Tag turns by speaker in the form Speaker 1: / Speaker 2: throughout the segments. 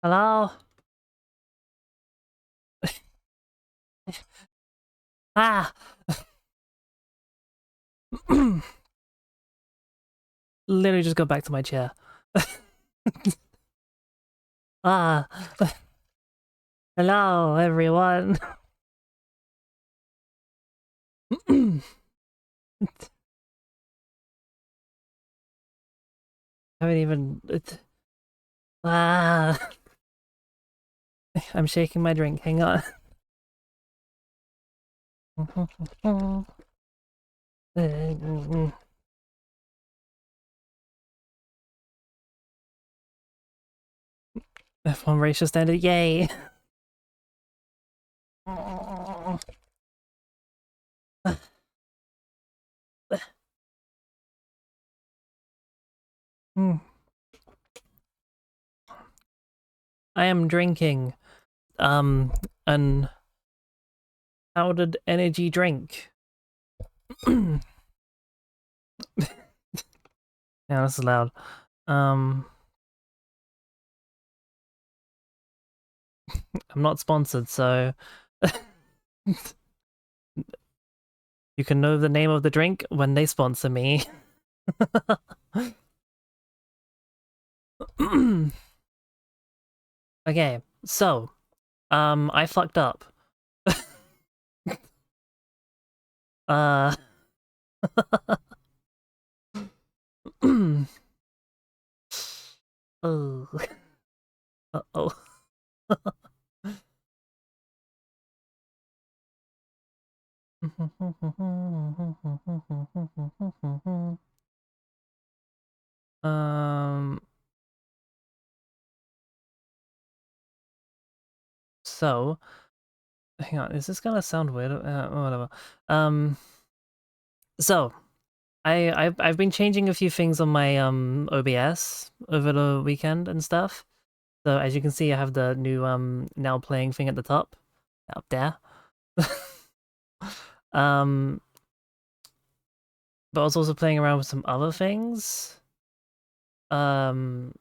Speaker 1: Hello? Ah! Literally just go back to my chair. Ah! Hello, everyone! Haven't even... Ah! I'm shaking my drink, hang on. F1 racial standard, yay! I am drinking, an powdered energy drink. Yeah, this is loud. I'm not sponsored, so... You can know the name of the drink when they sponsor me. Okay, so, I fucked up. uh... Oh. Uh-oh. um... So... Hang on, is this gonna sound weird? Whatever. So... I've been changing a few things on my OBS over the weekend and stuff. So as you can see, I have the new now playing thing at the top, up there. um, but I was also playing around with some other things. Like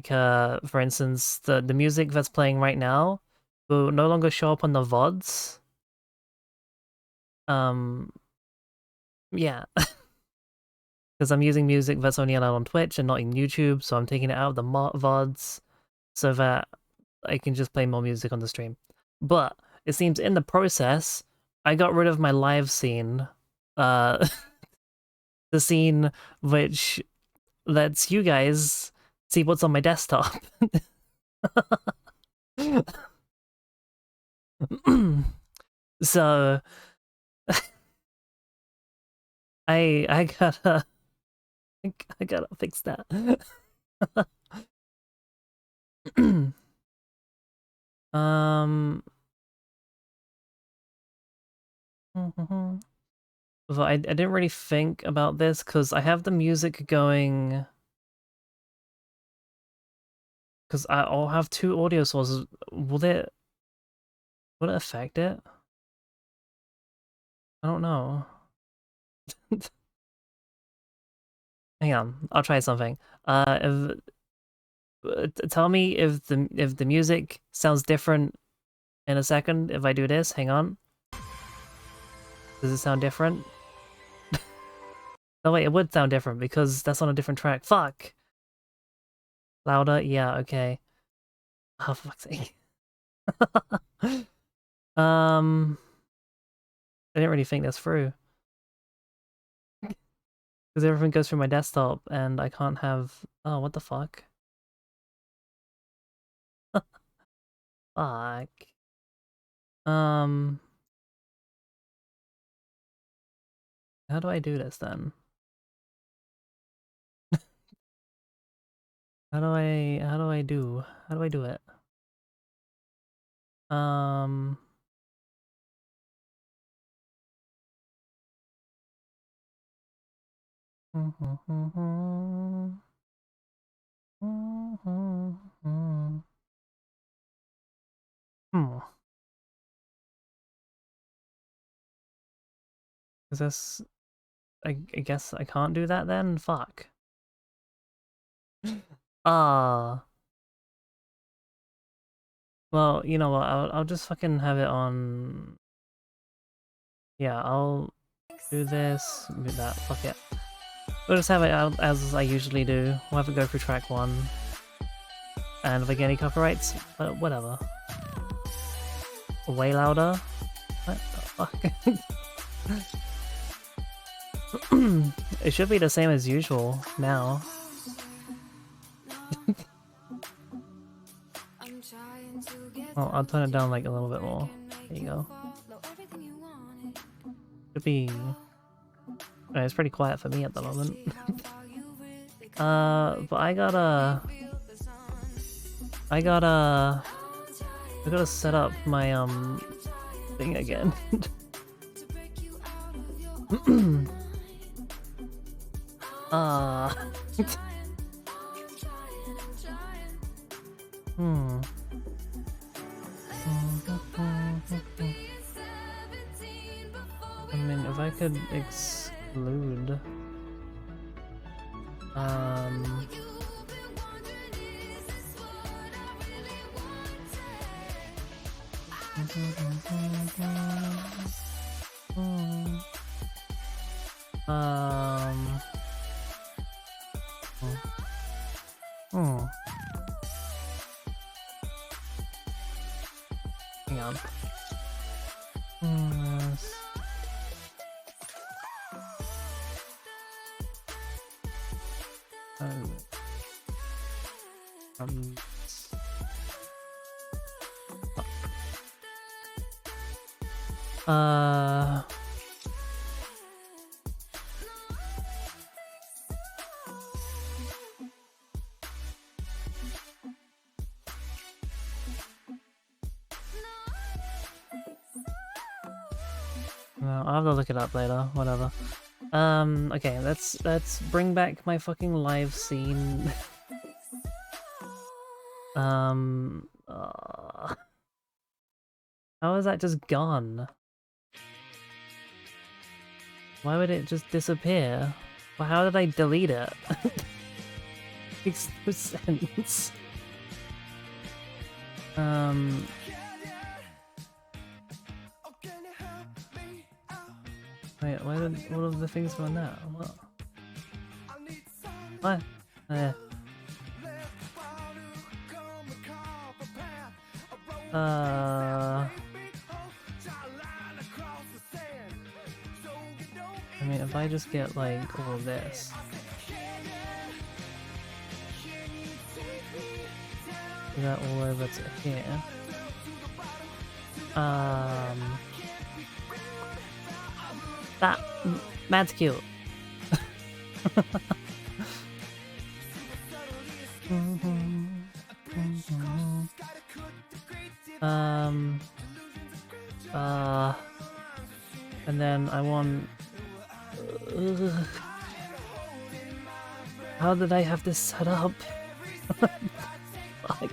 Speaker 1: for instance, the music that's playing right now will no longer show up on the VODs. Yeah. Because I'm using music that's only allowed on Twitch and not in YouTube, so I'm taking it out of the VODs so that I can just play more music on the stream. But it seems in the process, I got rid of my live scene. The scene which lets you guys see what's on my desktop. So I gotta I gotta fix that. um But I didn't really think about this because I have the music going, because I'll have two audio sources. Will it affect it? I don't know. Hang on, I'll try something. Tell me if the music sounds different in a second if I do this. Hang on. Does it sound different? Oh wait, it would sound different because that's on a different track. Fuck. Louder? Yeah, okay. Oh, for fuck's sake. I didn't really think this through. Because everything goes through my desktop and I can't have... Oh, what the fuck? Fuck. Um... How do I do this then? How do I do it? Um... Hmm. Is this... I guess I can't do that then? Fuck. Ah. Well, you know what? I'll just fucking have it on. Yeah, I'll do this. Do that. Fuck it. We'll just have it out as I usually do. We'll have it go through track 1. And if I get any copyrights, whatever. Way louder. What the fuck? It should be the same as usual now. Oh, I'll turn it down like a little bit more. There you go. Should be... Oh, it's pretty quiet for me at the moment. But I gotta set up my thing again. I mean, if I could exclude... Hang on. No, I'll have to look it up later, whatever. Okay, let's bring back my fucking live scene. How is that just gone? Why would it just disappear? Well, how did I delete it? Makes no sense. Wait, why did all of the things go on now? What? What? Yeah. I mean, if I just get like all of this. Do that all over to here. That's cute. And then I want... How did I have this set up? Fuck.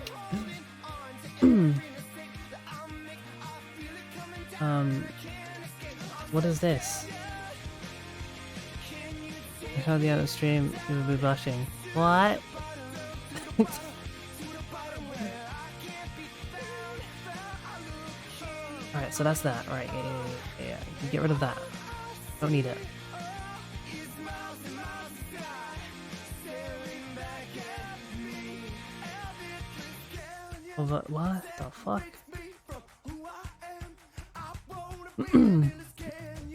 Speaker 1: What is this? I heard the other stream, you will be blushing. What? Alright, so that's that. Alright, yeah. Get rid of that. Don't need it. What the fuck?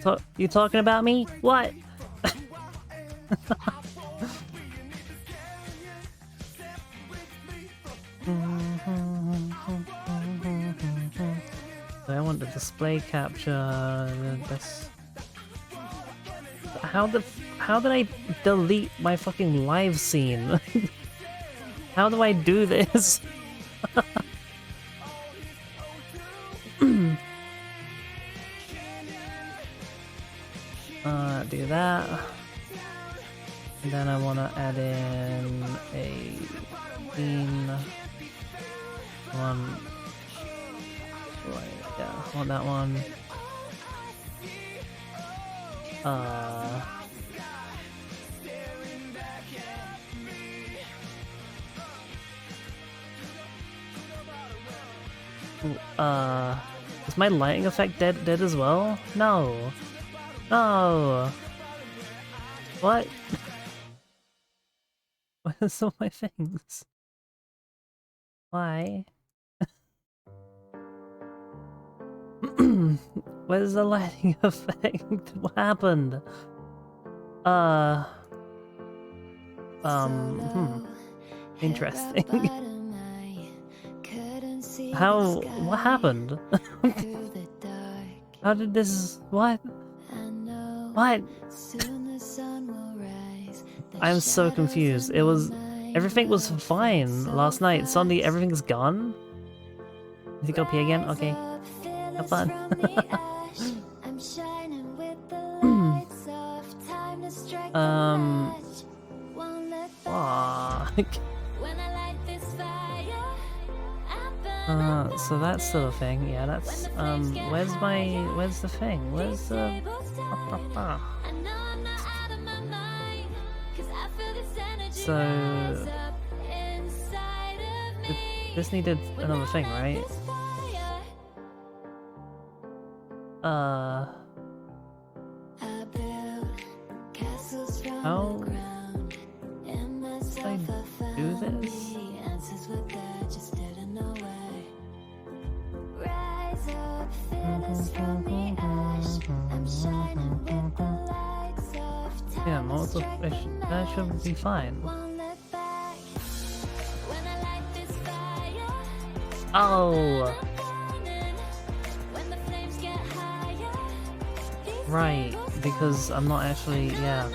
Speaker 1: So, you talking about me? What? I want the display capture. This. How did I delete my fucking live scene? How do I do this? Do that. And then I want to add in a scene. One. Right, yeah, I want that one. Is my lighting effect dead as well? No. No. What? Where's all my things? Why? Where's the lighting effect? What happened? Interesting. What happened? How did this, what? What? I'm so confused. Everything was fine last night. Suddenly everything's gone? Is he go pee again? Okay. Have fun. So that's still a thing. Yeah, that's where's the thing? Where's the So this needed another thing, right? How do I do this? Yeah, multiple fish. That should be fine. Oh! Right, because I'm not actually, yeah.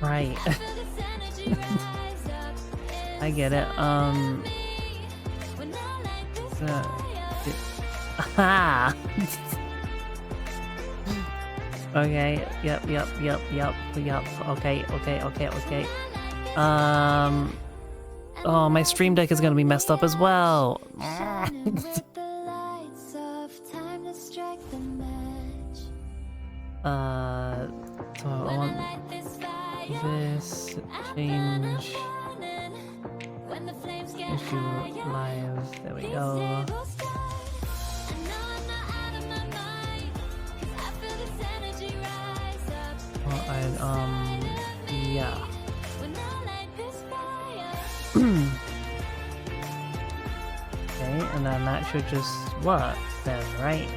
Speaker 1: Right. I get it, aha! Okay, yep, okay. Oh, my Stream Deck is gonna be messed up as well. So I want this change issue live. There we go. Yeah. Okay, and then that should just work then, right?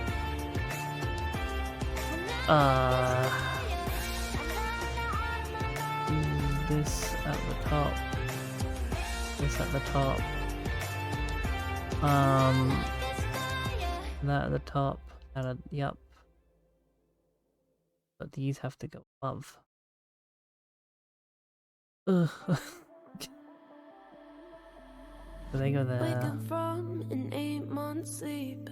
Speaker 1: This at the top. This at the top. That at the top. Yep. But these have to go above. Ugh. So they go there.
Speaker 2: Waking from an 8-month sleep,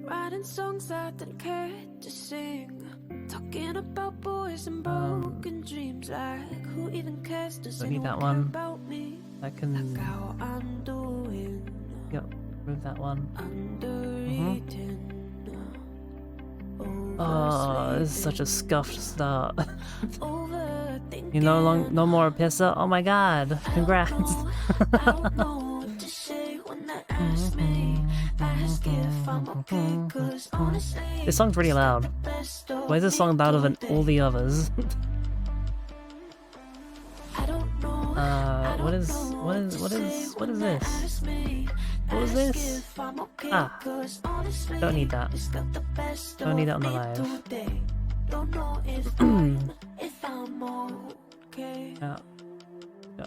Speaker 2: writing songs I didn't care to sing, talking about boys and broken dreams. Like who even cares? Does anyone
Speaker 1: that
Speaker 2: care
Speaker 1: one.
Speaker 2: about me?
Speaker 1: I can.
Speaker 2: Like how I'm doing.
Speaker 1: Yep. Move that one.
Speaker 2: Undereating.
Speaker 1: Oh, this is such a scuffed start.
Speaker 2: Overthinking.
Speaker 1: You no more pizza? Oh my god! Congrats!
Speaker 2: I don't know what to say when they ask me. Ask if I'm okay, 'cause honestly,
Speaker 1: This song's pretty loud. Why is this song louder than all the others? What is this? What is this? Ah, don't need that. Don't need that on the live. Yeah.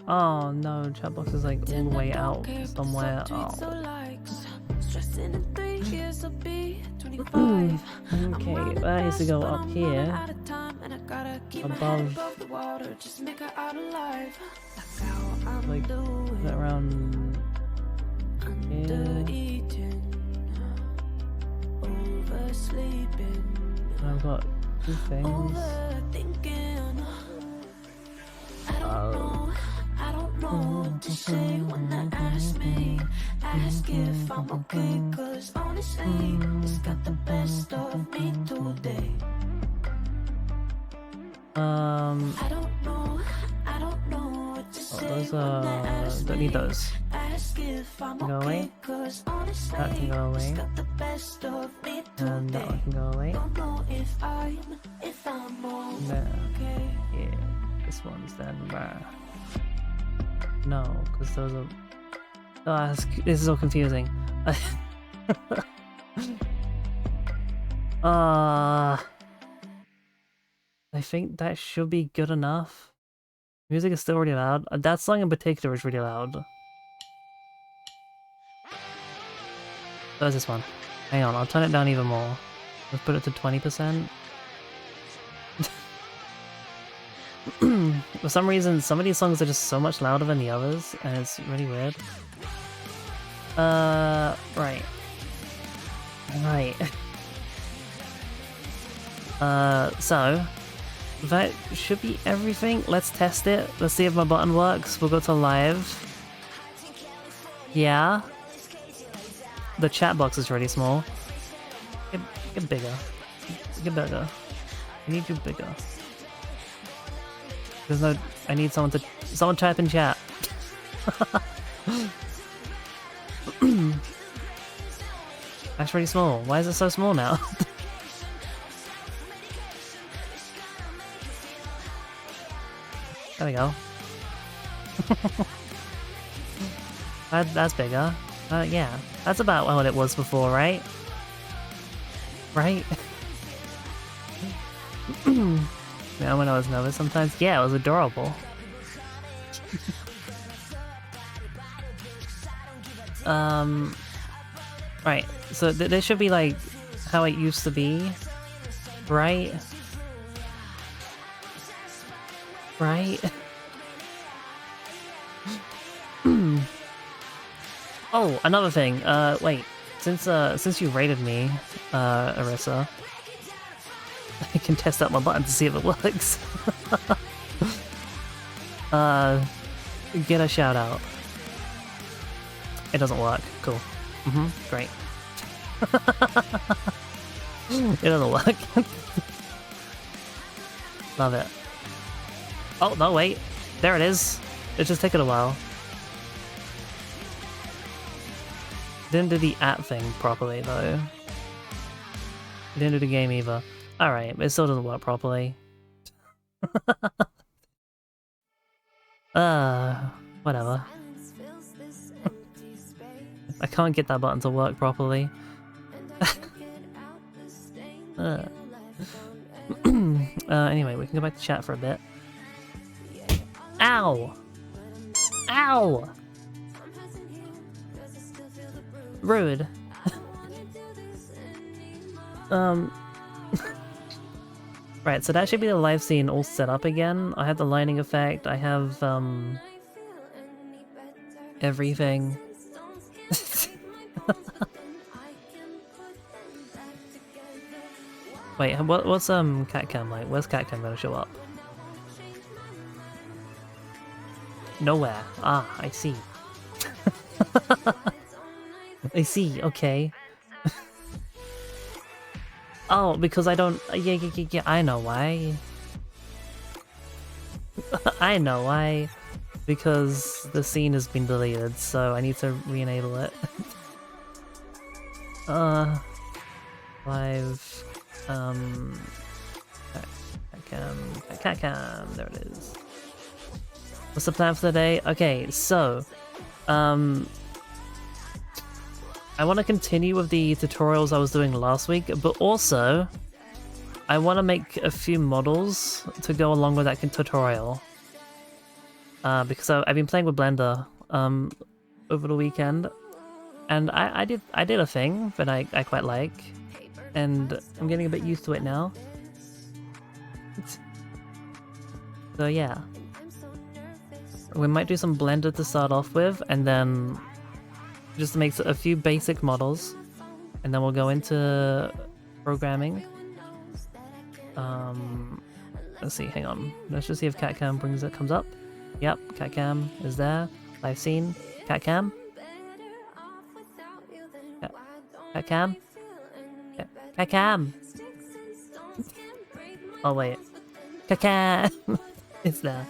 Speaker 1: Oh no, chatbox is like all the way out somewhere. Oh. Okay, that needs to go up here. Above. Like, around here. I've got two things.
Speaker 2: I don't know what to say when they ask me. Ask if I'm okay, 'cause honestly, it's got the best of me today. I don't know what to say.
Speaker 1: Those don't need those.
Speaker 2: ask if I'm
Speaker 1: Go
Speaker 2: okay,
Speaker 1: away.
Speaker 2: 'cause honestly,
Speaker 1: That can go away.
Speaker 2: just got the best of me
Speaker 1: And that one
Speaker 2: today.
Speaker 1: can go away.
Speaker 2: Don't know if I'm
Speaker 1: There.
Speaker 2: okay.
Speaker 1: Yeah. This one's then there. No, because those are... Oh, this is all confusing. I think that should be good enough. Music is still really loud. That song in particular is really loud. So is this one. Hang on, I'll turn it down even more. Let's put it to 20%. For some reason, some of these songs are just so much louder than the others, and it's really weird. Right. Right. So that should be everything. Let's test it. Let's see if my button works. We'll go to live. Yeah. The chat box is really small. Get bigger. Get bigger. I need you bigger. There's no... I need someone type in chat. That's really small. Why is it so small now? There we go. That's bigger. Yeah. That's about what it was before, right? Right? Yeah, when I was nervous sometimes. Yeah, it was adorable. Right. So this should be like how it used to be, right? Right? Oh, another thing. Wait. Since you rated me, Arissa, I can test out my button to see if it works. Get a shout out. It doesn't work. Cool. Great. It doesn't work. Love it. Oh, no, wait. There it is. It's just taking a while. Didn't do the at thing properly, though. Didn't do the game either. Alright, it still doesn't work properly. Whatever. I can't get that button to work properly. Anyway, we can go back to chat for a bit. Ow! Ow! Rude. Right, so that should be the live scene all set up again. I have the lighting effect, I have, everything. Wait, what's CatCam like? Where's CatCam gonna show up? Nowhere. Ah, I see. I see, okay. Oh, because I don't... Yeah, I know why. I know why. Because the scene has been deleted, so I need to re-enable it. Live... CatCam, there it is. What's the plan for the day? Okay, so... I want to continue with the tutorials I was doing last week, but also I want to make a few models to go along with that tutorial. Because I've been playing with Blender over the weekend, and I did a thing that I quite like, and I'm getting a bit used to it now. So yeah, we might do some Blender to start off with, and then just to make a few basic models, and then we'll go into programming. Let's see, hang on. Let's just see if CatCam comes up. Yep, CatCam is there. Live scene. CatCam. CatCam. CatCam. Oh wait. CatCam. It's there.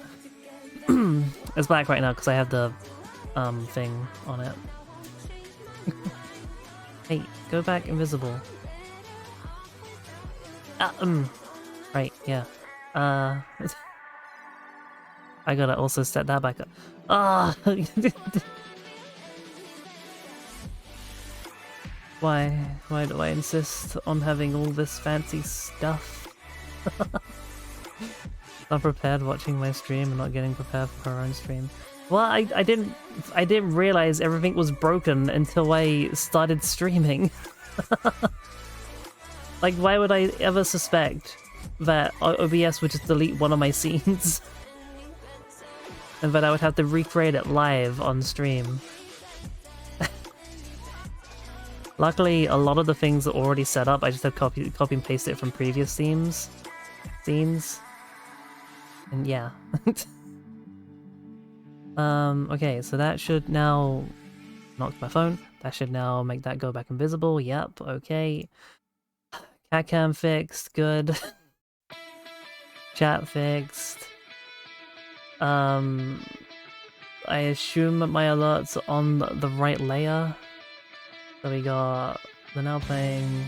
Speaker 1: It's black right now because I have the thing on it. Hey, go back invisible. Right, yeah. I gotta also set that back up. Ah! Why do I insist on having all this fancy stuff? Not prepared watching my stream and not getting prepared for her own stream. Well, I didn't realize everything was broken until I started streaming. Like, why would I ever suspect that OBS would just delete one of my scenes? And that I would have to recreate it live on stream. Luckily, a lot of the things are already set up. I just have copy and paste it from previous scenes. And yeah. Okay, so that should now... Knocked my phone. That should now make that go back invisible. Yep, okay. Cat cam fixed. Good. Chat fixed. I assume that my alerts are on the right layer. So we got the now playing.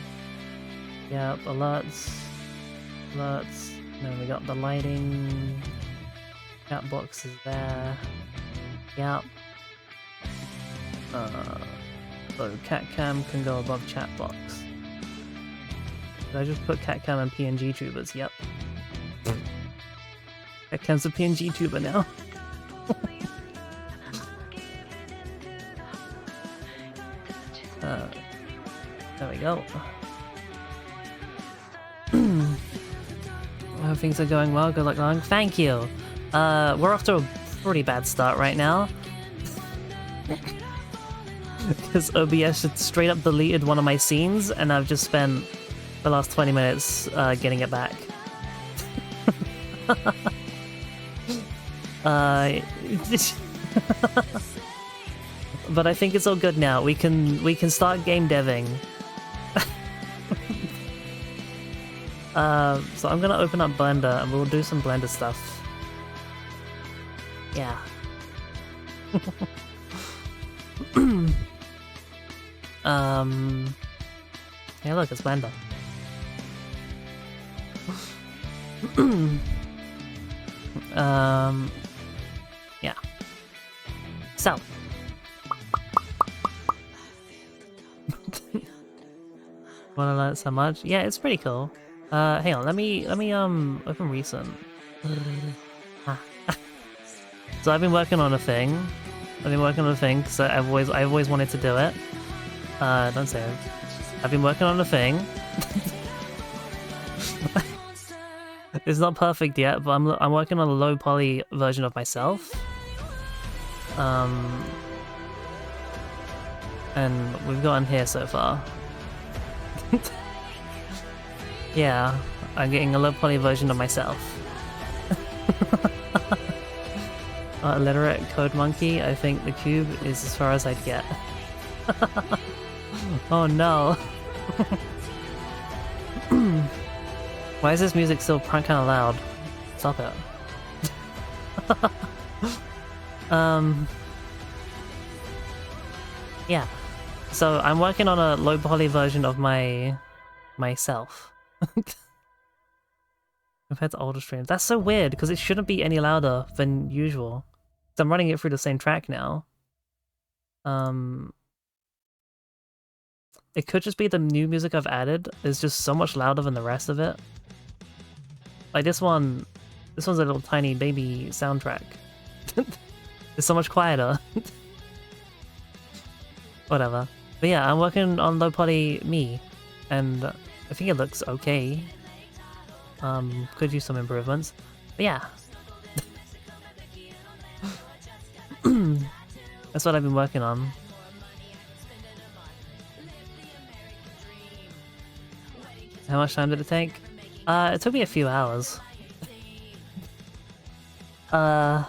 Speaker 1: Yep, alerts. Then we got the lighting. Chat box is there. Yep. So cat cam can go above chat box. Did I just put cat cam and PNG tubers? Yep. Cat cam's a PNG tuber now. There we go. I hope things are going well. Good luck, Long. Thank you. We're off to a pretty bad start right now. Because OBS just straight up deleted one of my scenes, and I've just spent the last 20 minutes getting it back. But I think it's all good now. We can start game deving. So I'm gonna open up Blender and we'll do some Blender stuff. Yeah. Hey look, it's Blender. Yeah. So. Wanna learn so much? Yeah, it's pretty cool. Hang on, let me open recent. So I've been working on a thing. Because I've always wanted to do it. Don't say it. I've been working on a thing. It's not perfect yet, but I'm working on a low poly version of myself. And we've gotten here so far. Yeah, I'm getting a low poly version of myself. Illiterate code monkey, I think the cube is as far as I'd get. Oh no. Why is this music still kind of loud? Stop it. Yeah. So I'm working on a low poly version of myself. Compared to older streams. That's so weird, because it shouldn't be any louder than usual. So I'm running it through the same track now. It could just be the new music I've added is just so much louder than the rest of it. Like this one's a little tiny baby soundtrack. It's so much quieter. Whatever. But yeah, I'm working on low poly me, and I think it looks okay. Could use some improvements. But yeah. That's what I've been working on. How much time did it take? It took me a few hours. Yeah.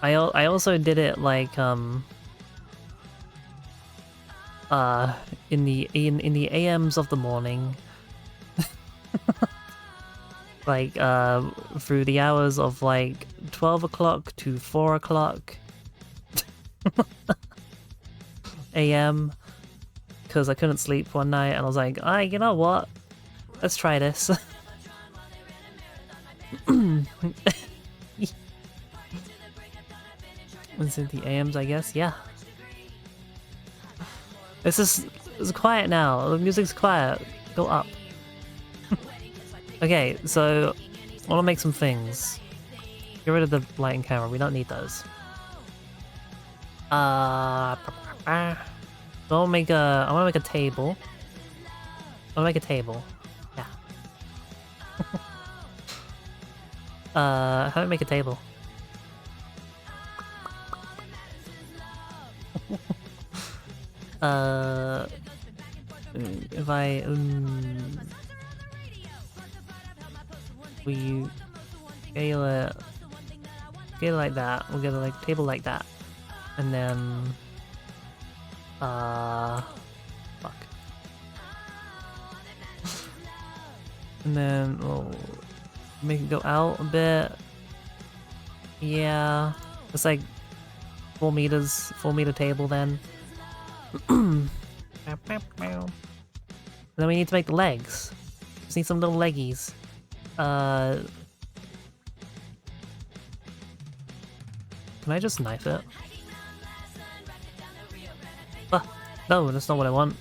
Speaker 1: I also did it like in the AMs of the morning. like through the hours of like 12 o'clock to 4 o'clock a.m. because I couldn't sleep one night and I was like, you know what? Let's try this. Was it the AMs, I guess? Yeah. It's quiet now. The music's quiet. Go up. Okay, so I want to make some things. Get rid of the light and camera. We don't need those. I want to make a table. I want to make a table. Yeah. How do I make a table? If I we scale it like that, we'll get a like table like that, and then fuck, and then we'll make it go out a bit. Yeah, it's like 4 meters, 4-meter table then. And then we need to make the legs. Just need some little leggies. Can I just knife it? No, that's not what I want.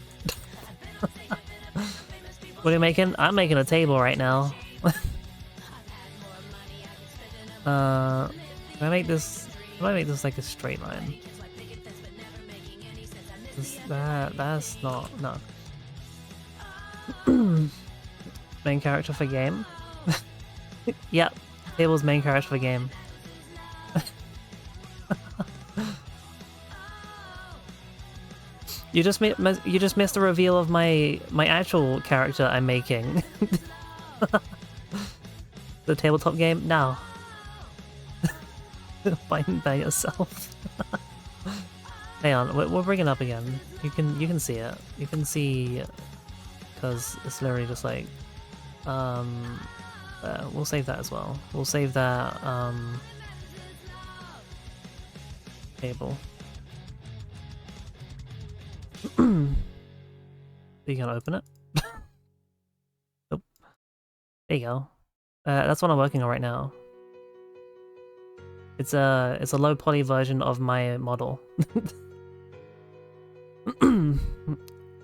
Speaker 1: What are you making? I'm making a table right now. Can I make this like a straight line? That's not, no. Main character for game? Yep, table's main character for game. You just missed the reveal of my actual character I'm making. The tabletop game? No. By yourself. Hang on, we'll bring it up again. You can see it. You can see, because it's literally just like, we'll save that as well. We'll save that table. You can open it. Oh, there you go. That's what I'm working on right now. It's a low poly version of my model.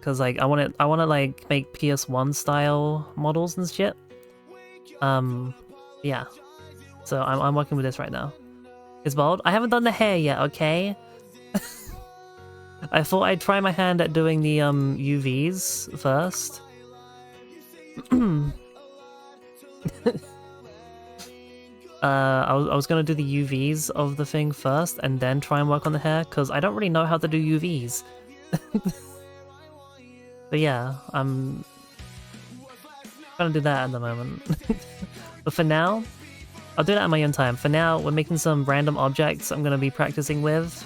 Speaker 1: Cause like I wanna like make PS1 style models and shit. Yeah. So I'm working with this right now. It's bald. I haven't done the hair yet, okay? I thought I'd try my hand at doing the UVs first. I was gonna do the UVs of the thing first and then try and work on the hair, because I don't really know how to do UVs. But yeah, I'm gonna do that at the moment. But for now, I'll do that at my own time. For now, we're making some random objects I'm gonna be practicing with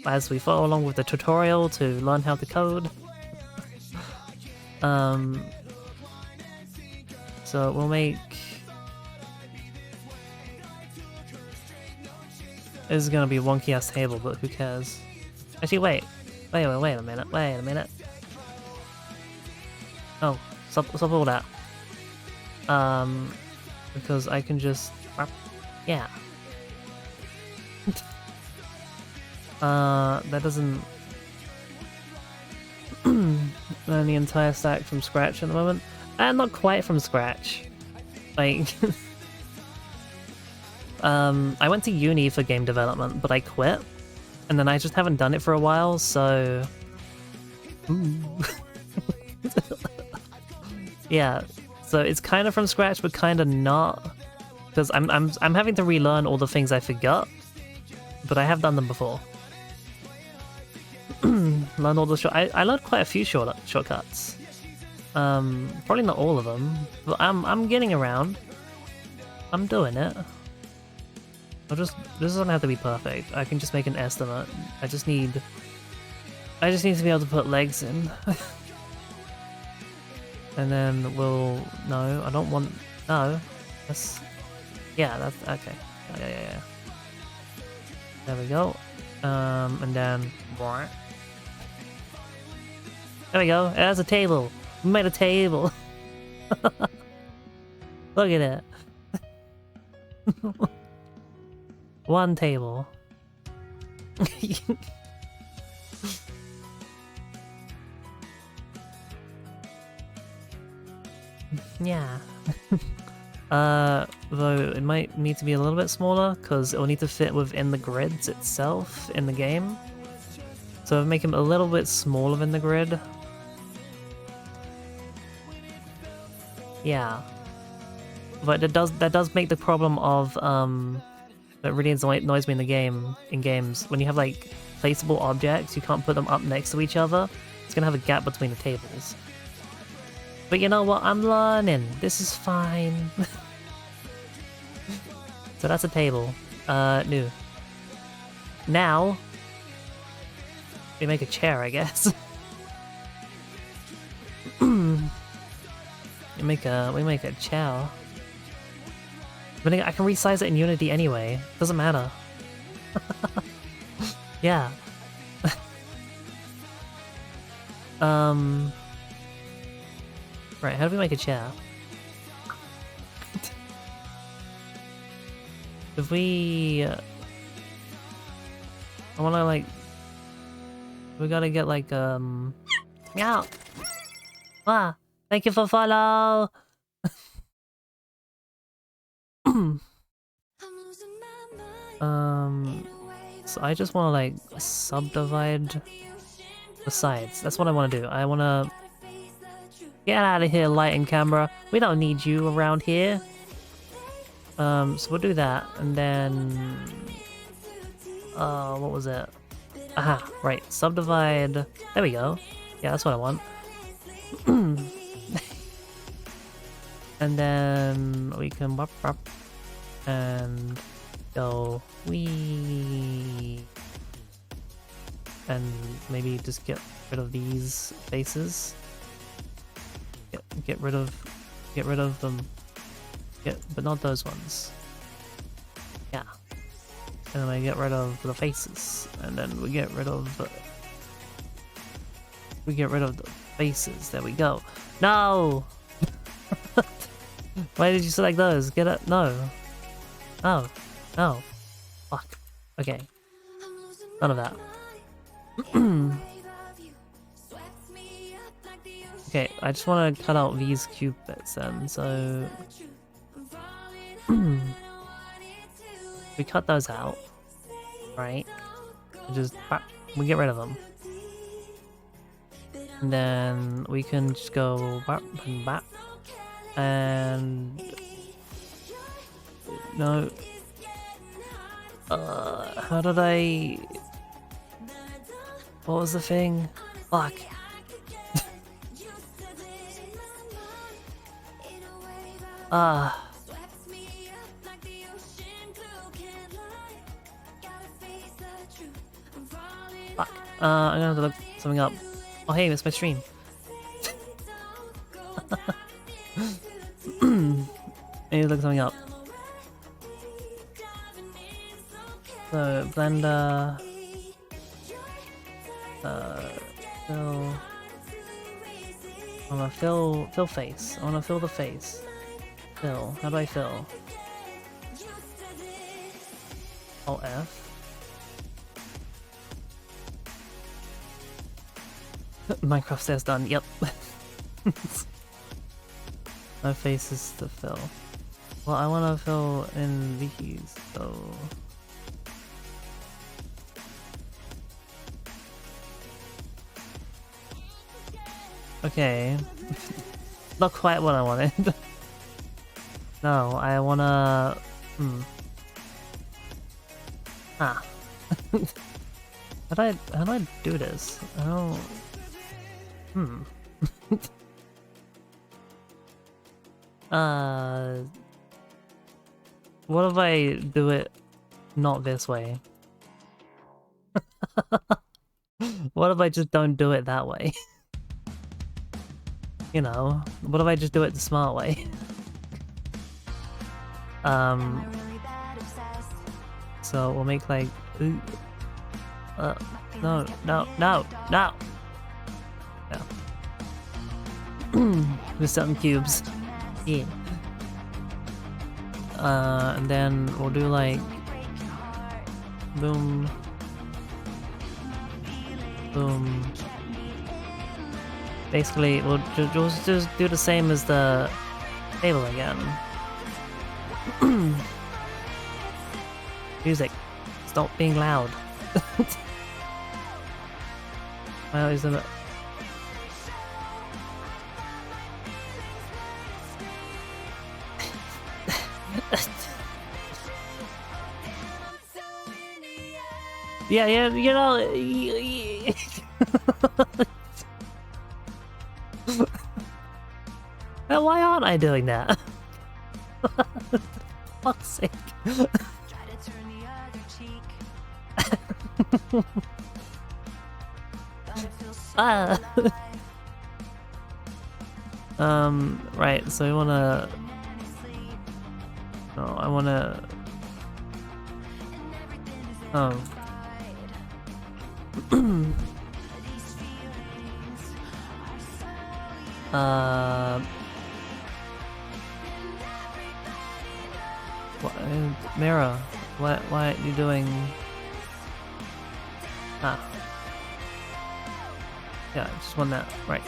Speaker 1: as we follow along with the tutorial to learn how to code. So we'll make... This is gonna be a wonky ass table, but who cares? Actually, wait a minute. Oh, stop all that. Because I can just... Yeah. That doesn't... learn the entire stack from scratch at the moment. And not quite from scratch. Like... I went to uni for game development, but I quit. And then I just haven't done it for a while, so... Yeah, so it's kind of from scratch, but kind of not. Because I'm having to relearn all the things I forgot. But I have done them before. Learn all the I learned quite a few shortcuts. Probably not all of them, but I'm getting around. I'm doing it. This doesn't have to be perfect. I can just make an estimate. I just need to be able to put legs in. And then we'll... No, I don't want... No. That's... Yeah, that's... Okay. Yeah. There we go. And then... There we go. There's a table. We made a table. Look at it. One table. Yeah. Though it might need to be a little bit smaller because it will need to fit within the grids itself in the game. So I'll make them a little bit smaller in the grid. Yeah. But that does make the problem of that really annoys me in games when you have like placeable objects, you can't put them up next to each other. It's gonna have a gap between the tables. But you know what? I'm learning. This is fine. So that's a table. New. Now we make a chair, I guess. we make a chair. But I can resize it in Unity anyway. Doesn't matter. Yeah. Right, how do we make a chair? If we... I wanna like... We gotta get like, Meow! Ah! Thank you for follow! So I just wanna like subdivide the sides. That's what I wanna do. I wanna... Get out of here, light and camera. We don't need you around here. So we'll do that, and then... what was it? Aha, right, subdivide... There we go. Yeah, that's what I want. And then we can... And... Go... Wee... And maybe just get rid of these faces. Get rid of them. But not those ones. Yeah. And then we get rid of the faces, and then we get rid of the faces. There we go. No. Why did you select those? Get it? No. Oh. No. Fuck. Okay. None of that. Okay, I just want to cut out these cube bits then, so... We cut those out, right? We get rid of them. And then we can just go back, and... No. How did I... What was the thing? Fuck. Fuck. I'm gonna have to look something up. Oh hey, it's my stream. I need to look something up. So, Blender... fill... I wanna fill face. I wanna fill the face. Fill. How do I fill? Alt F. Minecraft says done. Yep. My face is to fill. Well, I wanna fill in these, so... Okay. Not quite what I wanted. No, I wanna... Ah. How do I do this? I don't... What if I do it not this way? What if I just don't do it that way? You know, what if I just do it the smart way? So we'll make like no. Yeah. With certain cubes. Yeah. And then we'll do like boom, boom. Basically, we'll just do the same as the table again. Music, stop being loud. Well, isn't it? Yeah, you know. Well, why aren't I doing that? Fuck's sake. Ah. Right, so we wanna... No, I wanna... Oh. Mira, why aren't you doing... Ah. Yeah, I just want that, right.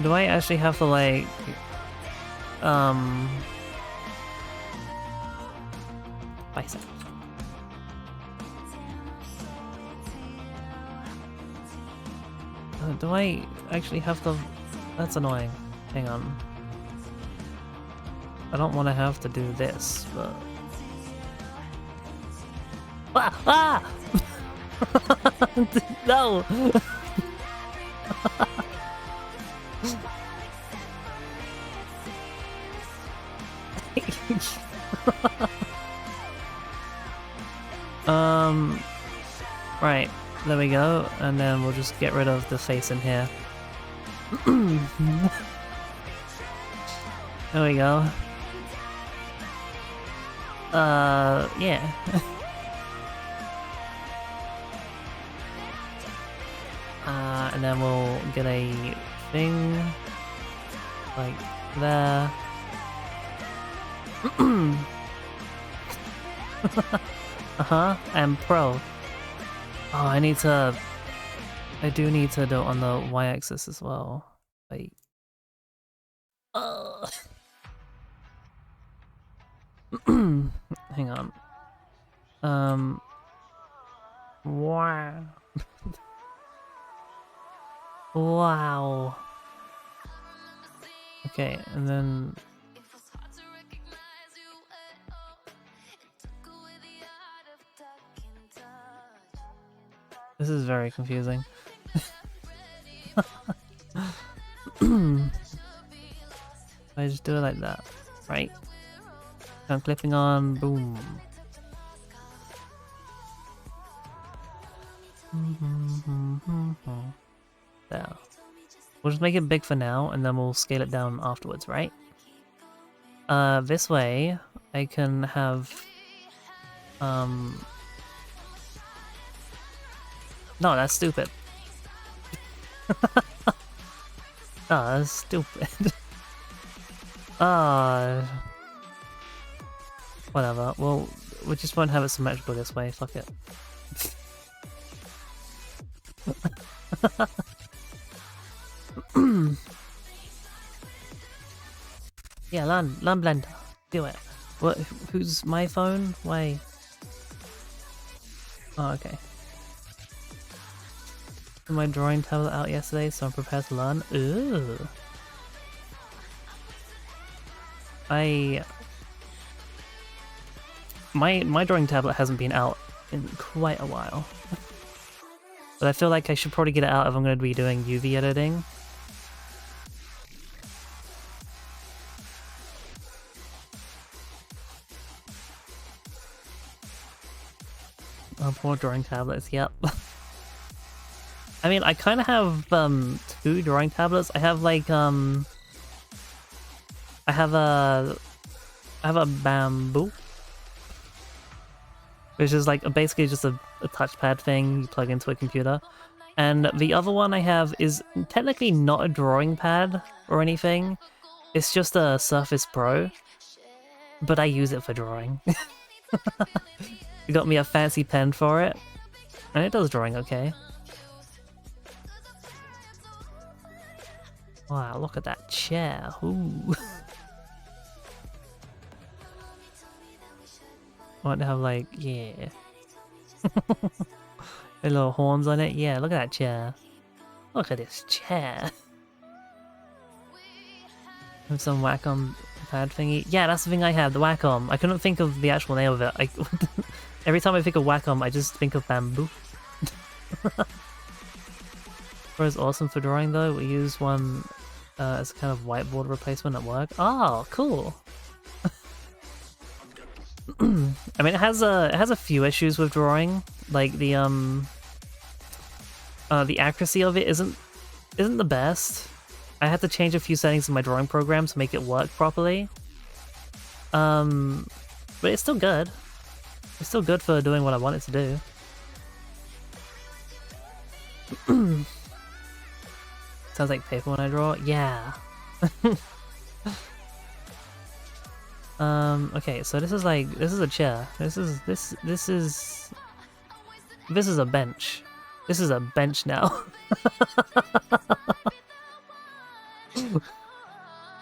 Speaker 1: Do I actually have to, like... Bicep. Do I actually have to... That's annoying. Hang on. I don't want to have to do this, but... Ah! Ah! No! Right, there we go, and then we'll just get rid of the face in here. There we go. Yeah. And then we'll get a thing like there. And pro. Oh, I do need to do it on the y-axis as well. Wait. Hang on. Wow. Wow. Okay, and then... This is very confusing. I just do it like that, right? I'm clipping on, boom. There. We'll just make it big for now, and then we'll scale it down afterwards, right? This way, I can have... No, that's stupid. Oh, that's stupid. Whatever. Well, we just won't have it symmetrical this way. Fuck it. Yeah, learn Blender. Do it. What? Who's my phone? Why? Oh, okay. My drawing tablet out yesterday, so I'm prepared to learn. Ooh. My drawing tablet hasn't been out in quite a while. But I feel like I should probably get it out if I'm going to be doing UV editing. Oh, poor drawing tablets, yep. I mean, I kind of have 2 drawing tablets. I have like I have a Bamboo, which is like basically just a touchpad thing you plug into a computer. And the other one I have is technically not a drawing pad or anything. It's just a Surface Pro, but I use it for drawing. You got me a fancy pen for it, and it does drawing okay. Wow, look at that chair. Ooh. I want to have like, yeah. Little horns on it. Yeah, look at that chair. Look at this chair. Have some Wacom pad thingy. Yeah, that's the thing I had, the Wacom. I couldn't think of the actual name of it. Every time I think of Wacom, I just think of Bamboo. Whereas awesome for drawing though, we use one as a kind of whiteboard replacement at work. Oh, cool. I mean, it has a few issues with drawing. Like the accuracy of it isn't the best. I had to change a few settings in my drawing program to make it work properly. But it's still good. It's still good for doing what I want it to do. Sounds like paper when I draw. Yeah. Okay, so this is a chair. This is a bench. This is a bench now.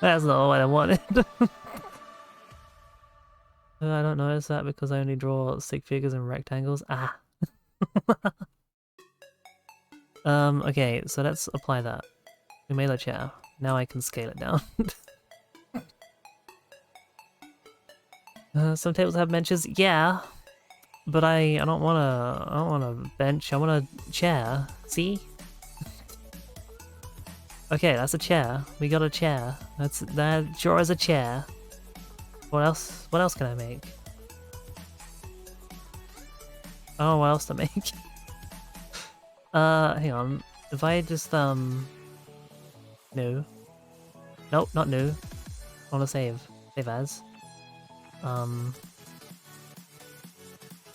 Speaker 1: That's not what I wanted. I don't notice that because I only draw stick figures and rectangles. Ah. Okay, so let's apply that. We made a chair. Now I can scale it down. Some tables have benches. Yeah. But I don't want a bench. I want a chair. See? Okay, that's a chair. We got a chair. That sure is a chair. What else? What else can I make? Oh, what else to make? Hang on. If I just new. Nope, not new. I wanna save. Save as.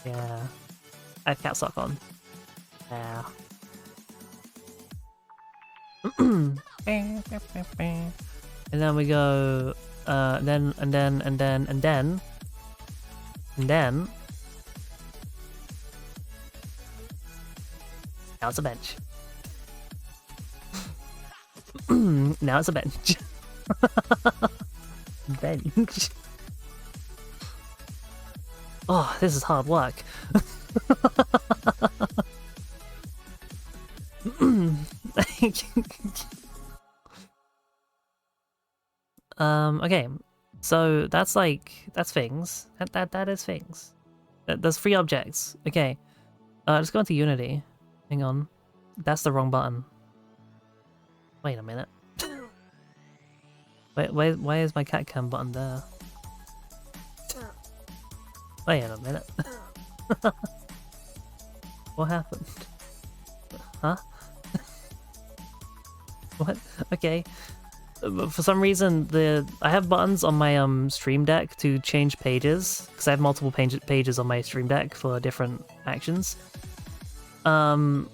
Speaker 1: Yeah. I have caps lock on. Yeah. And then we go and then now it's a bench. Now it's a bench. Bench. Oh, this is hard work. Okay, so that's things. That is things. There's 3 objects. Okay, let's go into Unity. Hang on, that's the wrong button. Wait a minute. Why is my cat cam button there? Wait a minute. What happened? Huh? What? Okay. For some reason, I have buttons on my Stream Deck to change pages because I have multiple pages on my Stream Deck for different actions. One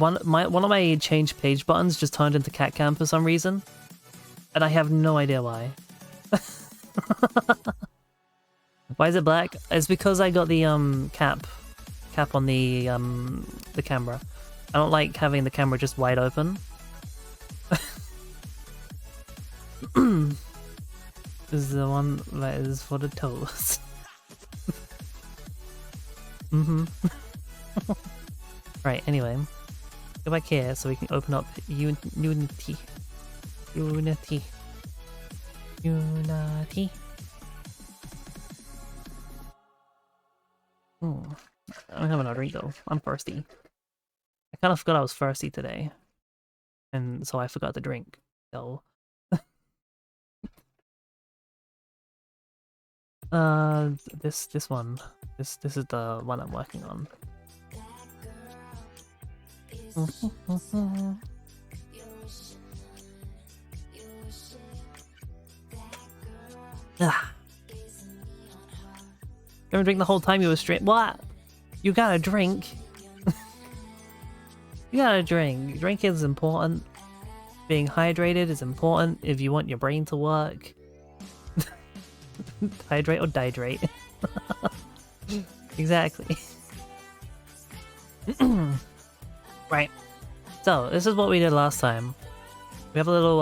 Speaker 1: of my change page buttons just turned into cat cam for some reason, and I have no idea why. Why is it black? It's because I got the cap on the camera. I don't like having the camera just wide open. This is the one that is for the toes. Right, anyway. Go back here so we can open up Unity. Unity. I'm having a drink though. I'm thirsty. I kind of forgot I was thirsty today. And so I forgot to drink. So... this one. This is the one I'm working on. Ah. Don't drink the whole time you were straight. What? You gotta drink. You gotta drink. Drinking is important. Being hydrated is important if you want your brain to work. Hydrate or dihydrate. Exactly. Right. So, this is what we did last time. We have a little,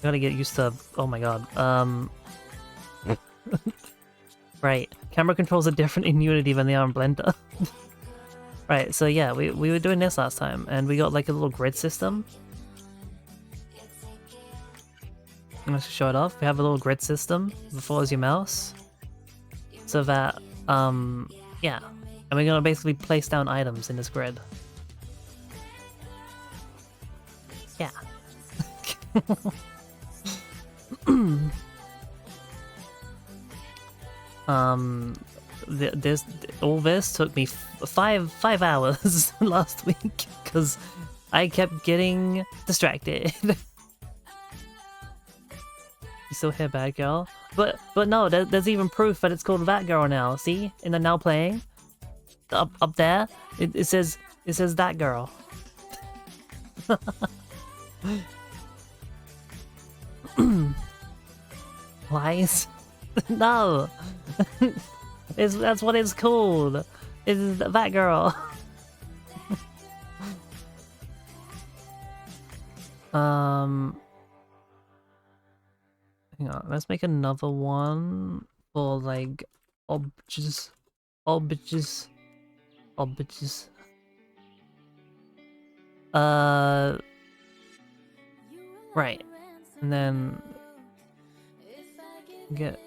Speaker 1: gotta get used to... Oh my god. Right. Camera controls are different in Unity than they are in Blender. Right, so yeah, we were doing this last time, and we got like a little grid system. Let's show it off. We have a little grid system that follows your mouse. So that, yeah. And we're gonna basically place down items in this grid. Yeah. All this took me five hours last week because I kept getting distracted. You still hear Bad Girl? But no, there's even proof that it's called That Girl now. See, in the now playing, up there, it says That Girl. Lies? No. That's what it's called. It's That Girl. Hang on, let's make another one for like objects. Right. And then get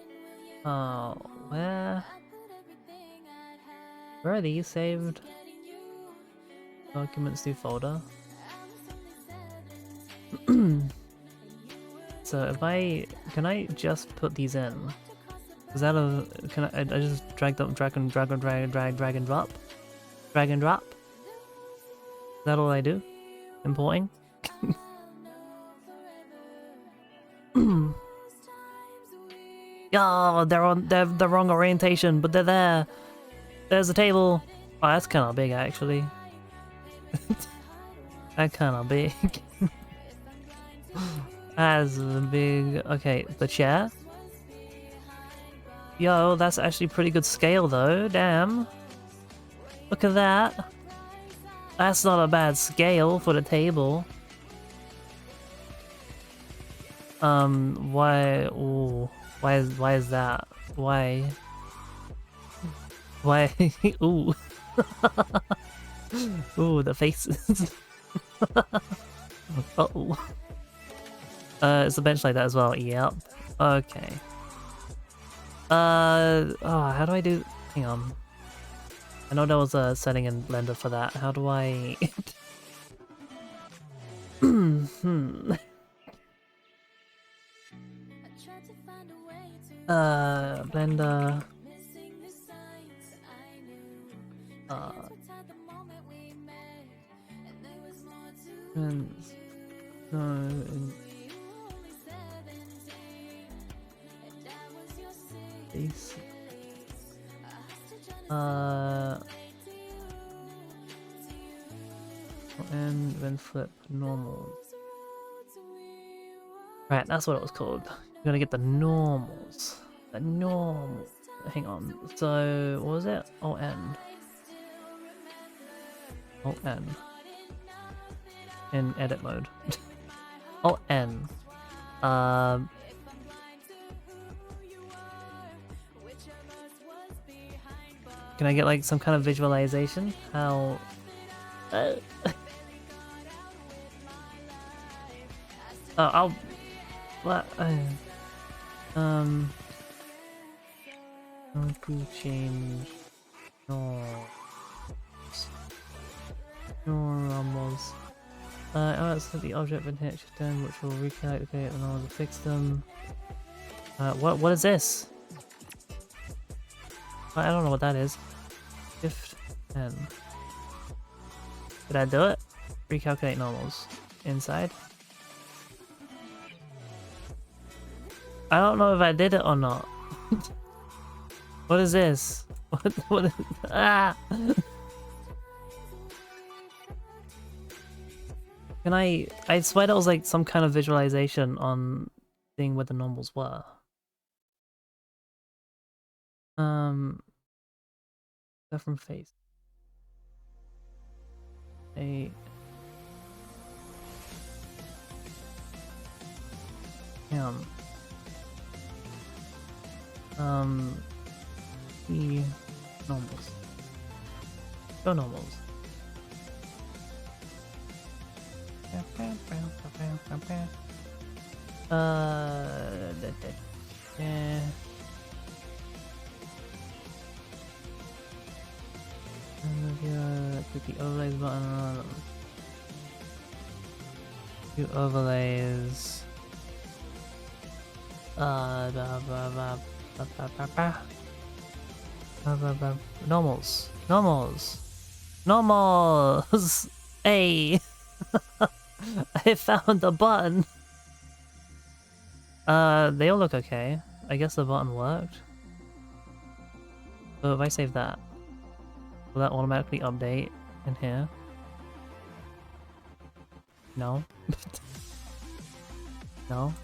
Speaker 1: where are these saved? Documents new folder. So if can I just put these in? Is that can I just drag and drop? Drag and drop? Is that all I do? Importing? Oh, they're the wrong orientation, but they're there. There's a table. Oh, that's kind of big actually. That kind of big. That's big. Okay, the chair. Yo, that's actually pretty good scale though. Damn. Look at that. That's not a bad scale for the table. Why? Ooh. Why is that? Why? Ooh. Ooh, the faces. Uh-oh. It's a bench like that as well. Yep. Okay. Oh, how do I do... Hang on. I know there was a setting in Blender for that. How do I... Blender... and then flip normal. Right, that's what it was called. You're gonna get the normals. The normal. Hang on. So what was it? Alt N. Alt N. In edit mode. Alt N. Can I get like some kind of visualization? How? I'll. What? How to change normals. Let's set the object and hit shift down, which will recalculate and I'll fix them. What is this? I don't know what that is. Shift N. Did I do it? Recalculate normals. Inside. I don't know if I did it or not. What is this? What is... Ah! Can I swear that was like some kind of visualization on seeing where the normals were. They're from face. A... E... normals. Go normals. Click the overlays button. Do overlays. Normals. Normals! Hey! I found the button! They all look okay. I guess the button worked. So if I save that, will that automatically update in here? No? No?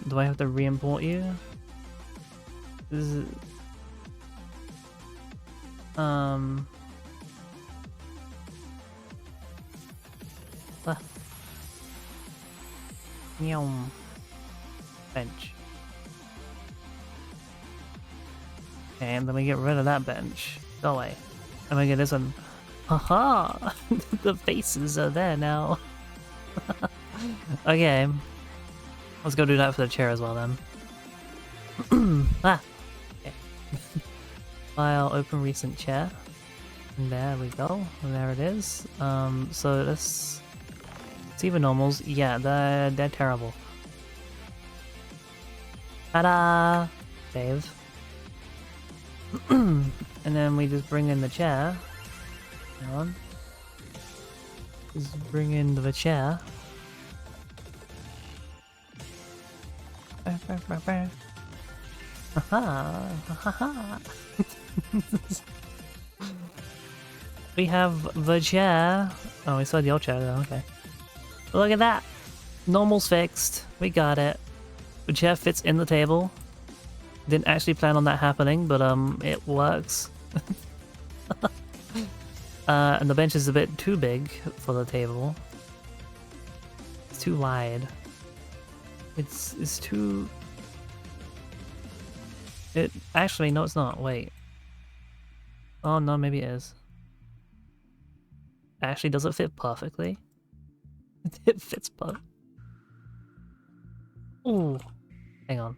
Speaker 1: Do I have to re-import you? This is... Yum. Bench. Okay, and then we get rid of that bench. Go away. And we get this one. Haha! The faces are there now. Okay. Let's go do that for the chair as well then. Ah! Okay. File, open recent chair. And there we go. And there it is. So let's see the normals. Yeah, they're terrible. Ta-da! Save. And then we just bring in the chair. Hang on. Just bring in the chair. Haha! Haha! We have the chair. Oh, we saw the old chair though, okay. Look at that! Normal's fixed. We got it. The chair fits in the table. Didn't actually plan on that happening, but it works. And the bench is a bit too big for the table. It's too wide. It's too... It actually, no it's not, wait. Oh no, maybe it is. Actually, does it fit perfectly? It fits perfect. Ooh. Hang on.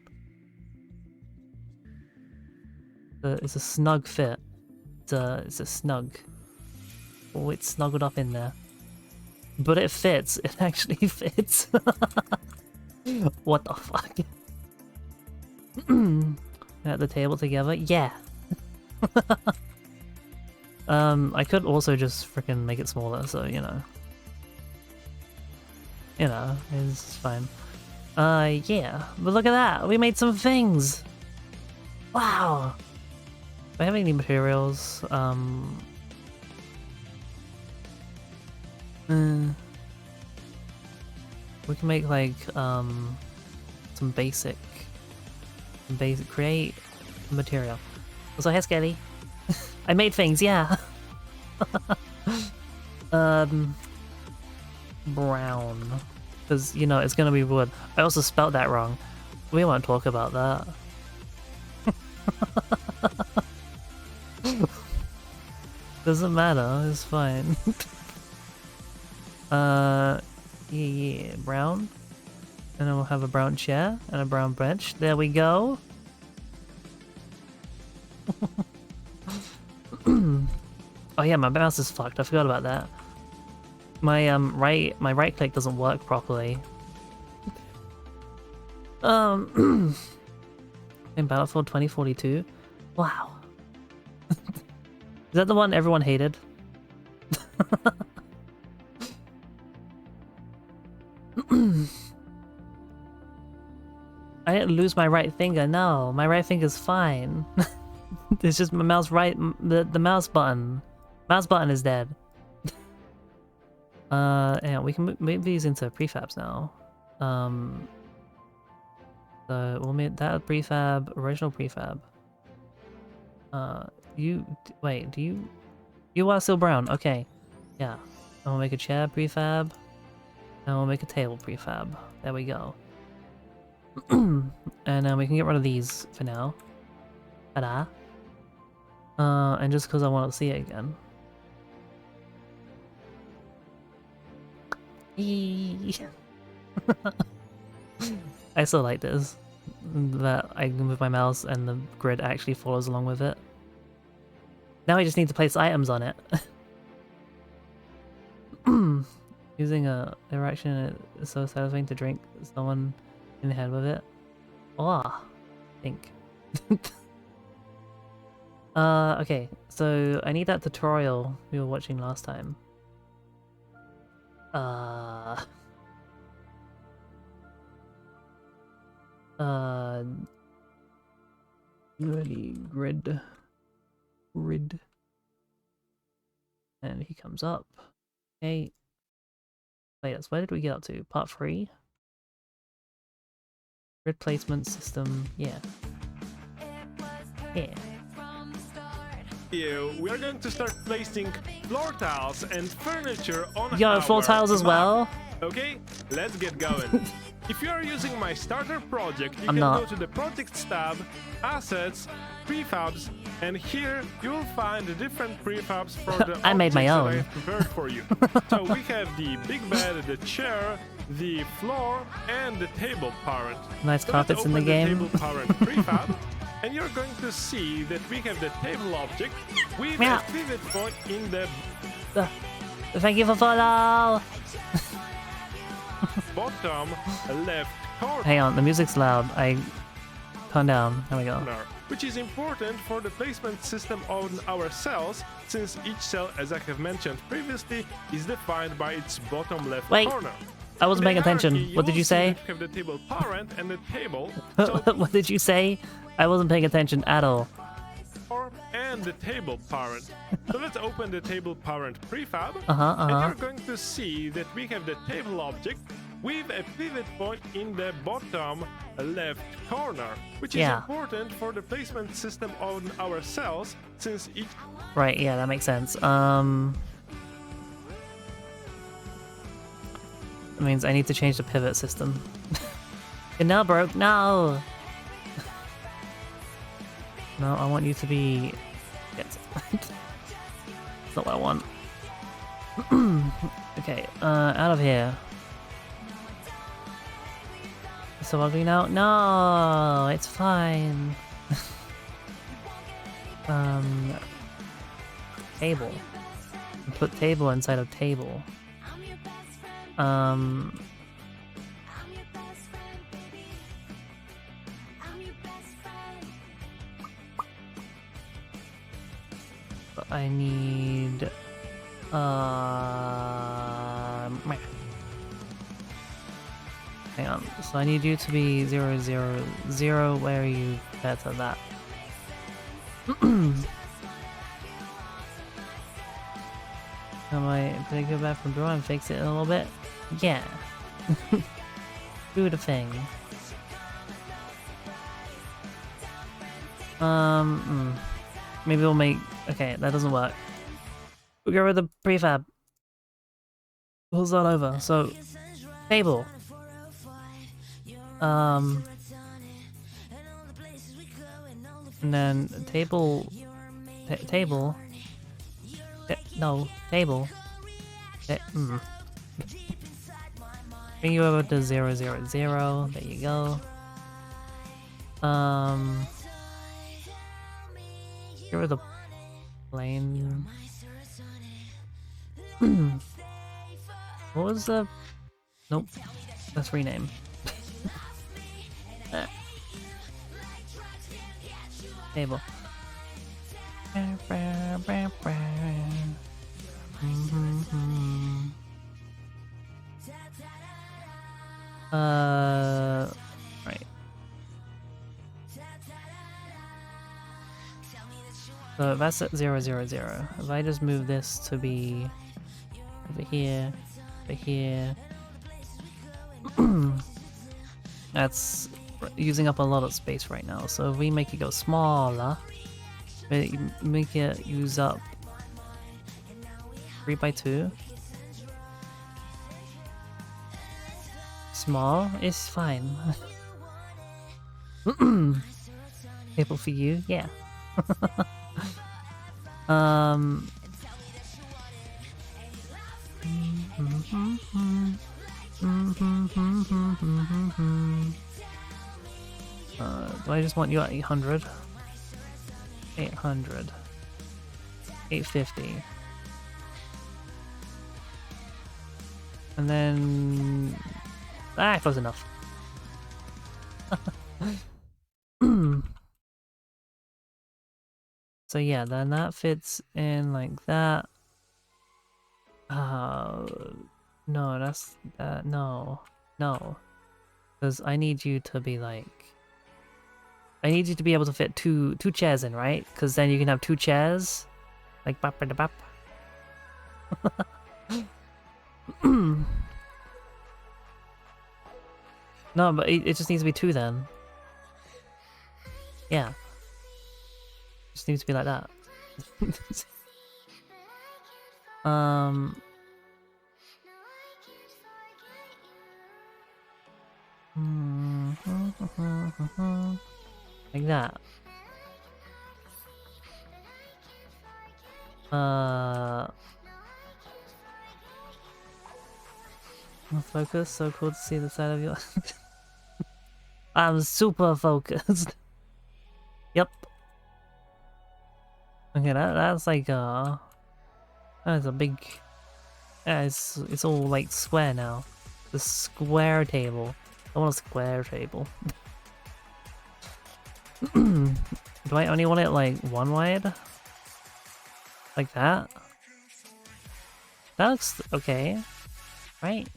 Speaker 1: It's a snug fit. It's a snug. Oh, it's snuggled up in there. But it fits. It actually fits. What the fuck? At the table together? Yeah. I could also just freaking make it smaller, so you know. You know, it's fine. Yeah. But look at that! We made some things! Wow! Do I have any materials? We can make like some basic create material. Also, hi Skelly. I made things, yeah. Brown, because you know it's gonna be wood. I also spelled that wrong. We won't talk about that. Doesn't matter. It's fine. Yeah, brown. And then we'll have a brown chair and a brown bench. There we go. Oh yeah, my mouse is fucked. I forgot about that. My right click doesn't work properly. Hang In Battlefield 2042? Wow. Is that the one everyone hated? I didn't lose my right finger, no. My right finger's fine. It's just my mouse the mouse button. Mouse button is dead. And we can move these into prefabs now. So we'll make that prefab, original prefab. Wait, you are still brown, okay. Yeah. And we'll make a chair prefab. And we'll make a table prefab. There we go. And then we can get rid of these for now. Ta-da. And just because I want to see it again. I still like this. That I can move my mouse and the grid actually follows along with it. Now I just need to place items on it. Using a erection is so satisfying to drink someone in the head with it. Oh, think. Okay, so I need that tutorial we were watching last time. Really grid. And he comes up. Okay. Wait, where did we get up to? Part 3? Grid placement system, yeah. Yeah.
Speaker 3: We are going to start placing floor tiles and furniture on
Speaker 1: Yo, floor tiles as well?
Speaker 3: Okay, let's get going. If you are using my starter project, you can
Speaker 1: not.
Speaker 3: go to the projects tab, assets, prefabs, and here you will find the different prefabs for the
Speaker 1: I made my
Speaker 3: objects that
Speaker 1: own.
Speaker 3: I have prepared for you. So we have the big bed, the chair, the floor, and the table parent.
Speaker 1: Nice
Speaker 3: So
Speaker 1: carpets
Speaker 3: let's
Speaker 1: in the
Speaker 3: open
Speaker 1: game.
Speaker 3: Table parent prefab, and you're going to see that we have the table object with
Speaker 1: Meow.
Speaker 3: a pivot point in the
Speaker 1: Thank you for follow!
Speaker 3: bottom left corner.
Speaker 1: Hang on, the music's loud. I turn down. There we go.
Speaker 3: Which is important for the placement system on our cells, since each cell, as I have mentioned previously, is defined by its bottom left
Speaker 1: Wait,
Speaker 3: corner.
Speaker 1: I wasn't
Speaker 3: In
Speaker 1: paying
Speaker 3: the
Speaker 1: attention.
Speaker 3: hierarchy,
Speaker 1: What did
Speaker 3: will
Speaker 1: you
Speaker 3: see
Speaker 1: say?
Speaker 3: that we have the table parent and the table, so
Speaker 1: What did you say? I wasn't paying attention at all.
Speaker 3: and the table parent. So let's open the table parent prefab,
Speaker 1: Uh-huh.
Speaker 3: and you're going to see that we have the table object with a pivot point in the bottom left corner, which is
Speaker 1: Yeah.
Speaker 3: important for the placement system on our cells, since each
Speaker 1: Right, yeah, that makes sense. That means I need to change the pivot system. It now broke. No! No, I want you to be... That's not what I want. Okay, out of here. So ugly now? No! It's fine. Table. Put table inside of table. But I need hang on. So I need you to be 0, 0, 0. Where are you compared to that? Did I go back from draw and fix it a little bit? Yeah. Do the thing. Maybe we'll make... Okay, that doesn't work. We'll go with the prefab. We'll start over. So, table. And then table... table... no, table. Bring you over to 0, 0, 0. There you go. Get rid of the plane. What was the... Nope. Let's rename. Table. Right. So that's at 0, 0, 0. If I just move this to be over here, over here, that's using up a lot of space right now. So if we make it go smaller, make it use up 3 by 2. Small is fine. Table for you, yeah. Do I just want you at 800? 800. 850. And then... close enough. So yeah, then that fits in like that. No, that's... no. No. Because I need you to be like... I need you to be able to fit two chairs in, right? Because then you can have 2 chairs. Like bap da bap. No, but it just needs to be 2 then. Yeah. Just needs to be like that. Like that. Focus, so cool to see the side of your... I'm super focused. Yep. Okay, that's like that's a big... Yeah, it's all like square now. The square table. I want a square table. Do I only want it like 1 wide? Like that? That looks okay, right?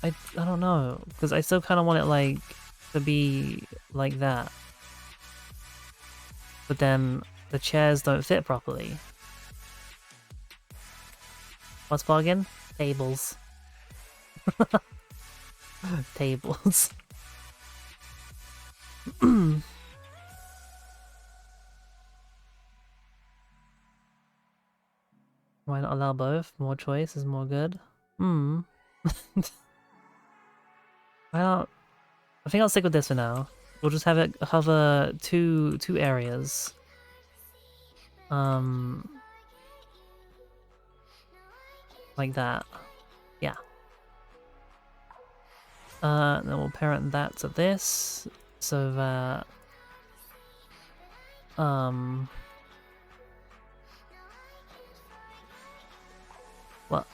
Speaker 1: I don't know, because I still kind of want it like to be like that. But then the chairs don't fit properly. What's bargain? Tables. Tables. Why not allow both? More choice is more good. Why not? I think I'll stick with this for now. We'll just have it hover two areas. Like that. Yeah. Then we'll parent that to this, so that what?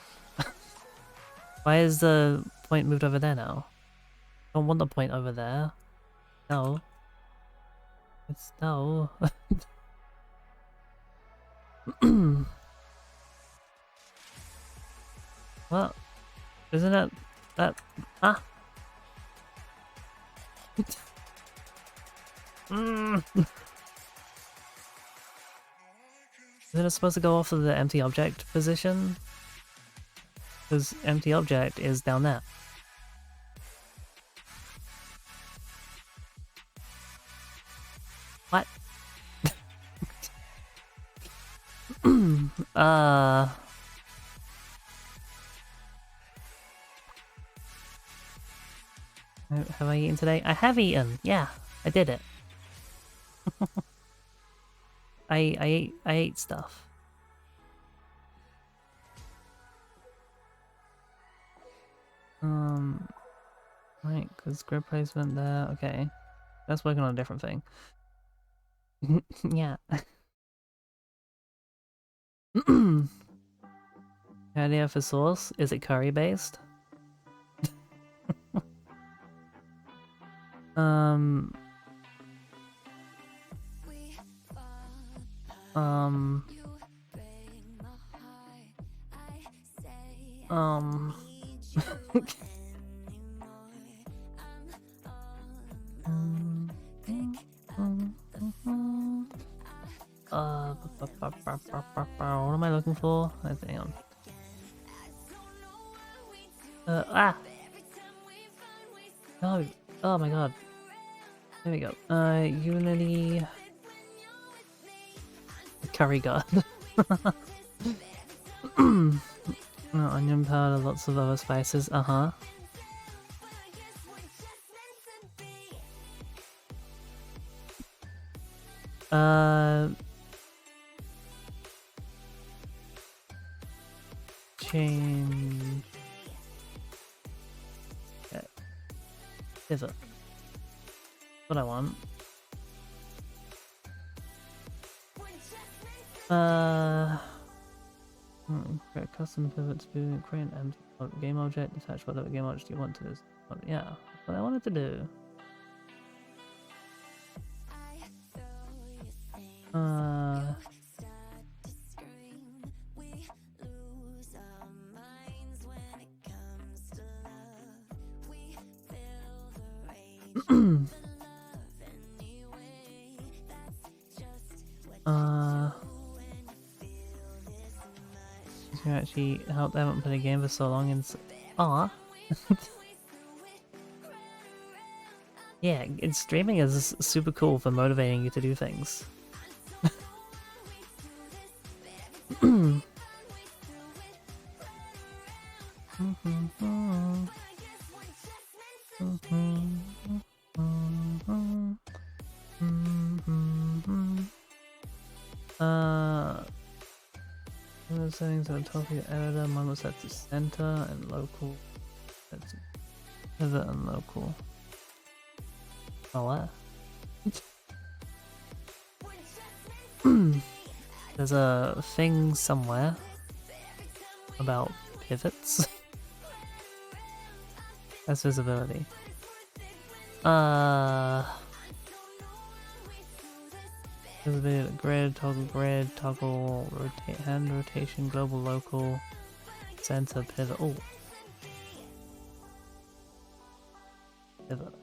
Speaker 1: Why is the point moved over there now? I don't want the point over there. No. It's no. What? Isn't it that... Ah! Isn't it supposed to go off of the empty object position? Because empty object is down there. What? Have I eaten today? I have eaten. Yeah, I did it. I ate stuff. Right, because grid placement there. Okay, that's working on a different thing. Yeah. Idea for sauce? Is it curry based? Um. What am I looking for? Hang on. No. Oh my god. There we go. Unity. Curry god. Onion powder, lots of other spices. Uh-huh. Change. Okay. Pivot. What I want. Create custom pivot to create an empty game object. Attach whatever game object you want to this. Yeah, that's what I wanted to do. You actually helped. I haven't played a game for so long and yeah, streaming is super cool for motivating you to do things. Settings on top of your editor, mine was set to center and local. That's pivot and local. Oh what? There's a thing somewhere about pivots. That's visibility. Visibility, grid, toggle, rotate, hand rotation, global, local, center, pivot. Oh, pivot.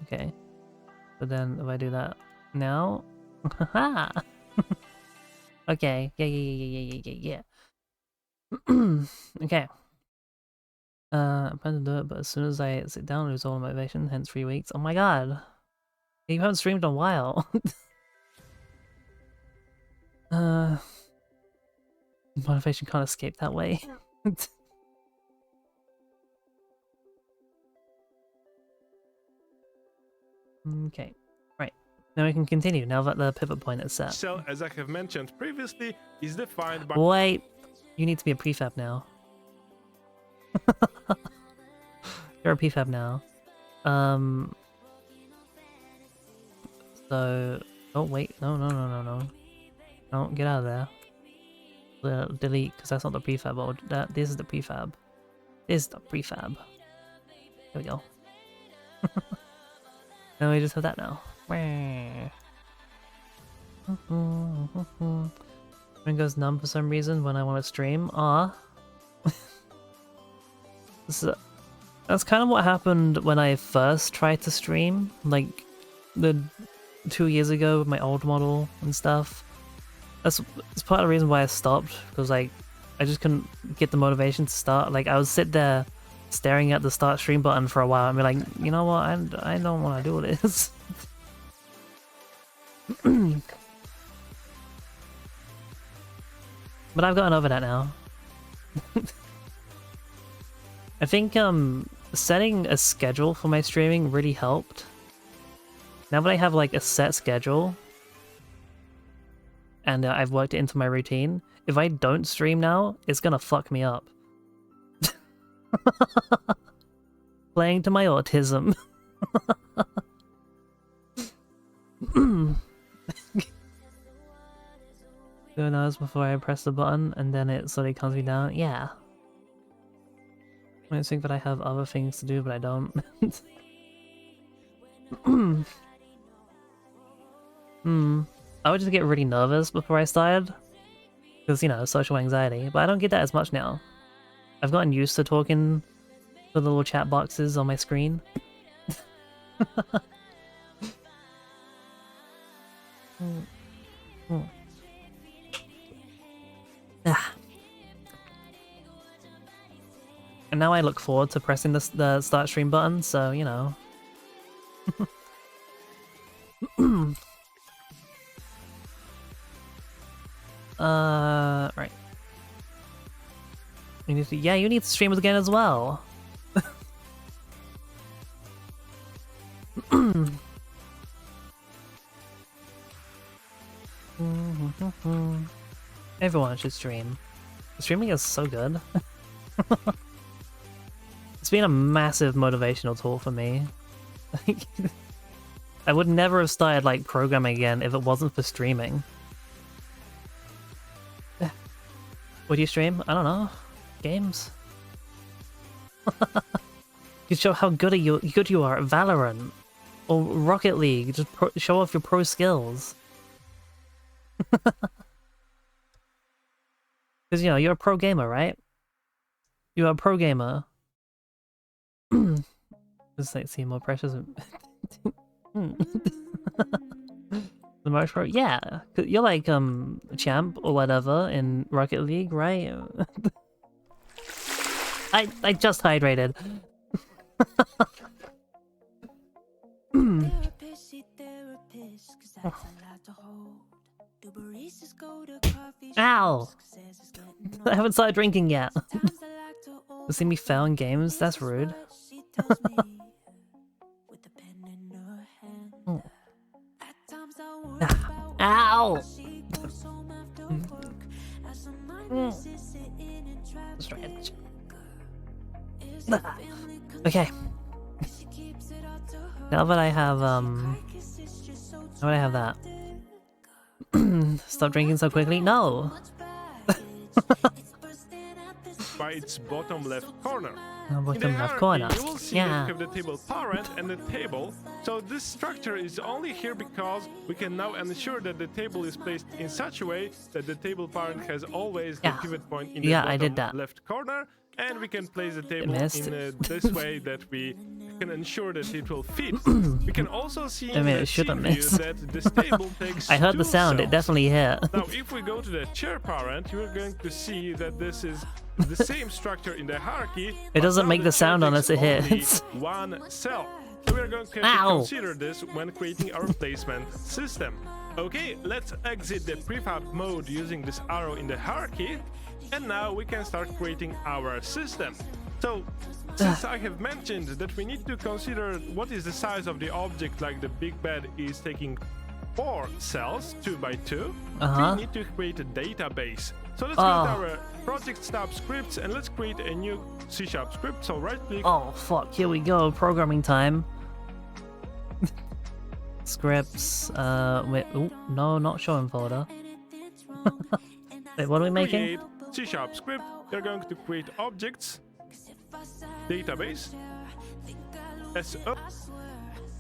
Speaker 1: Okay. But then if I do that now, okay. Yeah. Okay. I plan to do it, but as soon as I sit down, lose all motivation. Hence 3 weeks. Oh my god. You haven't streamed in a while. Motivation can't escape that way. Okay, right. Now we can continue, now that the pivot point is set.
Speaker 3: Cell, as I have mentioned previously, is defined by...
Speaker 1: Wait, you need to be a prefab now. You're a prefab now. So, oh wait, no, don't get out of there. Delete, because that's not the prefab. This is the prefab. This is the prefab. There we go. And we just have that now. Screen goes numb for some reason when I want to stream. That's kind of what happened when I first tried to stream, like 2 years ago with my old model and stuff. That's part of the reason why I stopped, because like I just couldn't get the motivation to start. Like I would sit there staring at the start stream button for a while and be like, you know what, I don't want to do this. But I've gotten over that now. I think setting a schedule for my streaming really helped. Now that I have like a set schedule and I've worked it into my routine, if I don't stream now, it's gonna fuck me up. Playing to my autism. 2 hours before I press the button and then it slowly calms me down. Yeah. I think that I have other things to do, but I don't. I would just get really nervous before I started. Because, you know, social anxiety. But I don't get that as much now. I've gotten used to talking to the little chat boxes on my screen. Ah. And now I look forward to pressing the start stream button, so, you know. Right. You need to, yeah, you need to stream again as well. Everyone should stream. Streaming is so good. It's been a massive motivational tool for me. I would never have started like programming again if it wasn't for streaming. What do you stream? I don't know. Games. You show how good you are at Valorant or Rocket League. Just show off your pro skills. Because, you know, you're a pro gamer, right? You're a pro gamer. Just like seem more precious. The most pro, yeah. You're like a champ or whatever in Rocket League, right? I just hydrated. Ow! I haven't started drinking yet. You see me fail in games? That's rude. Ow! Stretch. Okay. Now that I have now that I have that. Stop drinking so quickly? No!
Speaker 3: By its bottom left corner.
Speaker 1: Bottom left corner.
Speaker 3: You will see
Speaker 1: Yeah.
Speaker 3: that we have the table parent and the table. So this structure is only here because we can now ensure that the table is placed in such a way that the table parent has always the pivot point in the
Speaker 1: Yeah,
Speaker 3: bottom
Speaker 1: I did that.
Speaker 3: left corner. And we can place the table in this way that we can ensure that it will fit. We can also see in the
Speaker 1: it shouldn't miss.
Speaker 3: that this table takes
Speaker 1: I heard the
Speaker 3: two
Speaker 1: sound, it
Speaker 3: cells.
Speaker 1: definitely hit.
Speaker 3: Now, if we go to the chair parent, you are going to see that this is the same structure in the hierarchy.
Speaker 1: It doesn't
Speaker 3: but
Speaker 1: make
Speaker 3: now
Speaker 1: the
Speaker 3: chair
Speaker 1: sound unless it
Speaker 3: takes only
Speaker 1: hits.
Speaker 3: one cell. So we are going to
Speaker 1: Ow.
Speaker 3: consider this when creating our placement system. Okay, let's exit the prefab mode using this arrow in the hierarchy. And now we can start creating our system. So, since I have mentioned that we need to consider what is the size of the object, like the big bed is taking 4 cells, 2 by 2, we need to create a database. So let's go to our project stub scripts and let's create a new C# script. So right click.
Speaker 1: Oh fuck, here we go, programming time. Scripts, wait, ooh, no, not showing folder. Wait, what are we making?
Speaker 3: Create C# script. You're going to create objects, database, SO.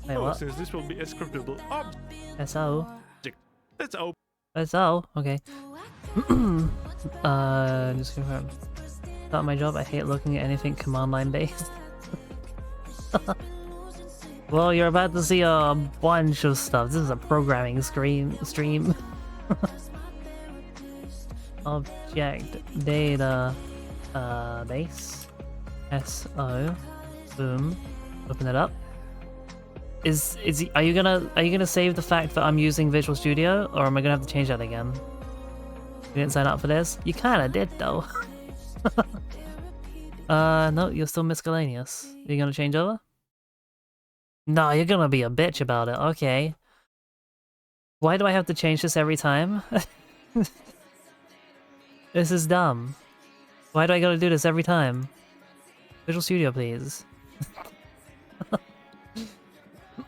Speaker 1: Wait, what?
Speaker 3: Since this will be a scriptable object.
Speaker 1: SO?
Speaker 3: Let's open.
Speaker 1: SO? Okay. Just confirm. Start my job, I hate looking at anything command line based. Well, you're about to see a bunch of stuff. This is a programming stream. Object data base SO. Boom. Open it up. Are you gonna save the fact that I'm using Visual Studio, or am I gonna have to change that again? You didn't sign up for this? You kinda did though. No, you're still miscellaneous. Are you gonna change over? No, you're gonna be a bitch about it. Okay. Why do I have to change this every time? This is dumb. Why do I gotta do this every time? Visual Studio, please.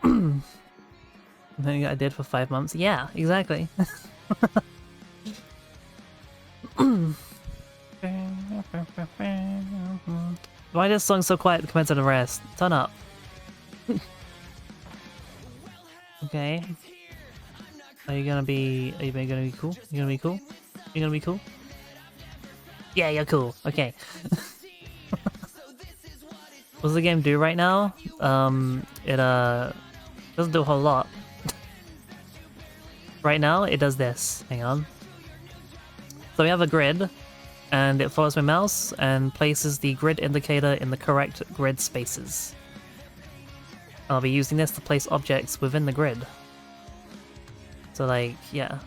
Speaker 1: Something I did for 5 months. Yeah, exactly. Why is this song so quiet compared to the rest? Turn up. Okay. Are you gonna be cool? You gonna be cool? You gonna be cool? Yeah, you're cool. Okay. What does the game do right now? It doesn't do a whole lot. Right now, it does this. Hang on. So we have a grid, and it follows my mouse and places the grid indicator in the correct grid spaces. I'll be using this to place objects within the grid. So like, yeah.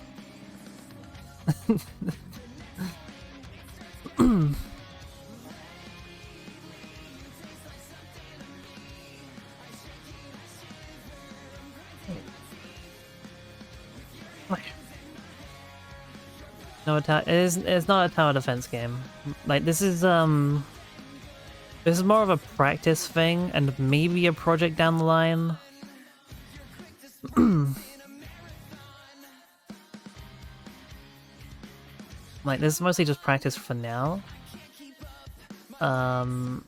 Speaker 1: No attack. It's not a tower defense game. Like this is more of a practice thing and maybe a project down the line. Like this is mostly just practice for now. But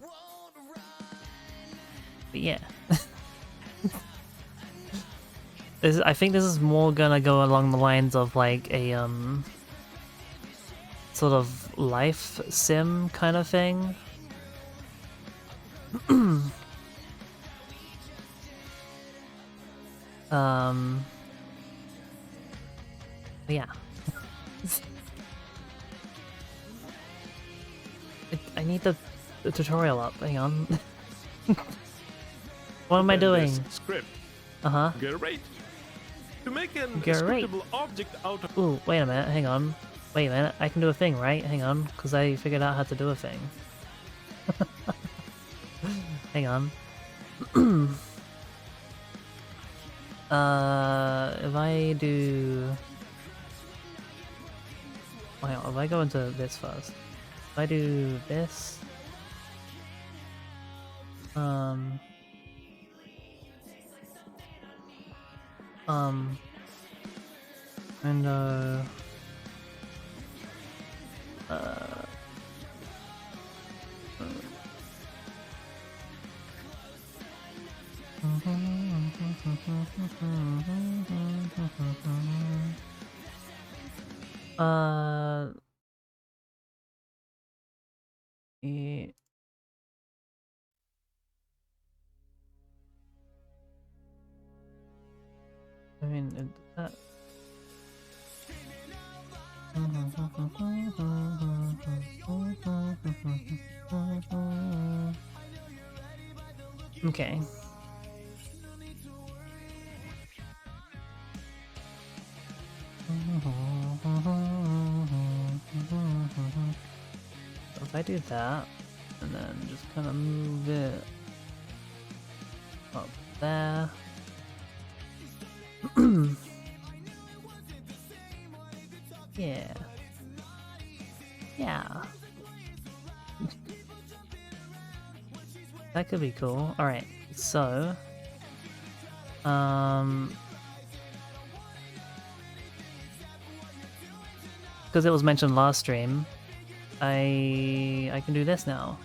Speaker 1: yeah. I think this is more gonna go along the lines of like a sort of life sim kind of thing. Yeah. I need the tutorial up. Hang on. What am I doing?
Speaker 3: Script.
Speaker 1: Uh-huh.
Speaker 3: Great. To make an
Speaker 1: Great.
Speaker 3: scriptable object out of
Speaker 1: Ooh, wait a minute. Hang on. Wait a minute. I can do a thing, right? Hang on, because I figured out how to do a thing. Hang on. If I do... Hang on, if I go into this first. If I do this... And yeah. I mean, that... Okay. So if I do that, and then just kind of move it up there. Yeah. Yeah. That could be cool. Alright, so... because it was mentioned last stream, I can do this now.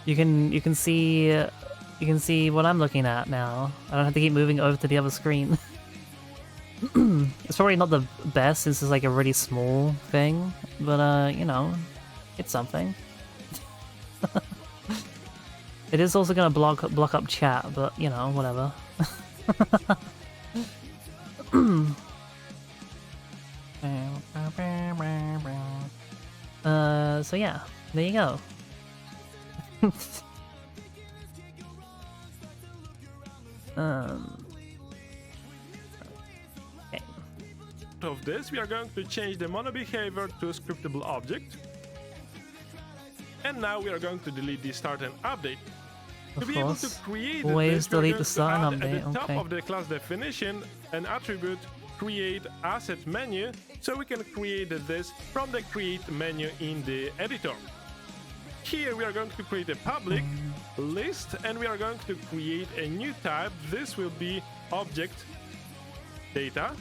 Speaker 1: You can see what I'm looking at now. I don't have to keep moving over to the other screen. It's probably not the best since it's like a really small thing, but you know, it's something. It is also gonna block up chat, but you know, whatever. So yeah, there you go. Okay.
Speaker 3: of this, we are going to change the mono behavior to a scriptable object. And now we are going to delete the start and update. To be able to create
Speaker 1: always
Speaker 3: this, we are
Speaker 1: delete
Speaker 3: going
Speaker 1: the start
Speaker 3: to
Speaker 1: and
Speaker 3: add
Speaker 1: update.
Speaker 3: at the top
Speaker 1: Okay.
Speaker 3: of the class definition an attribute create asset menu, so we can create this from the create menu in the editor. Here we are going to create a public list, and we are going to create a new type. This will be object data,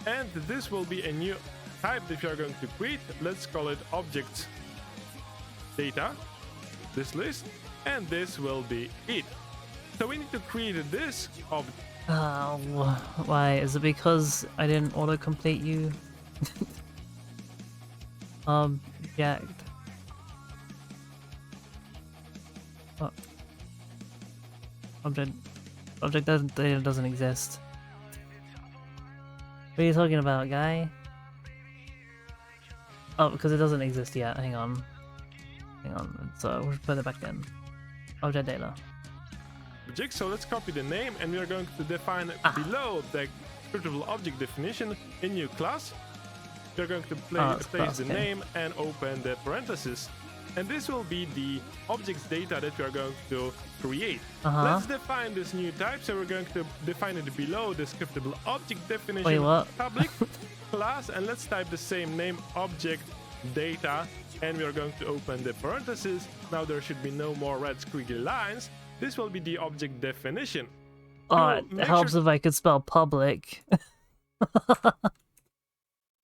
Speaker 3: and this will be a new type that we are going to create. Let's call it object data, this list. and this will be it. So we need to create this object.
Speaker 1: Why? Is it because I didn't autocomplete you? Object. Oh. Object doesn't exist. What are you talking about, guy? Oh, because it doesn't exist yet. Hang on. So we'll put it back in. Object data.
Speaker 3: So let's copy the name, and we are going to define below the scriptable object definition a new class. We're going to place the name and open the parentheses. And this will be the object's data that we are going to create. Let's define this new type. So we're going to define it below the scriptable object definition.
Speaker 1: Wait, what?
Speaker 3: Public class, and let's type the same name, object data, and we are going to open the parentheses. Now there should be no more red squiggly lines. This will be the object definition.
Speaker 1: Oh, it helps if I could spell public.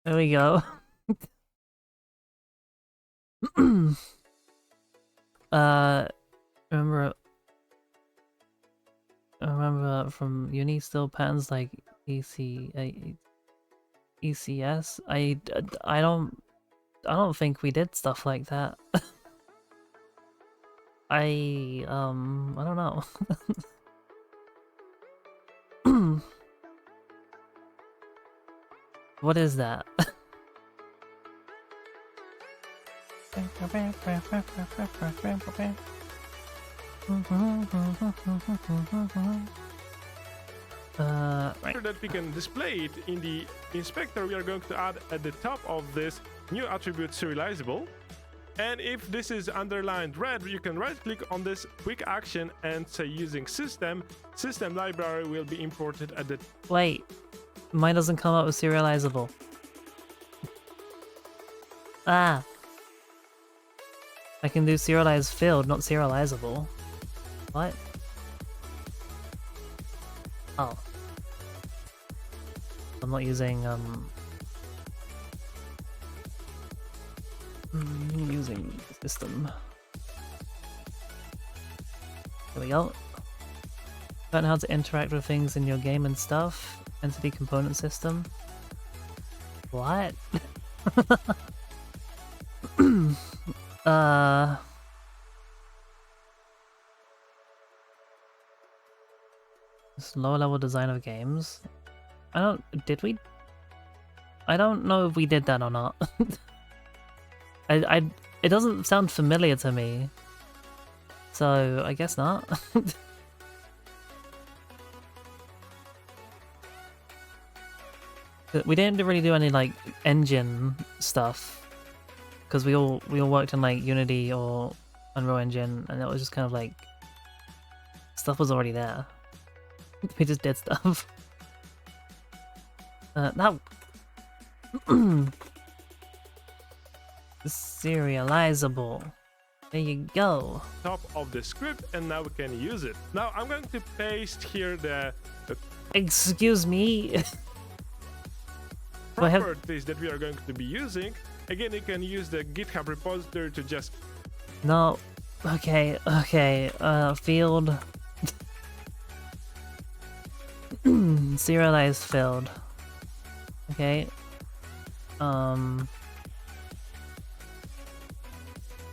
Speaker 1: There we go. remember from uni still patterns like ECS. I don't think we did stuff like that. I don't know. What is that?
Speaker 3: Right. That we can display it in the inspector, we are going to add at the top of this new attribute serializable. And if this is underlined red, you can right click on this quick action and say using system library will be imported at the...
Speaker 1: Wait, mine doesn't come up with serializable. I can do serialized field, not serializable. What? Oh. I'm not using, I'm using system. There we go. Learn how to interact with things in your game and stuff. Entity component system. What? This lower level design of games. Did we? I don't know if we did that or not. It doesn't sound familiar to me. So I guess not. We didn't really do any like engine stuff. Because we all worked in like Unity or Unreal Engine, and it was just kind of like stuff was already there. We just did stuff. Now serializable. There you go.
Speaker 3: Top of the script, and now we can use it. Now I'm going to paste here the
Speaker 1: excuse me.
Speaker 3: properties that we are going to be using. Again, you can use the GitHub repository to just...
Speaker 1: No. Okay. Field. Serialized field. Okay.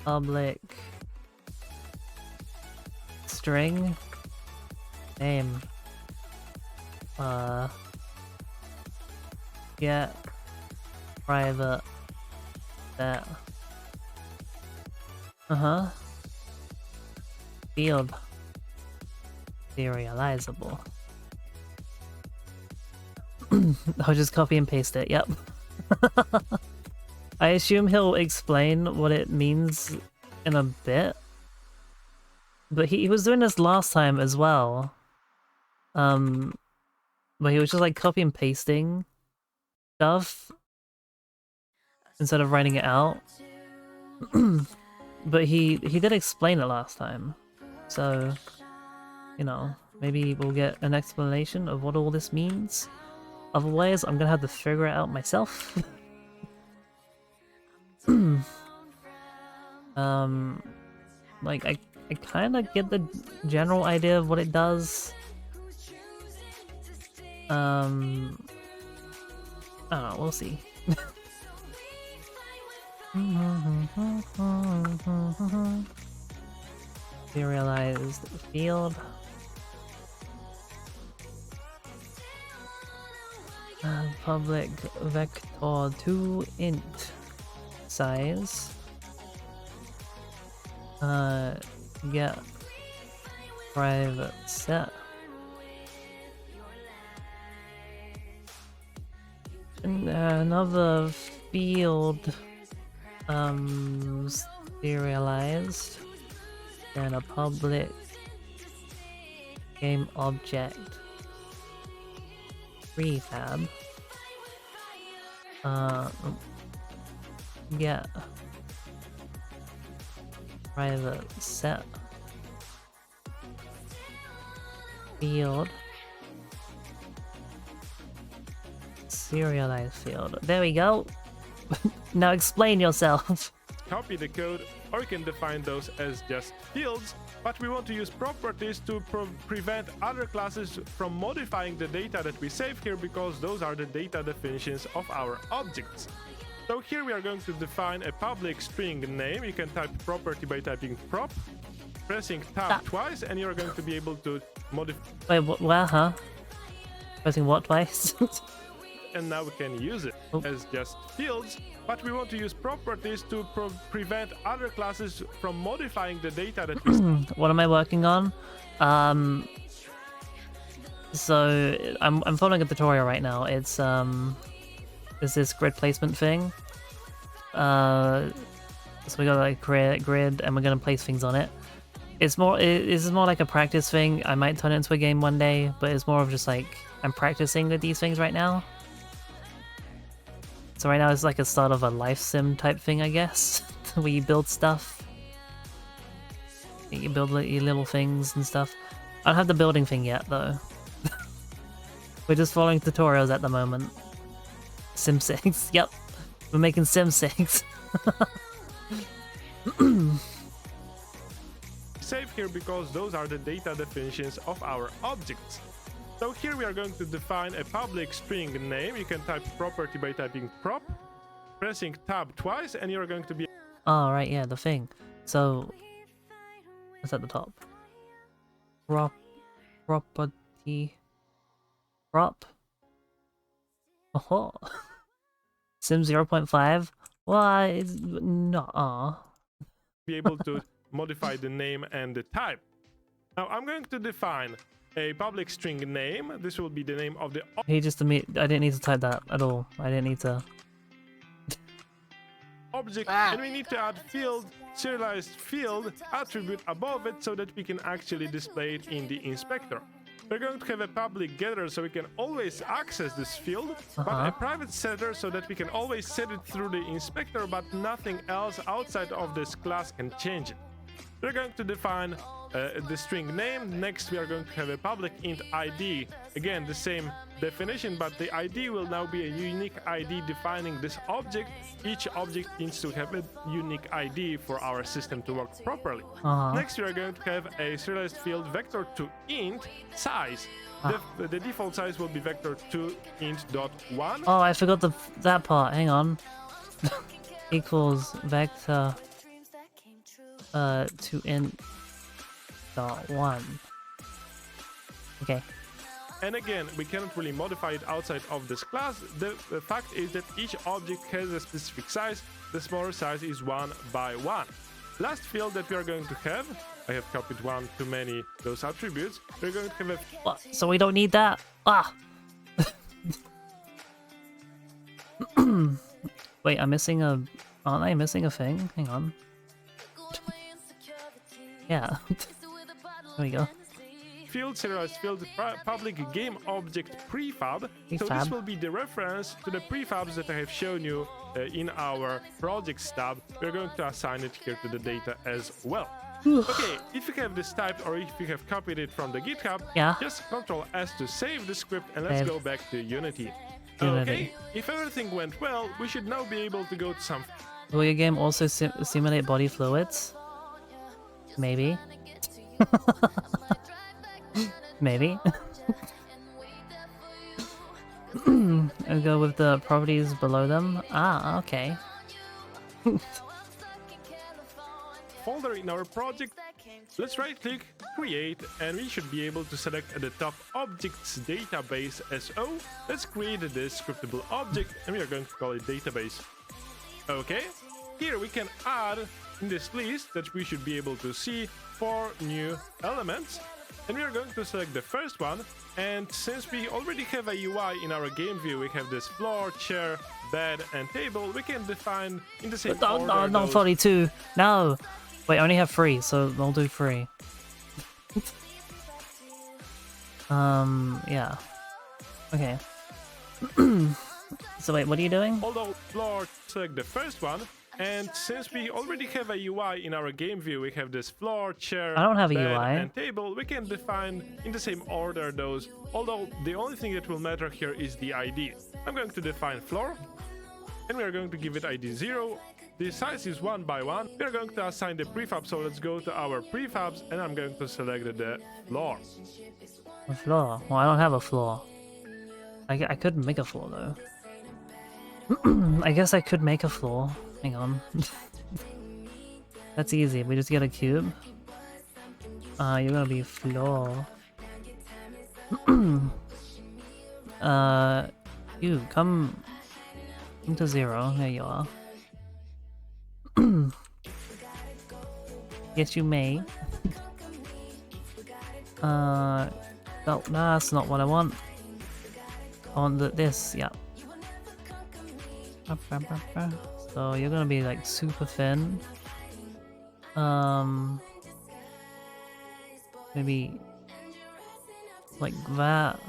Speaker 1: Public. String. Name. Get. Private. That. Field. Serializable. I'll just copy and paste it, yep. I assume he'll explain what it means in a bit. But he was doing this last time as well. But he was just like copy and pasting stuff instead of writing it out. But he did explain it last time. So, you know, maybe we'll get an explanation of what all this means. Otherwise, I'm gonna have to figure it out myself. Like, I kind of get the general idea of what it does. I don't know, we'll see. Serialized field. Public vector 2 int size. Get private set. And another field serialized, and a public game object prefab. Yeah, private set field serialized field. There we go. Now explain yourself.
Speaker 3: Copy the code, or you can define those as just fields, but we want to use properties to prevent other classes from modifying the data that we save here, because those are the data definitions of our objects. So here we are going to define a public string name. You can type property by typing prop, pressing tab twice, and you're going to be able to modify.
Speaker 1: Wait, where, huh? Pressing what twice?
Speaker 3: And now we can use it as just fields, but we want to use properties to prevent other classes from modifying the data that we
Speaker 1: What am I working on? So I'm following a tutorial right now. It's this grid placement thing. So we gotta like create a grid and we're gonna place things on it. It's more like a practice thing. I might turn it into a game one day, but it's more of just like I'm practicing with these things right now. So right now it's like a sort of a life sim type thing, I guess, where you build stuff. You build your little things and stuff. I don't have the building thing yet, though. We're just following tutorials at the moment. Sim 6, yep. We're making Sim 6.
Speaker 3: save here because those are the data definitions of our objects. So here we are going to define a public string name. You can type property by typing prop, pressing tab twice, and you're going to be...
Speaker 1: Oh, right, yeah, the thing. So, what's at the top? Property... Prop? Oh, Sim 0.5? Why? It's not.
Speaker 3: be able to modify the name and the type. Now I'm going to define a public string name. This will be the name of the
Speaker 1: He just I didn't need to type that at all. I didn't need to.
Speaker 3: object, and we need to add field, serialized field attribute above it so that we can actually display it in the inspector. We're going to have a public getter so we can always access this field, but a private setter so that we can always set it through the inspector, but nothing else outside of this class can change it. We're going to define the string name. Next, we are going to have a public int ID. Again, the same definition, but the ID will now be a unique ID defining this object. Each object needs to have a unique ID for our system to work properly. Next, we are going to have a serialized field vector to int size. The default size will be vector to int.1.
Speaker 1: Oh, I forgot that part. Hang on. Equals vector to int.1. Okay.
Speaker 3: And again, we cannot really modify it outside of this class. The fact is that each object has a specific size. The smaller size is 1 by 1. Last field that we are going to have, I have copied one too many those attributes. We're going to have a...
Speaker 1: What? So we don't need that? Ah! Wait, I'm missing a... Aren't I missing a thing? Hang on. Yeah. There we go.
Speaker 3: Field serialized field public game object prefab. So this will be the reference to the prefabs that I have shown you in our projects tab. We're going to assign it here to the data as well. Okay, if you have this typed or if you have copied it from the GitHub, just Ctrl S to save the script, and let's go back to Unity. Okay, if everything went well, we should now be able to go to some...
Speaker 1: Will your game also simulate body fluids? Maybe. Maybe. I'll go with the properties below them. Ah, okay.
Speaker 3: Folder in our project. Let's right click, create, and we should be able to select at the top objects database SO. Let's create this scriptable object and we are going to call it database. Okay, here we can add in this list that we should be able to see 4 new elements. And we are going to select the first one. And since we already have a UI in our game view, we have this floor, chair, bed, and table. We can define in the same order.
Speaker 1: No, not 42. No. Wait, I only have 3, so I'll do 3. Yeah. Okay. So wait, what are you doing?
Speaker 3: Although floor, select the first one. And since we already have a UI in our game view, we have this floor, chair,
Speaker 1: I don't have a
Speaker 3: bed,
Speaker 1: UI.
Speaker 3: and table. We can define in the same order those. Although the only thing that will matter here is the ID. I'm going to define floor, and we are going to give it ID 0. The size is 1 by 1. We are going to assign the prefab, so let's go to our prefabs, and I'm going to select the floor.
Speaker 1: A floor? Well, I don't have a floor. I could make a floor though. I guess I could make a floor. Hang on. That's easy. We just get a cube. You're gonna be floor. You come to 0. There you are. Yes, you may. No, that's not what I want. I want this, yeah. So you're gonna be like super thin. Maybe like that.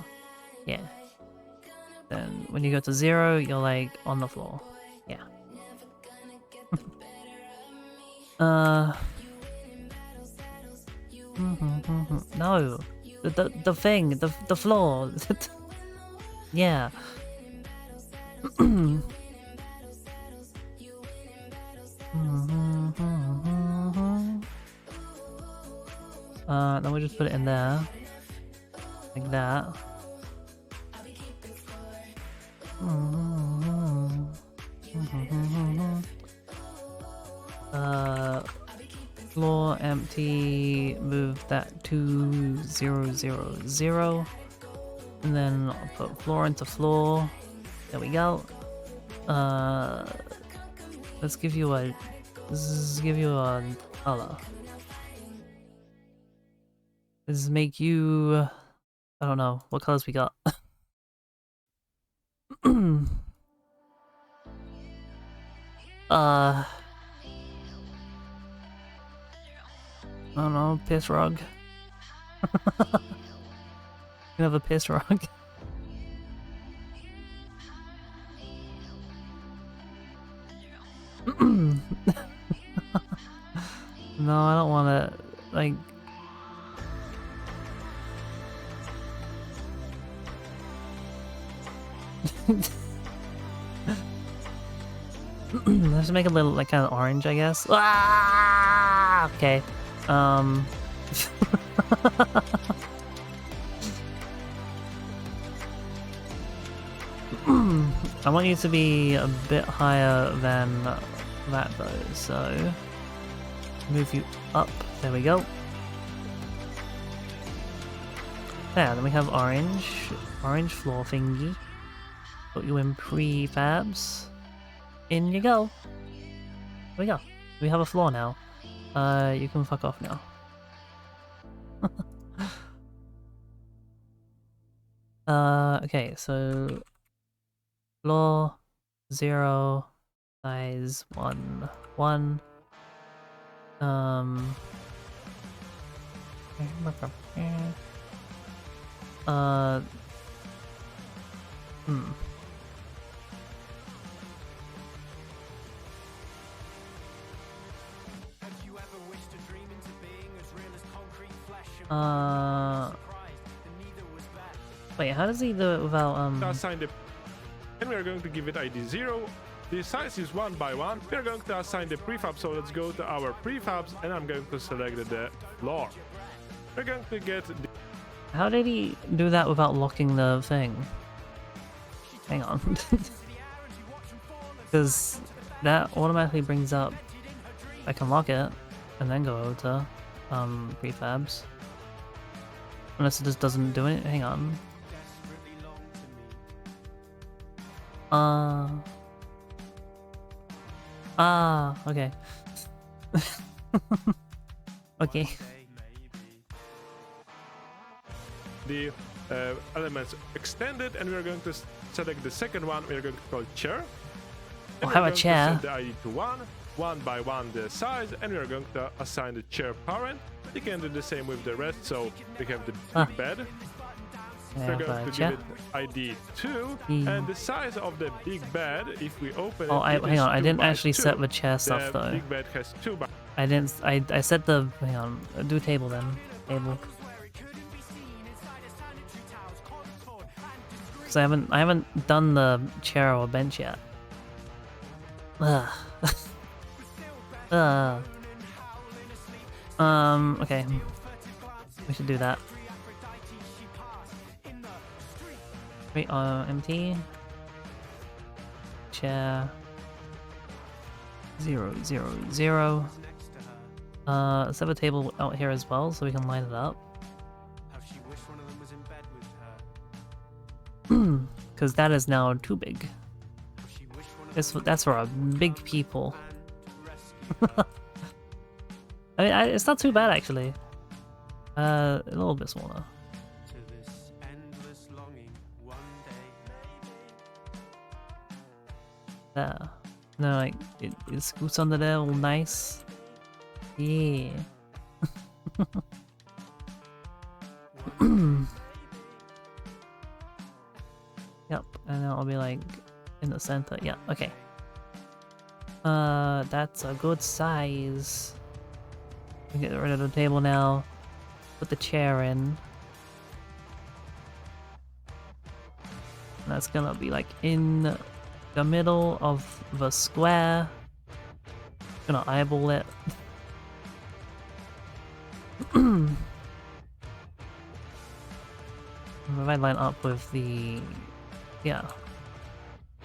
Speaker 1: Yeah. Then when you go to 0, you're like on the floor. Yeah. No. The thing, the floor. Yeah. Then we just put it in there. Like that. Floor empty, move that to 0, 0, 0. And then I'll put floor into floor. There we go. Let's give you a color. Let's make you, I don't know what colors we got. I don't know, piss rug. You have a piss rug. No, I don't want it. Like, let's make a little like kind of orange, I guess. Ah! Okay. I want you to be a bit higher than that though, so move you up. There we go. There, then we have orange floor thingy. Put you in prefabs. In you go. There we go. We have a floor now. You can fuck off now. Okay, so floor 0, size 1, 1. Wait, how does he do it without
Speaker 3: Assign the, and we are going to give it ID 0. The size is 1 by 1. We are going to assign the prefab, so let's go to our prefabs, and I'm going to select the floor. we're going to get
Speaker 1: How did he do that without locking the thing? Hang on. Because that automatically brings up... I can lock it and then go over to prefabs. Unless it just doesn't do it. Hang on. Okay. Okay.
Speaker 3: the elements extended, and we're going to select the second one. We're going to call chair.
Speaker 1: Oh,
Speaker 3: And
Speaker 1: have
Speaker 3: we're
Speaker 1: a
Speaker 3: going to
Speaker 1: chair.
Speaker 3: set the ID to one by one the size, and we're going to assign the chair parent. You can do the same with the rest. So we have the big bed. We're going to give it ID 2, and the size of the big bed, if we open it,
Speaker 1: hang
Speaker 3: is
Speaker 1: on, I
Speaker 3: 2
Speaker 1: didn't
Speaker 3: by
Speaker 1: actually
Speaker 3: 2.
Speaker 1: set the chair stuff
Speaker 3: The
Speaker 1: though.
Speaker 3: big bed has 2 by.
Speaker 1: I didn't. I set the. Hang on. Do table then. Table. Because I haven't done the chair or bench yet. Ugh. Okay. We should do that. Wait, empty. Chair. 0, 0, 0. Let's have a table out here as well, so we can line it up. Because that is now too big. That's for a big people. I mean, it's not too bad actually. A little bit smaller. There. No, like it scoots under there all nice. Yeah. Yep, and then I'll be like in the center. Yeah, okay. That's a good size. We get rid of the table now. Put the chair in. And that's gonna be like in the middle of the square. Gonna eyeball it. If I line up with the... yeah.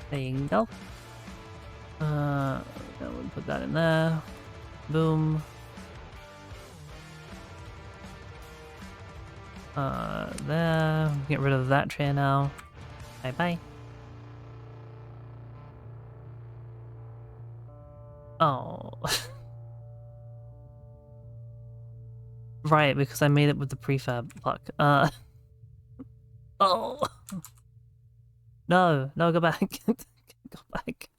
Speaker 1: There you go. We'll put that in there. Boom. There. Get rid of that chair now. Bye bye. Oh. Right, because I made it with the prefab pluck. Oh. No, go back. Go back.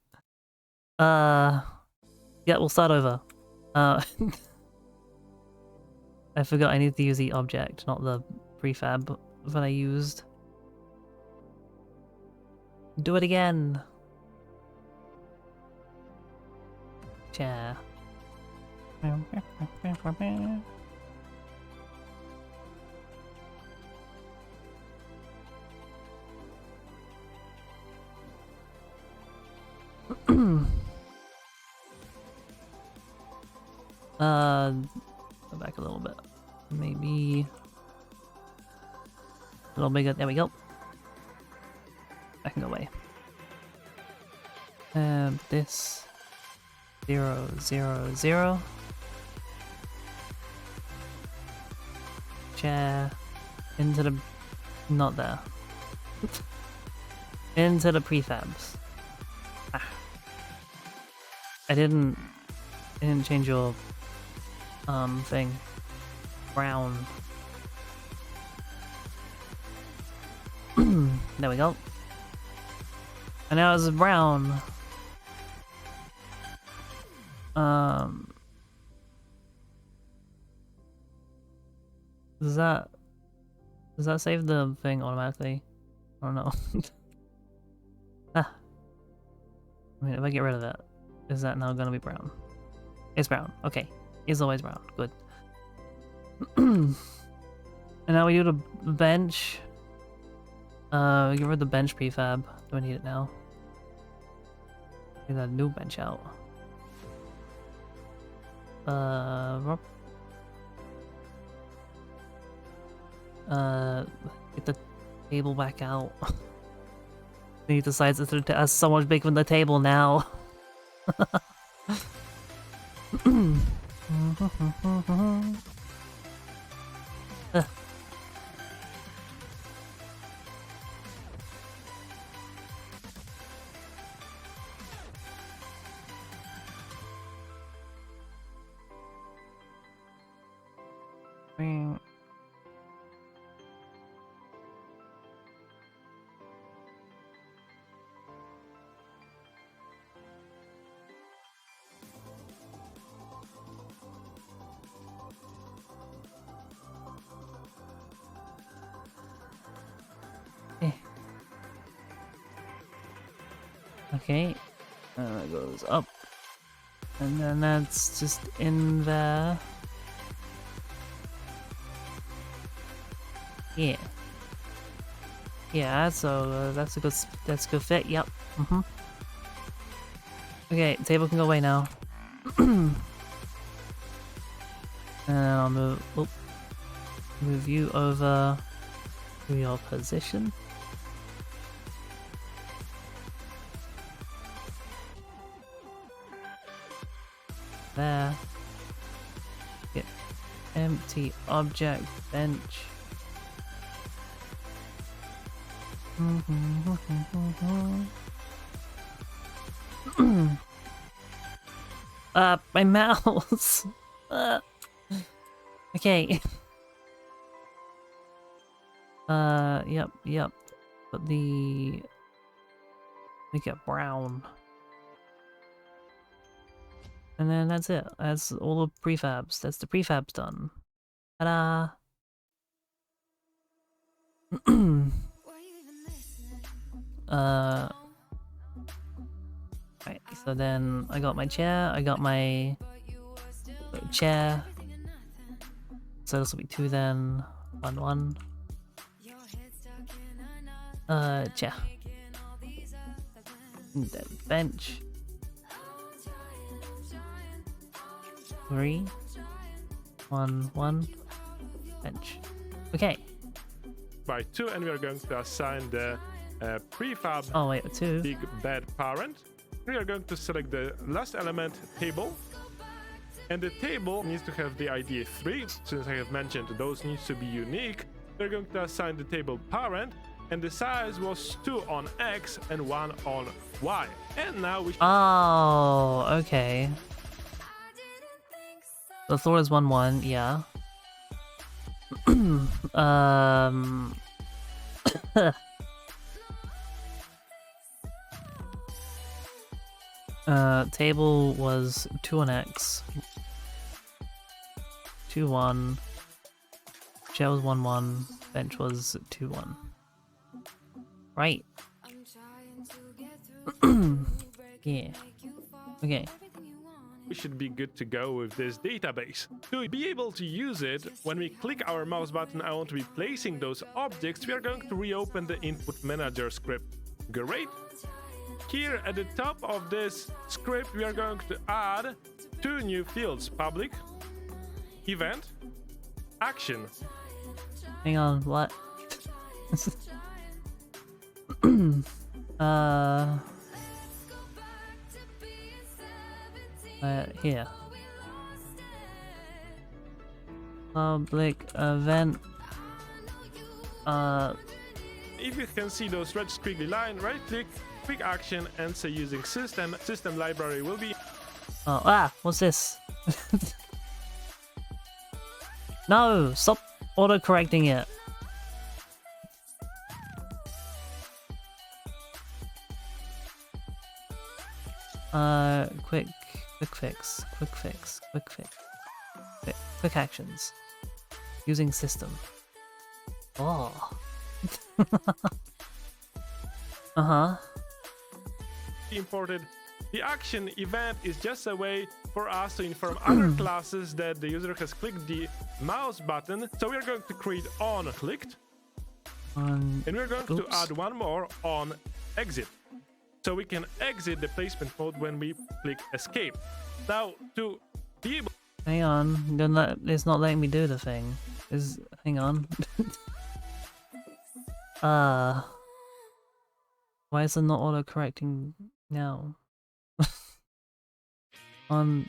Speaker 1: Yeah, we'll start over. I forgot I need to use the object, not the prefab that I used. Do it again. Chair. Go back a little bit. Maybe a little bigger. There we go. I can go away. And this 0, 0, 0. Chair into the not there. Into the prefabs. Ah. I didn't change your thing. Brown. There we go. And now it's brown. Does that save the thing automatically? I don't know. Ah. I mean, if I get rid of that, is that now gonna be brown? It's brown. Okay. It's always brown. Good. And now we do the bench. Get rid of the bench prefab. Do I need it now? Get that new bench out. get the table back out. He decides it's so much bigger than the table now. Okay, it goes up, and then that's just in there. Yeah, yeah. So that's a good fit. Yep. Okay, table can go away now. And I'll move you over to your position. There. Get empty object bench. My mouse. Okay. Yep. But make it brown. And then that's it. That's all the prefabs. That's the prefabs done. Ta-da! Right, so then I got my chair, I got my chair. So this will be 2 then. 1. Chair. And then bench. 3, 1, bench. Okay.
Speaker 3: By 2, and we are going to assign the prefab big bed parent. We are going to select the last element, table. And the table needs to have the ID 3. Since I have mentioned those needs to be unique, we're going to assign the table parent. And the size was 2 on X and 1 on Y. And now we...
Speaker 1: Oh, okay. The floor is 1, yeah. Table was 2 on X. 2, 1. Chair was 1, bench was 2, 1. Right. Yeah. Okay.
Speaker 3: We should be good to go with this database. To be able to use it, when we click our mouse button and want to be placing those objects, we are going to reopen the input manager script. Great. Here at the top of this script, we are going to add 2 new fields: public, event, action.
Speaker 1: Hang on, what? Here. Public event.
Speaker 3: If you can see those red squiggly line, right click, quick action, and say using system. System library will be...
Speaker 1: What's this? No, stop auto-correcting it. Quick actions. Using system. Oh.
Speaker 3: Imported. The action event is just a way for us to inform other classes that the user has clicked the mouse button. So we are going to create on clicked. And we're going to add 1 more on exit. So we can exit the placement mode when we click escape. Now, to be able...
Speaker 1: Hang on, it's not letting me do the thing. Hang on. Why is it not auto-correcting now? On...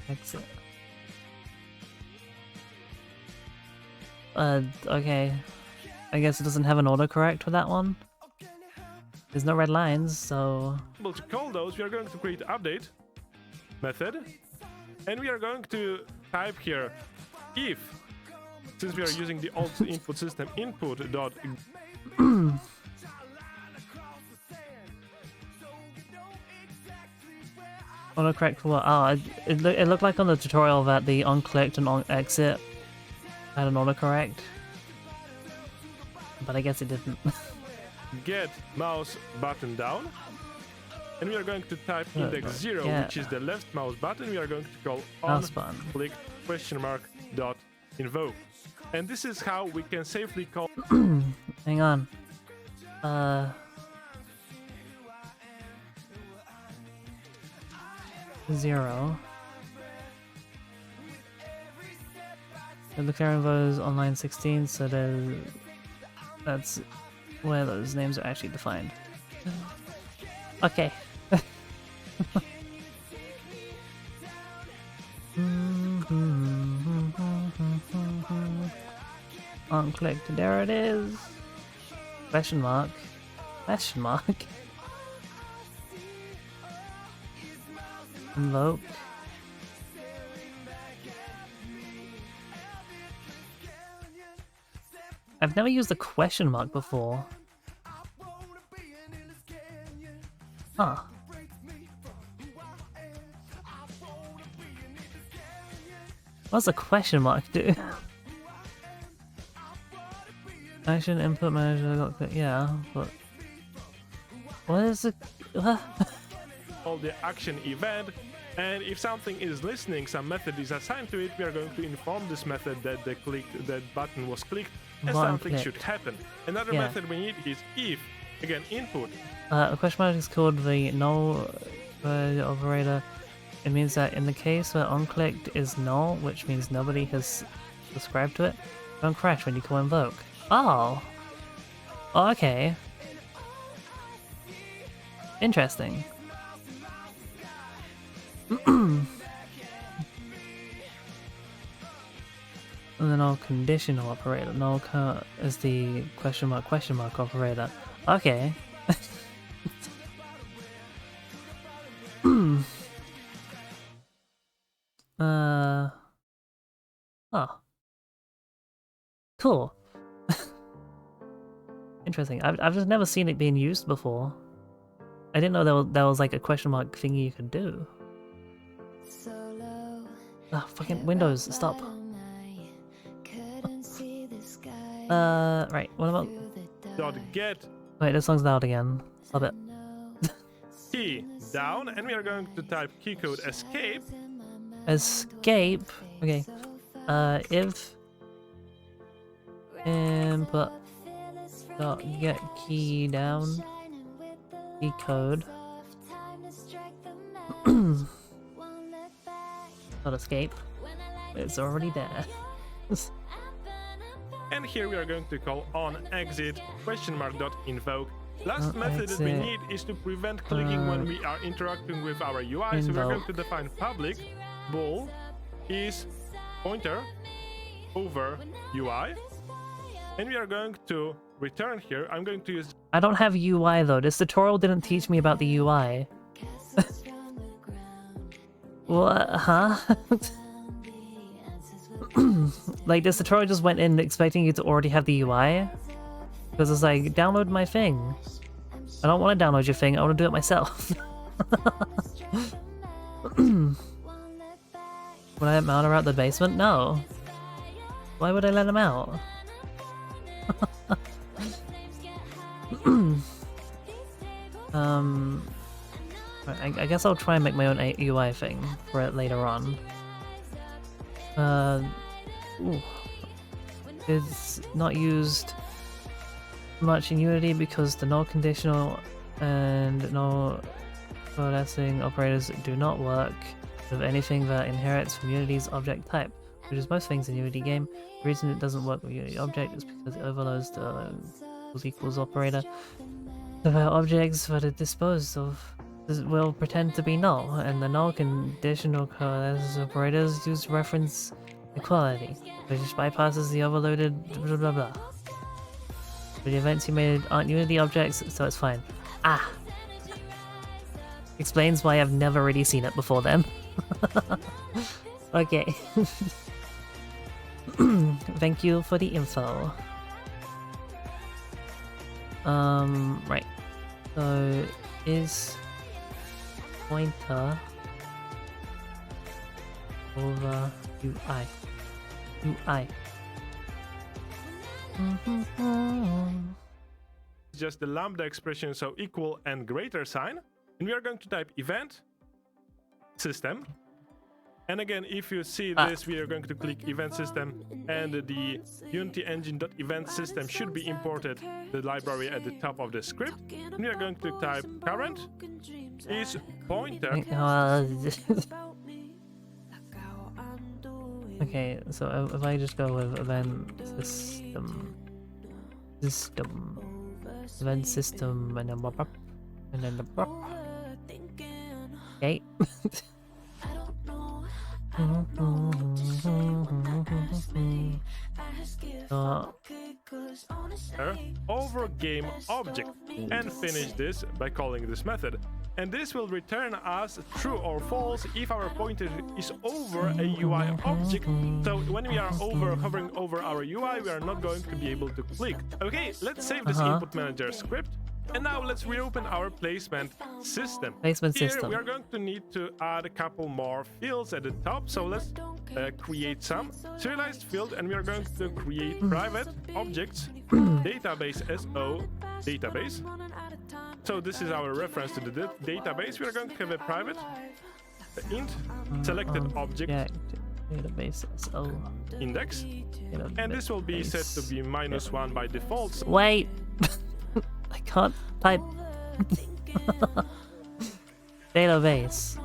Speaker 1: Exit. Okay. I guess it doesn't have an autocorrect for that one. There's no red lines, so...
Speaker 3: To call those, we are going to create update method, and we are going to type here if, since we are using the old input system, input dot
Speaker 1: autocorrect for what? Oh, it looked like on the tutorial that the on-clicked and on-exit had an autocorrect. But I guess it didn't.
Speaker 3: get mouse button down, and we are going to type index 0, which is the left mouse button. We are going to call on click question mark dot invoke, and this is how we can safely call.
Speaker 1: Hang on. 0. The Karen was online 16, so that's where those names are actually defined. Okay. Unclicked, there it is. Question mark. Question mark. Invoke. I've never used a question mark before. Huh. What's a question mark do? Action input manager, yeah, but what is it?
Speaker 3: All the action event, and if something is listening, some method is assigned to it, we are going to inform this method that that button was clicked, and something should happen. Another method we need is if, again, input.
Speaker 1: A question mark is called the null operator. It means that in the case where onClicked is null, which means nobody has subscribed to it, don't crash when you call invoke. Oh. Okay. Interesting. And then null conditional operator. Null is the question mark operator. Okay. Oh. Cool. Interesting. I've just never seen it being used before. I didn't know there was like a question mark thingy you could do. Ah, fucking Windows, stop. Right, what about...
Speaker 3: .get.
Speaker 1: Wait, this song's loud again. Stop it.
Speaker 3: Key down, and we are going to type key code escape.
Speaker 1: Escape? Okay. If... input... .get key down. Key code. Not escape. It's already there.
Speaker 3: And here we are going to call on exit question mark dot invoke. Last method that we need is to prevent clicking when we are interacting with our UI. So we're going to define public bool is pointer over UI, and we are going to return here. I'm going to use.
Speaker 1: I don't have UI though. This tutorial didn't teach me about the UI. What? Huh? Like, this tutorial just went in expecting you to already have the UI? Because it's like, download my thing. I don't want to download your thing, I want to do it myself. Would I let Mouner out the basement? No. Why would I let him out? I guess I'll try and make my own UI thing for it later on. It's not used much in Unity because the null conditional and null coalescing operators do not work with anything that inherits from Unity's object type. which is most things in Unity game. The reason it doesn't work with Unity object is because it overloads the equals operator. The objects that are disposed of will pretend to be null, and the null conditional coalescence operators use reference equality, which bypasses the overloaded blah blah blah. But the events you made aren't Unity objects, so it's fine. Ah! Explains why I've never really seen it before then. Okay. Thank you for the info. Right. So, is pointer over UI? UI.
Speaker 3: Just the lambda expression, so equal and greater sign. And we are going to type event system. And again, if you see this, we are going to click event system, and the Unity engine.event system should be imported, the library at the top of the script. And we are going to type current is pointer.
Speaker 1: Okay, so if I just go with event system, and then the okay.
Speaker 3: Over game object, and finish this by calling this method. And this will return us true or false if our pointer is over a UI object. So when we are hovering over our UI, we are not going to be able to click. Okay, let's save this input manager script. And now let's reopen our placement system. Here we are going to need to add a couple more fields at the top. So let's create some serialized field, and we are going to create private objects database SO database. So this is our reference to the database. We are going to have a private int selected object
Speaker 1: database SO
Speaker 3: index, and this will be set to be -1 by default.
Speaker 1: Wait. I can't type database.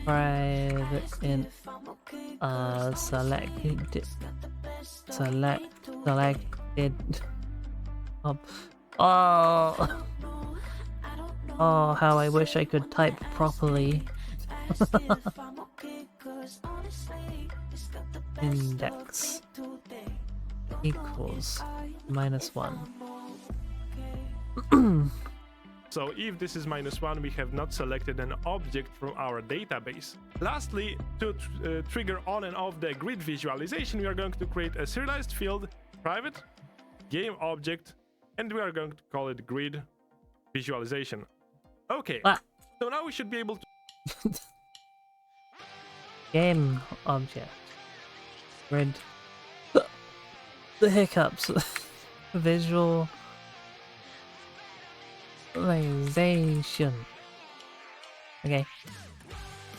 Speaker 1: Private int selected oh, how I wish I could type properly. Index equals -1.
Speaker 3: So if this is -1, we have not selected an object from our database. Lastly, to trigger on and off the grid visualization, we are going to create a serialized field, private game object, and we are going to call it grid visualization. Okay, so now we should be able to
Speaker 1: game object grid. The hiccups. Visualization. Okay.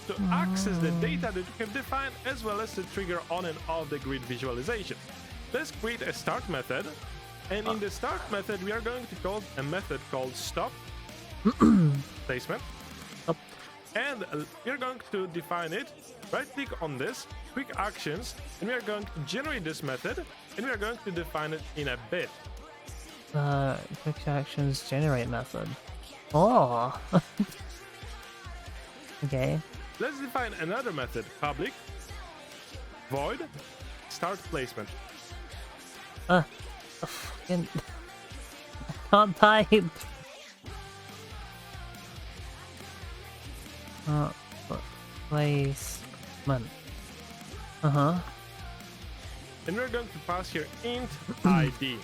Speaker 3: To access the data that we have defined, as well as to trigger on and off the grid visualization. Let's create a start method, and in the start method we are going to call a method called stop placement. And we are going to define it. Right click on this, quick actions, and we are going to generate this method, and we are going to define it in a bit.
Speaker 1: Quick actions generate method. Oh. Okay.
Speaker 3: Let's define another method, public void start placement.
Speaker 1: Fucking I can't type. Placement.
Speaker 3: And we're going to pass here int ID.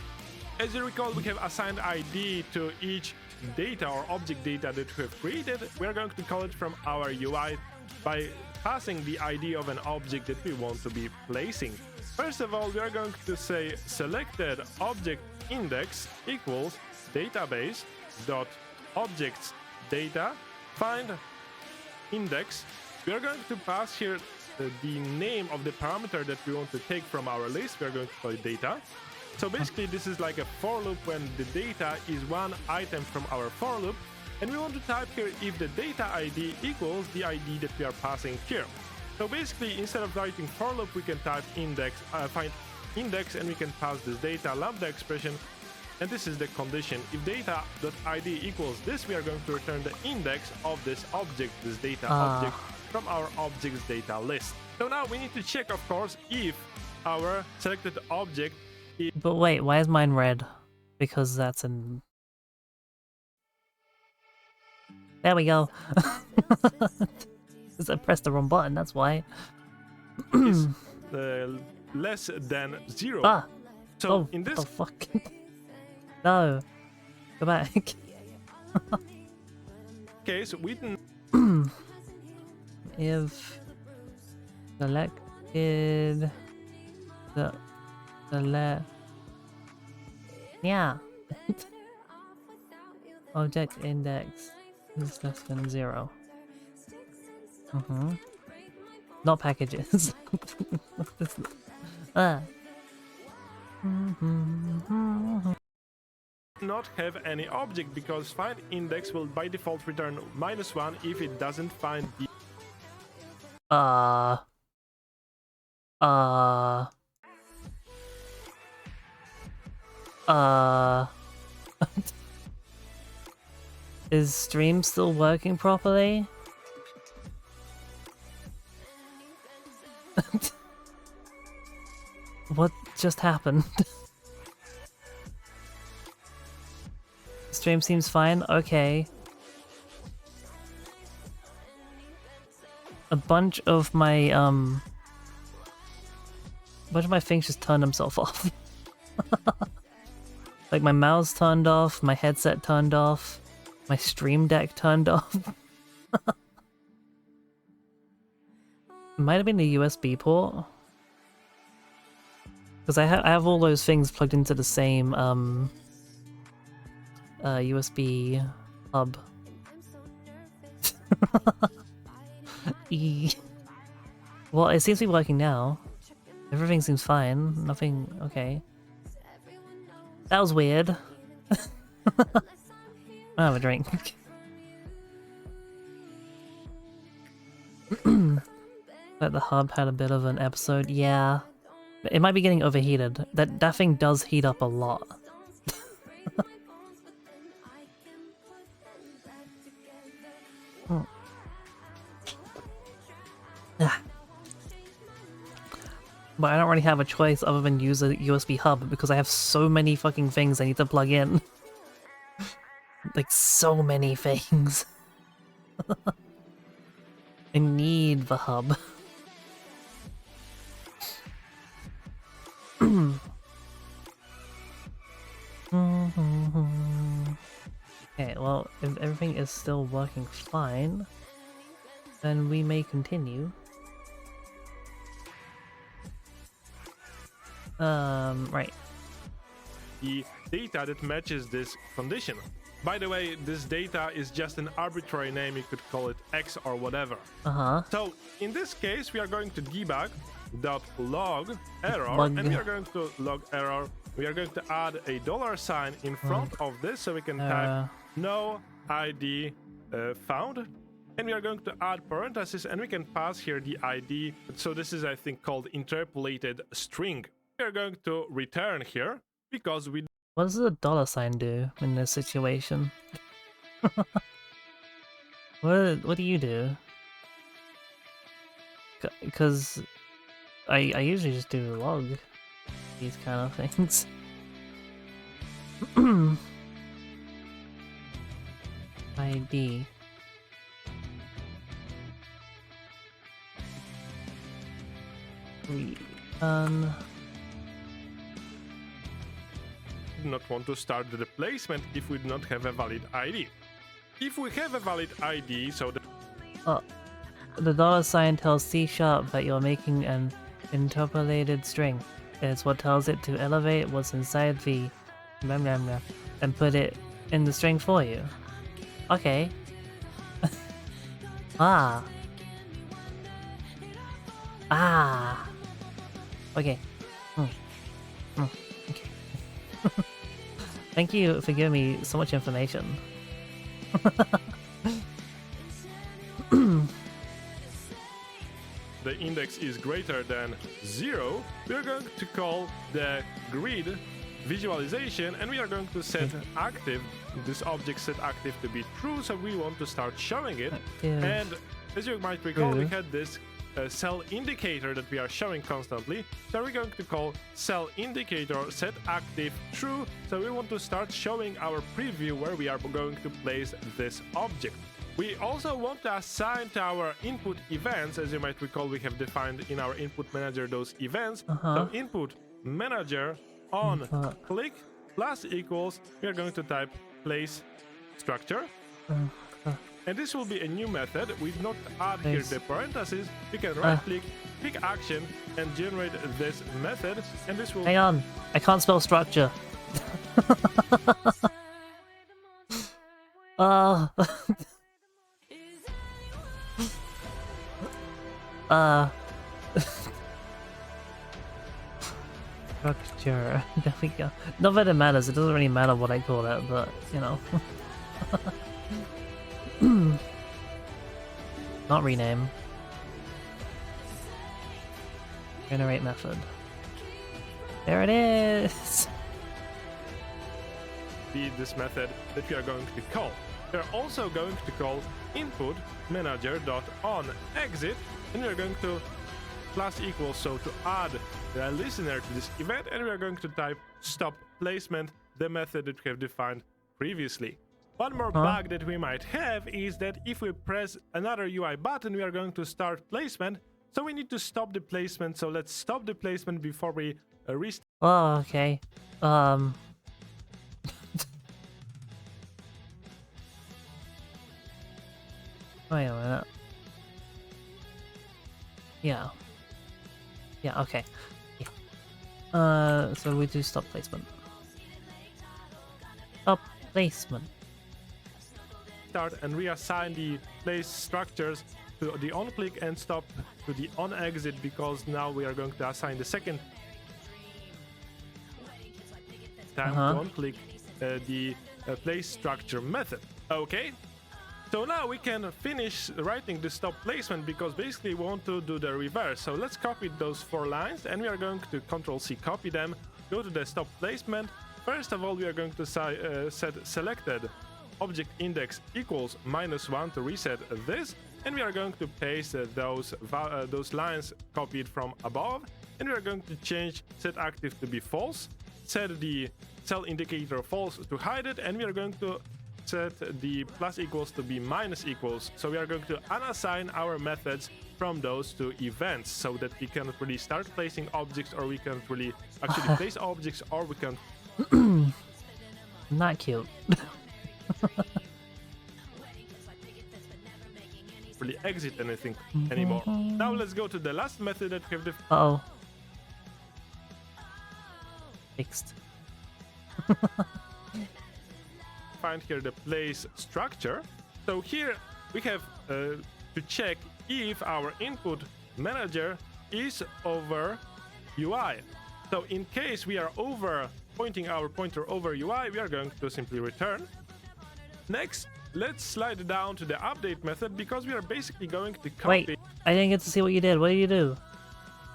Speaker 3: As you recall, we have assigned ID to each data or object data that we have created. We're going to call it from our UI by passing the ID of an object that we want to be placing. First of all, we are going to say selected object index equals database dot objects data find index. We are going to pass here the name of the parameter that we want to take from our list. We are going to call it data. So basically this is like a for loop when the data is one item from our for loop, and we want to type here if the data ID equals the ID that we are passing here. So basically, instead of writing for loop, we can type index, find index, and we can pass this data lambda expression. And this is the condition. If data.id equals this, we are going to return the index of this object, this data object, from our objects data list. So now we need to check, of course, if our selected object is...
Speaker 1: But wait, why is mine red? Because that's an... There we go. Because I pressed the wrong button, that's why.
Speaker 3: is less than 0.
Speaker 1: Ah!
Speaker 3: So
Speaker 1: Oh,
Speaker 3: in this
Speaker 1: the fuck? No. Go back.
Speaker 3: case, we didn't...
Speaker 1: If selected the yeah object index is less than 0. Not packages. Ah.
Speaker 3: not have any object because find index will by default return -1 if it doesn't find the
Speaker 1: Is stream still working properly? What just happened? Stream seems fine, okay. A bunch of my things just turned themselves off. Like my mouse turned off, my headset turned off, my stream deck turned off. It might have been the USB port. Because I have all those things plugged into the same USB hub. Well, it seems to be working now. Everything seems fine. Nothing... okay. That was weird. I'll have a drink. But the hub had a bit of an episode. Yeah. It might be getting overheated. That thing does heat up a lot. But I don't really have a choice other than use a USB hub because I have so many fucking things I need to plug in. Like, so many things. I need the hub. Okay, well, if everything is still working fine, then we may continue. Right.
Speaker 3: The data that matches this condition. By the way, this data is just an arbitrary name, you could call it X or whatever. So, in this case, we are going to debug.log error, and we are going to log error. We are going to add a $sign in front of this, so we can type no ID found. And we are going to add parentheses, and we can pass here the ID. So this is, I think, called interpolated string. We are going to return here because we...
Speaker 1: What does the $sign do in this situation? What do you do? Because I usually just do log these kind of things. ID. Return.
Speaker 3: Not want to start the replacement if we do not have a valid ID. If we have a valid ID, so
Speaker 1: the $sign tells C# that you're making an interpolated string. It's what tells it to elevate what's inside the blah, blah, blah, and put it in the string for you. Okay. Okay. Okay. Thank you for giving me so much information.
Speaker 3: the index is greater than 0, we are going to call the grid visualization, and we are going to set active this object set active to be true, so we want to start showing it. And as you might recall, we had this cell indicator that we are showing constantly, so we're going to call cell indicator set active true, so we want to start showing our preview where we are going to place this object. We also want to assign to our input events. As you might recall, we have defined in our input manager those events. So input manager on click plus equals, we are going to type place structure. And this will be a new method. We not add here the parentheses. We can right click, pick action, and generate this method. And this will.
Speaker 1: Hang on, I can't spell structure. Structure. There we go. Not that it matters. It doesn't really matter what I call it, but you know. Not rename. Generate method. There it is.
Speaker 3: This method that we are going to call. We are also going to call input manager.onExit, and we are going to plus equals, so to add the listener to this event, and we are going to type stop placement, the method that we have defined previously. One more bug that we might have is that if we press another UI button, we are going to start placement, so we need to stop the placement. So let's stop the placement before we restart.
Speaker 1: Oh, okay. Wait a minute. Yeah. Yeah, okay. Yeah. So we do stop placement. Stop placement.
Speaker 3: Start and reassign the place structures to the on click and stop to the on exit, because now we are going to assign the second time to on click the place structure method. Okay. So now we can finish writing the stop placement, because basically we want to do the reverse. So let's copy those 4 lines, and we are going to Ctrl+C copy them, go to the stop placement. First of all, we are going to set selected object index equals -1 to reset this, and we are going to paste those lines copied from above, and we are going to change set active to be false, set the cell indicator false to hide it, and we are going to set the plus equals to be minus equals. So we are going to unassign our methods from those 2 events, so that we can really start placing objects, or we can really actually place objects, or we can
Speaker 1: not cute.
Speaker 3: really exit anything anymore. Now let's go to the last method that we have
Speaker 1: Uh-oh. Fixed.
Speaker 3: find here the place structure. So here we have to check if our input manager is over UI. So in case we are pointing our pointer over UI, we are going to simply return. Next, let's slide down to the update method, because we are basically going to copy.
Speaker 1: Wait, I didn't get to see what you did. What did you do?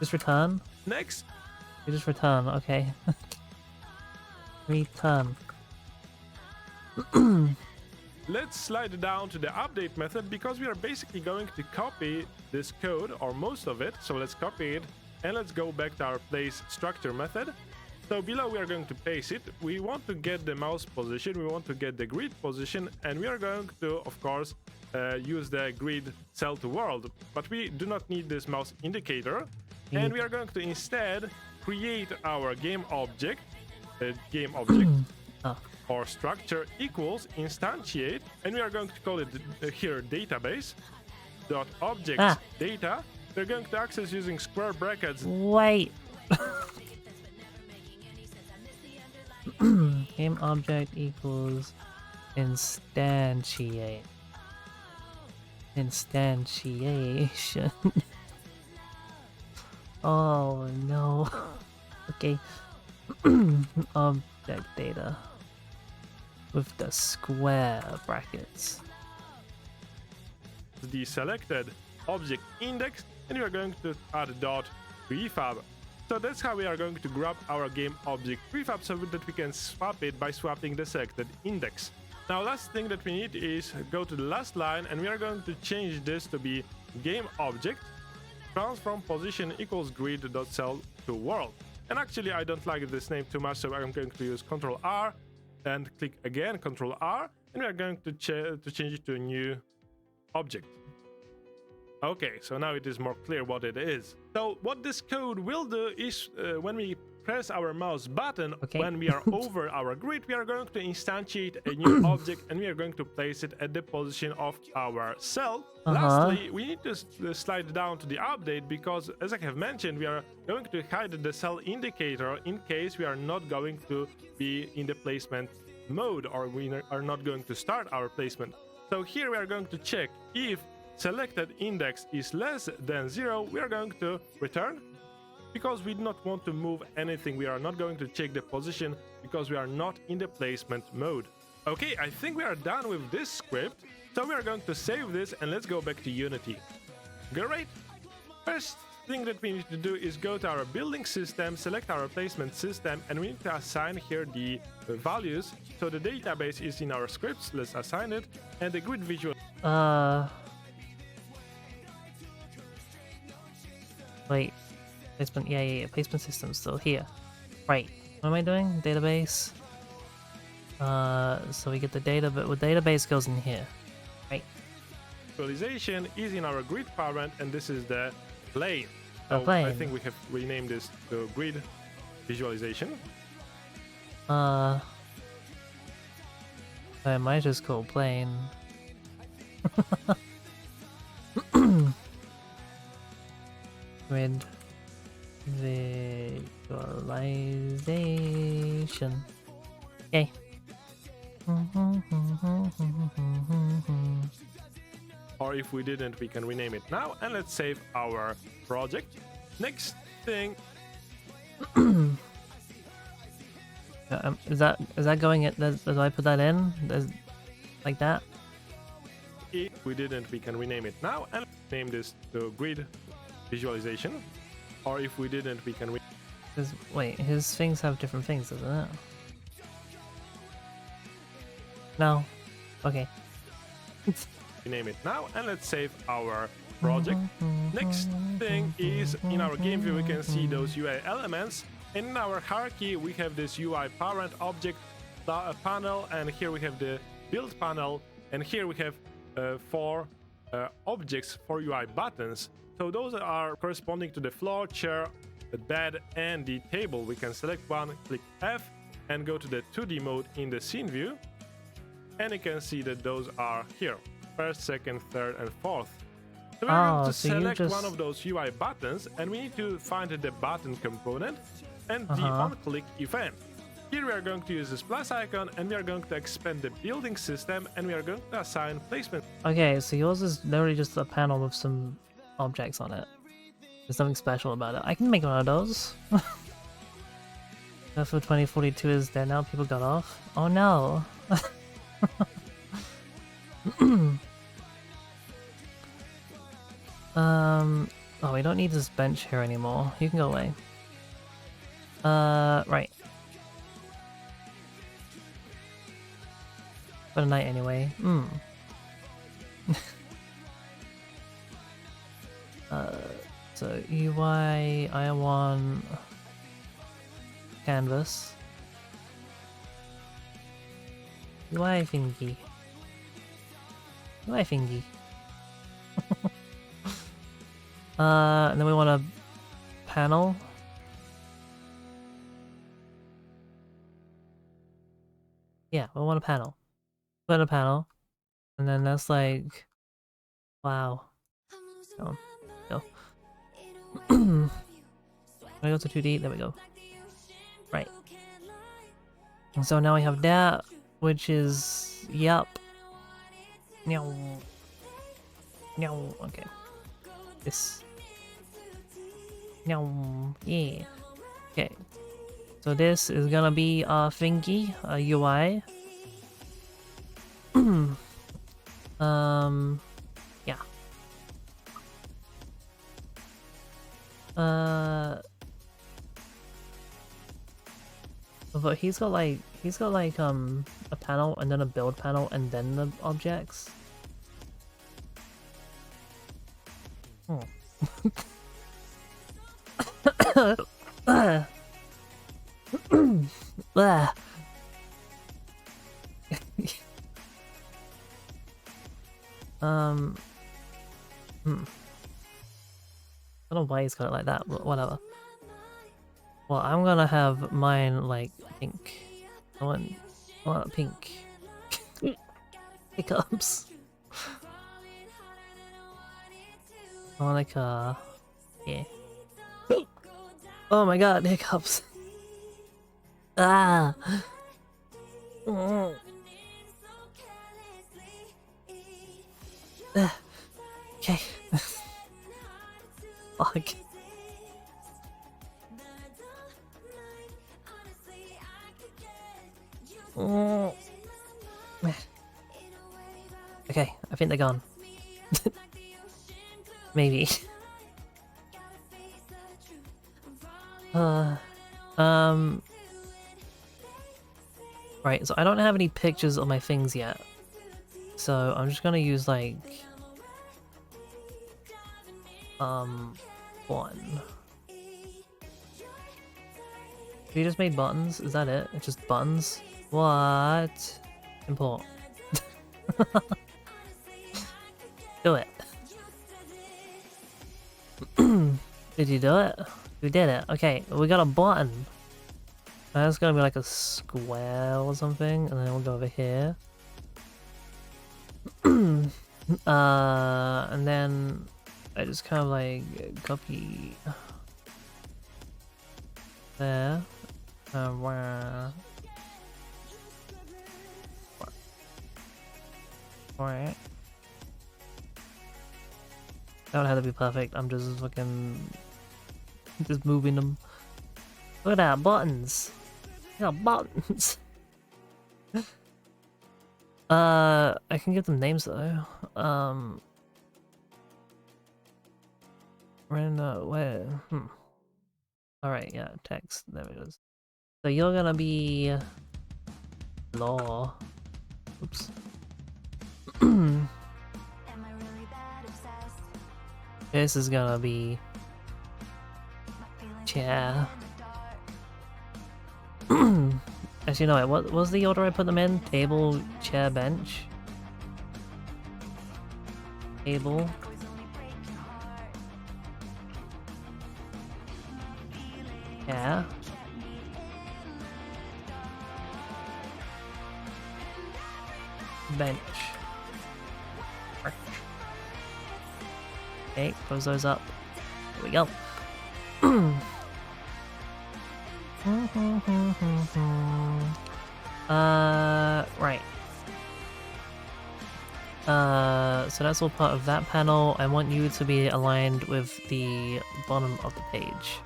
Speaker 1: Just return?
Speaker 3: Next,
Speaker 1: You just return, okay. Return.
Speaker 3: let's slide down to the update method, because we are basically going to copy this code, or most of it. So let's copy it, and let's go back to our place structure method. So below we are going to paste it. We want to get the mouse position, we want to get the grid position, and we are going to, of course, use the grid cell to world. But we do not need this mouse indicator, and we are going to instead create our game object, or structure equals instantiate, and we are going to call it here database dot objects data. We're going to access using square brackets.
Speaker 1: Wait. Game object equals instantiate. Instantiation. Oh no. Okay. Object data with the square brackets.
Speaker 3: The selected object index and we are going to add dot prefab. So that's how we are going to grab our game object prefab so that we can swap it by swapping the selected index. Now last thing that we need is go to the last line, and we are going to change this to be game object transform position equals grid.cell to world. And actually I don't like this name too much, so I'm going to use Ctrl R and click again Ctrl R, and we are going to change it to a new object. Okay, so now it is more clear what it is. So what this code will do is when we press our mouse button, when we are over our grid, we are going to instantiate a new object, and we are going to place it at the position of our cell. Lastly, we need to slide down to the update, because as I have mentioned, we are going to hide the cell indicator in case we are not going to be in the placement mode, or we are not going to start our placement. So here we are going to check if selected index is less than 0, we are going to return, because we do not want to move anything. We are not going to check the position because we are not in the placement mode. Okay, I think we are done with this script, so we are going to save this and let's go back to Unity. Great! First thing that we need to do is go to our building system, select our placement system, and we need to assign here the values. So the database is in our scripts, let's assign it, and the grid visual.
Speaker 1: Wait. Placement, yeah. Placement system still here. Right. What am I doing? Database. So we get the data, but the database goes in here. Right.
Speaker 3: Visualization is in our grid parent, and this is the plane.
Speaker 1: The plane.
Speaker 3: I think we have renamed this to grid visualization.
Speaker 1: I might just call plane. Grid visualization. Okay.
Speaker 3: Or if we didn't, we can rename it now, and let's save our project. Next thing.
Speaker 1: Is that going in? Does I put that in? Like that?
Speaker 3: If we didn't, we can rename it now and name this to grid visualization. Or if we didn't, we can
Speaker 1: wait, his things have different things, doesn't it? No. Okay.
Speaker 3: rename it now, and let's save our project. Next thing is in our game view we can see those UI elements. In our hierarchy we have this UI parent object panel, and here we have the build panel, and here we have 4 objects for UI buttons. So those are corresponding to the floor, chair, the bed, and the table. We can select one, click F, and go to the 2D mode in the scene view, and you can see that those are here: first, second, third, and fourth. So we're going to select one of those UI buttons, and we need to find the button component and the on-click event. Here we are going to use this plus icon, and we are going to expand the building system, and we are going to assign placement.
Speaker 1: Okay, so yours is literally just a panel with some objects on it. There's nothing special about it. I can make one of those. Earth 2042 is there now. People got off. Oh no. Oh, we don't need this bench here anymore. You can go away. Right. For the night anyway. So UI, I want canvas. UI thingy. UI thingy. And then we want a panel. Yeah, we want a panel. Put a panel. And then that's like, wow. Oh, go. Can I go to 2D? There we go. Right. And so now we have that, which is, yup. No. No, okay. This. No, yeah. Okay. So this is gonna be a thingy, a UI. Yeah. But he's got like a panel and then a build panel and then the objects. Oh. I don't know why he's got it like that, but whatever. Well, I'm gonna have mine like pink. I want pink. Hiccups. I want like yeah. Oh my god, hiccups. Ah. Okay. Fuck. Okay, I think they're gone. Maybe. Right, so I don't have any pictures of my things yet. So I'm just gonna use like one. You just made buttons? Is that it? It's just buttons? What? Import. Do it. Did you do it? We did it. Okay, we got a button. That's gonna be like a square or something, and then we'll go over here. And then I just kind of like copy there. Right. Don't have to be perfect. I'm just fucking just moving them. Look at that, buttons. Yeah, buttons. I can give them names though. Where? Alright, yeah, text. There it is. So you're gonna be law. Oops. This is gonna be chair. Actually, no, what was the order I put them in? Table, chair, bench. Table. Yeah. Bench. Okay, close those up. There we go. Right. So that's all part of that panel. I want you to be aligned with the bottom of the page.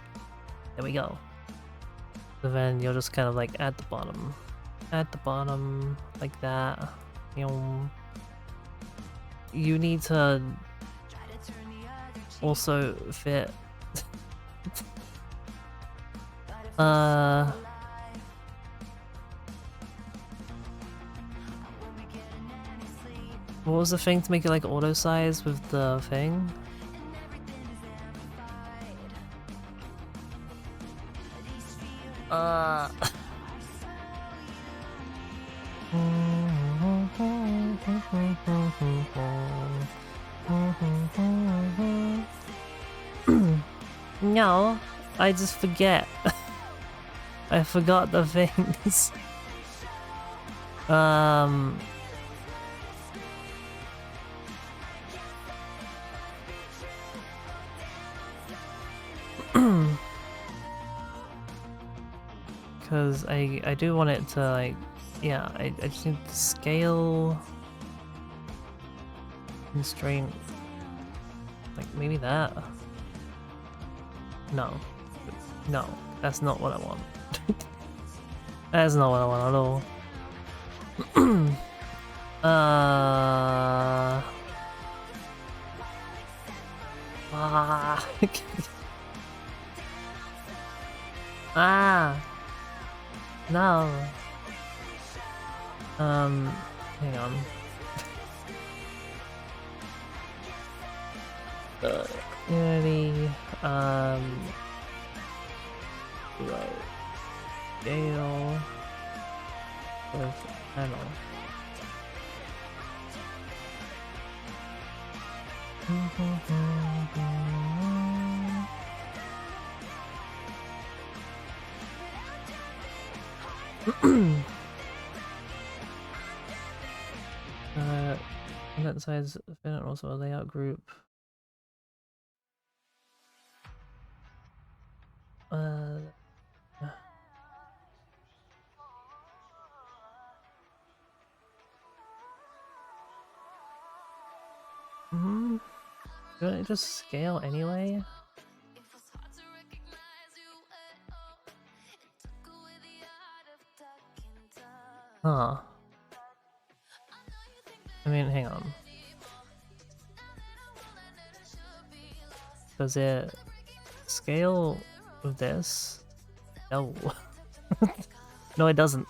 Speaker 1: There we go. So then you'll just kind of like at the bottom, like that. You need to also fit. What was the thing to make it like auto size with the thing? No, I just forget. I forgot the things. Because I do want it to like, yeah, I just need to scale constraint, like maybe that. No, that's not what I want. That's not what I want at all. Ah! No! Hang on. Unity, right. Scale with panel. Content size, and also a layout group. Shouldn't it just scale anyway? Huh. I mean, hang on. Does it scale with this? No. No, it doesn't.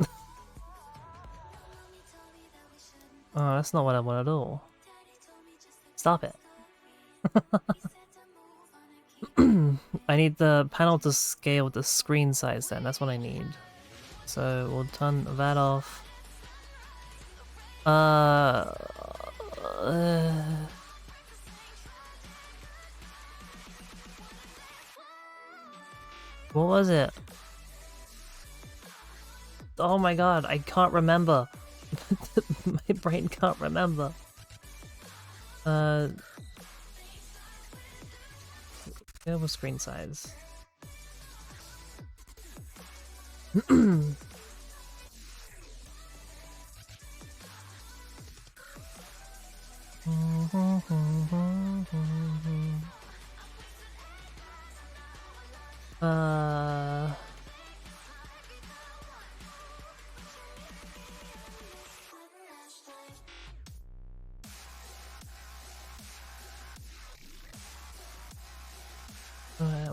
Speaker 1: Oh, that's not what I want at all. Stop it. I need the panel to scale with the screen size then, that's what I need. So we'll turn that off. What was it? Oh my god, I can't remember. My brain can't remember. Scale with screen size.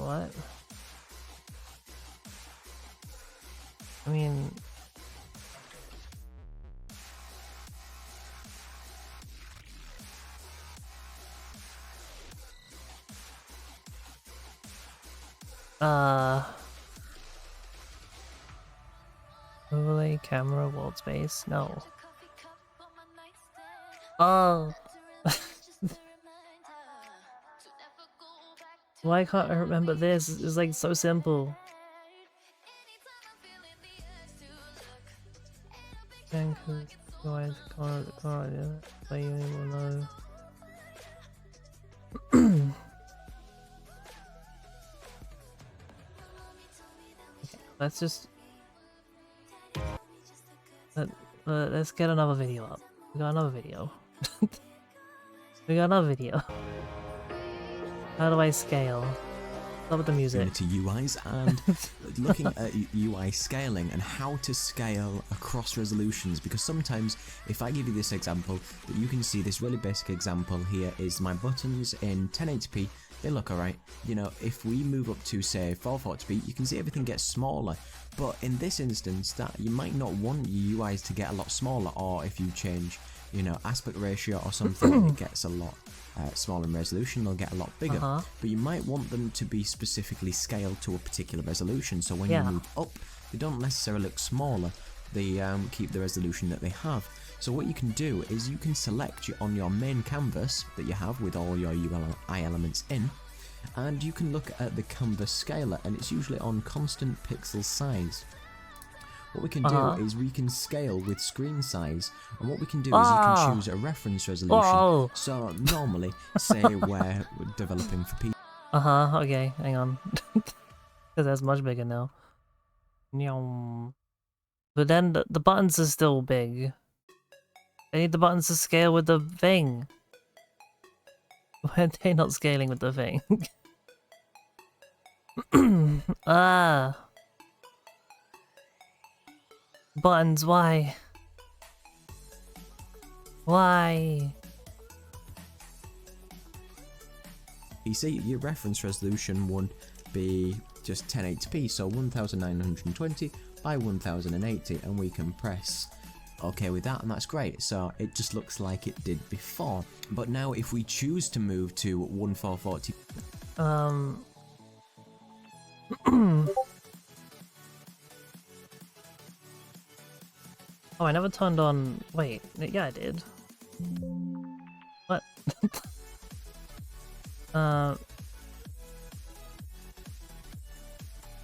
Speaker 1: What? I mean... Overlay, camera, world space? No. Oh! Why can't I remember this? It's like so simple. Anchor, guys, can't, so you will know. Let's just... let's get another video up. We got another video. We got another video. How do I scale? Start with the music.
Speaker 4: Unity UIs and looking at UI scaling and how to scale across resolutions, because sometimes if I give you this example, that you can see this really basic example here is my buttons in 1080p, they look alright. You know, if we move up to say 440p, you can see everything gets smaller. But in this instance, that you might not want your UIs to get a lot smaller, or if you change, you know, aspect ratio or something, it gets a lot smaller in resolution, they'll get a lot bigger. But you might want them to be specifically scaled to a particular resolution, so when you move up, they don't necessarily look smaller, they keep the resolution that they have. So what you can do is you can select on your main canvas that you have with all your UI elements in, and you can look at the canvas scaler, and it's usually on constant pixel size. What we can do is we can scale with screen size, and what we can do is you can choose a reference resolution. So normally, say we're developing for people.
Speaker 1: Okay, hang on. Because that's much bigger now. But then the buttons are still big. I need the buttons to scale with the thing. Why are they not scaling with the thing? Buttons, why? Why?
Speaker 4: You see, your reference resolution would be just 1080p, so 1920 by 1080, and we can press OK with that, and that's great. So it just looks like it did before. But now if we choose to move to 1440,
Speaker 1: Oh, I never turned on... Wait, yeah, I did. What?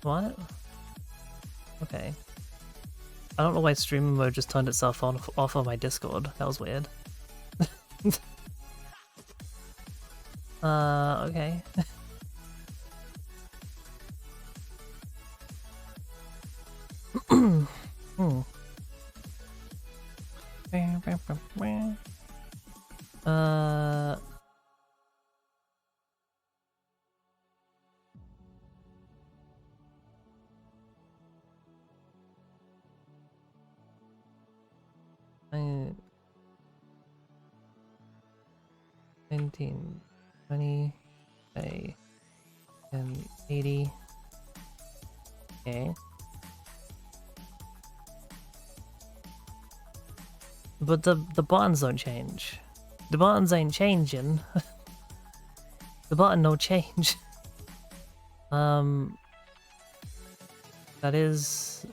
Speaker 1: What? Okay. I don't know why streaming mode just turned itself off on my Discord. That was weird. Okay. Hmm. 19, 20, okay, and 80. Okay. But the buttons don't change. The buttons ain't changing. The button no change. That is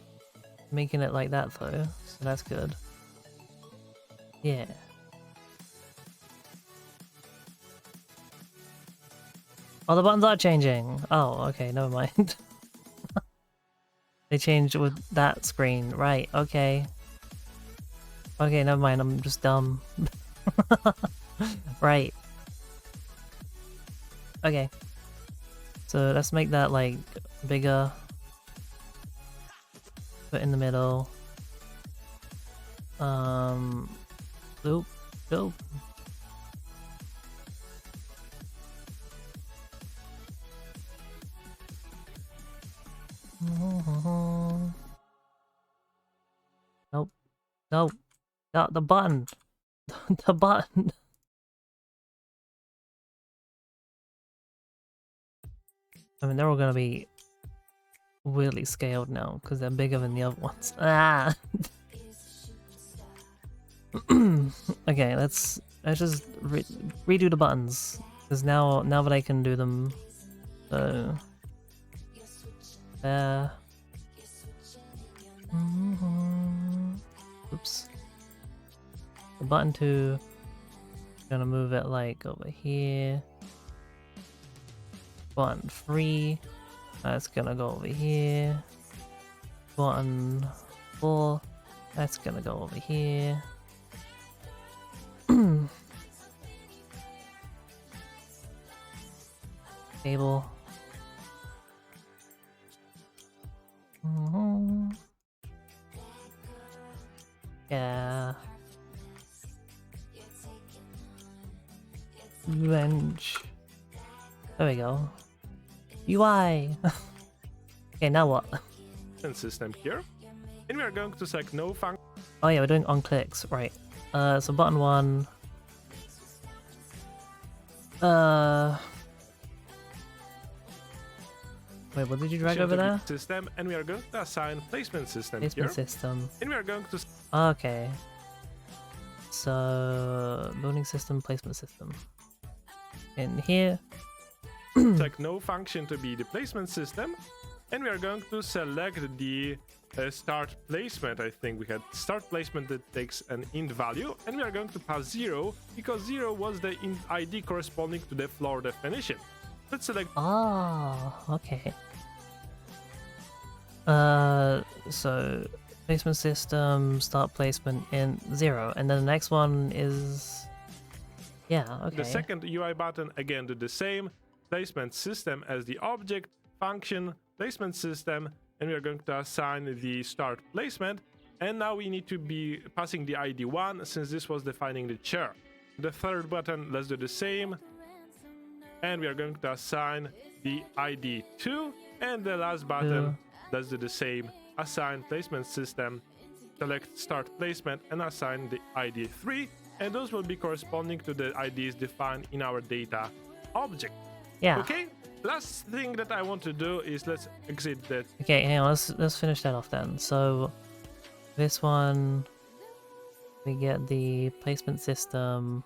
Speaker 1: making it like that though, so that's good. Yeah. Oh, the buttons are changing. Oh, okay, never mind. They changed with that screen, right? Okay. Okay, never mind. I'm just dumb. Right. Okay. So let's make that like bigger. Put in the middle. Dope. Dope. Nope. Nope. The button. The button. I mean, they're all gonna be weirdly scaled now because they're bigger than the other ones. Ah. Okay, let's just redo the buttons because now that I can do them. So. Oops. The button 2, gonna move it like over here. Button 3, that's gonna go over here. Button 4, that's gonna go over here. Cable. Yeah. Revenge. There we go. UI. Okay, now what?
Speaker 3: System here, and we are going to select no function.
Speaker 1: Oh yeah, we're doing on clicks, right? So button 1. Wait, what did you drag over there?
Speaker 3: System, and we are going to assign placement system
Speaker 1: Placement
Speaker 3: here.
Speaker 1: system.
Speaker 3: And we are going to.
Speaker 1: Okay. So building system, placement system. In here.
Speaker 3: Select no function to be the placement system, and we are going to select the start placement. I think we had start placement that takes an int value, and we are going to pass 0 because 0 was the int ID corresponding to the floor definition. Let's select.
Speaker 1: Oh, okay. So placement system, start placement in 0, and then the next one is. Yeah, okay.
Speaker 3: The second UI button again do the same. Placement system as the object, function, placement system, and we are going to assign the start placement. And now we need to be passing the ID 1 since this was defining the chair. The third button, let's do the same. And we are going to assign the ID 2. And the last button, let's do the same. Assign placement system, select start placement, and assign the ID 3. And those will be corresponding to the IDs defined in our data object.
Speaker 1: Yeah.
Speaker 3: Okay, last thing that I want to do is let's exit that.
Speaker 1: Okay, hang on. Let's finish that off then. So this one, we get the placement system.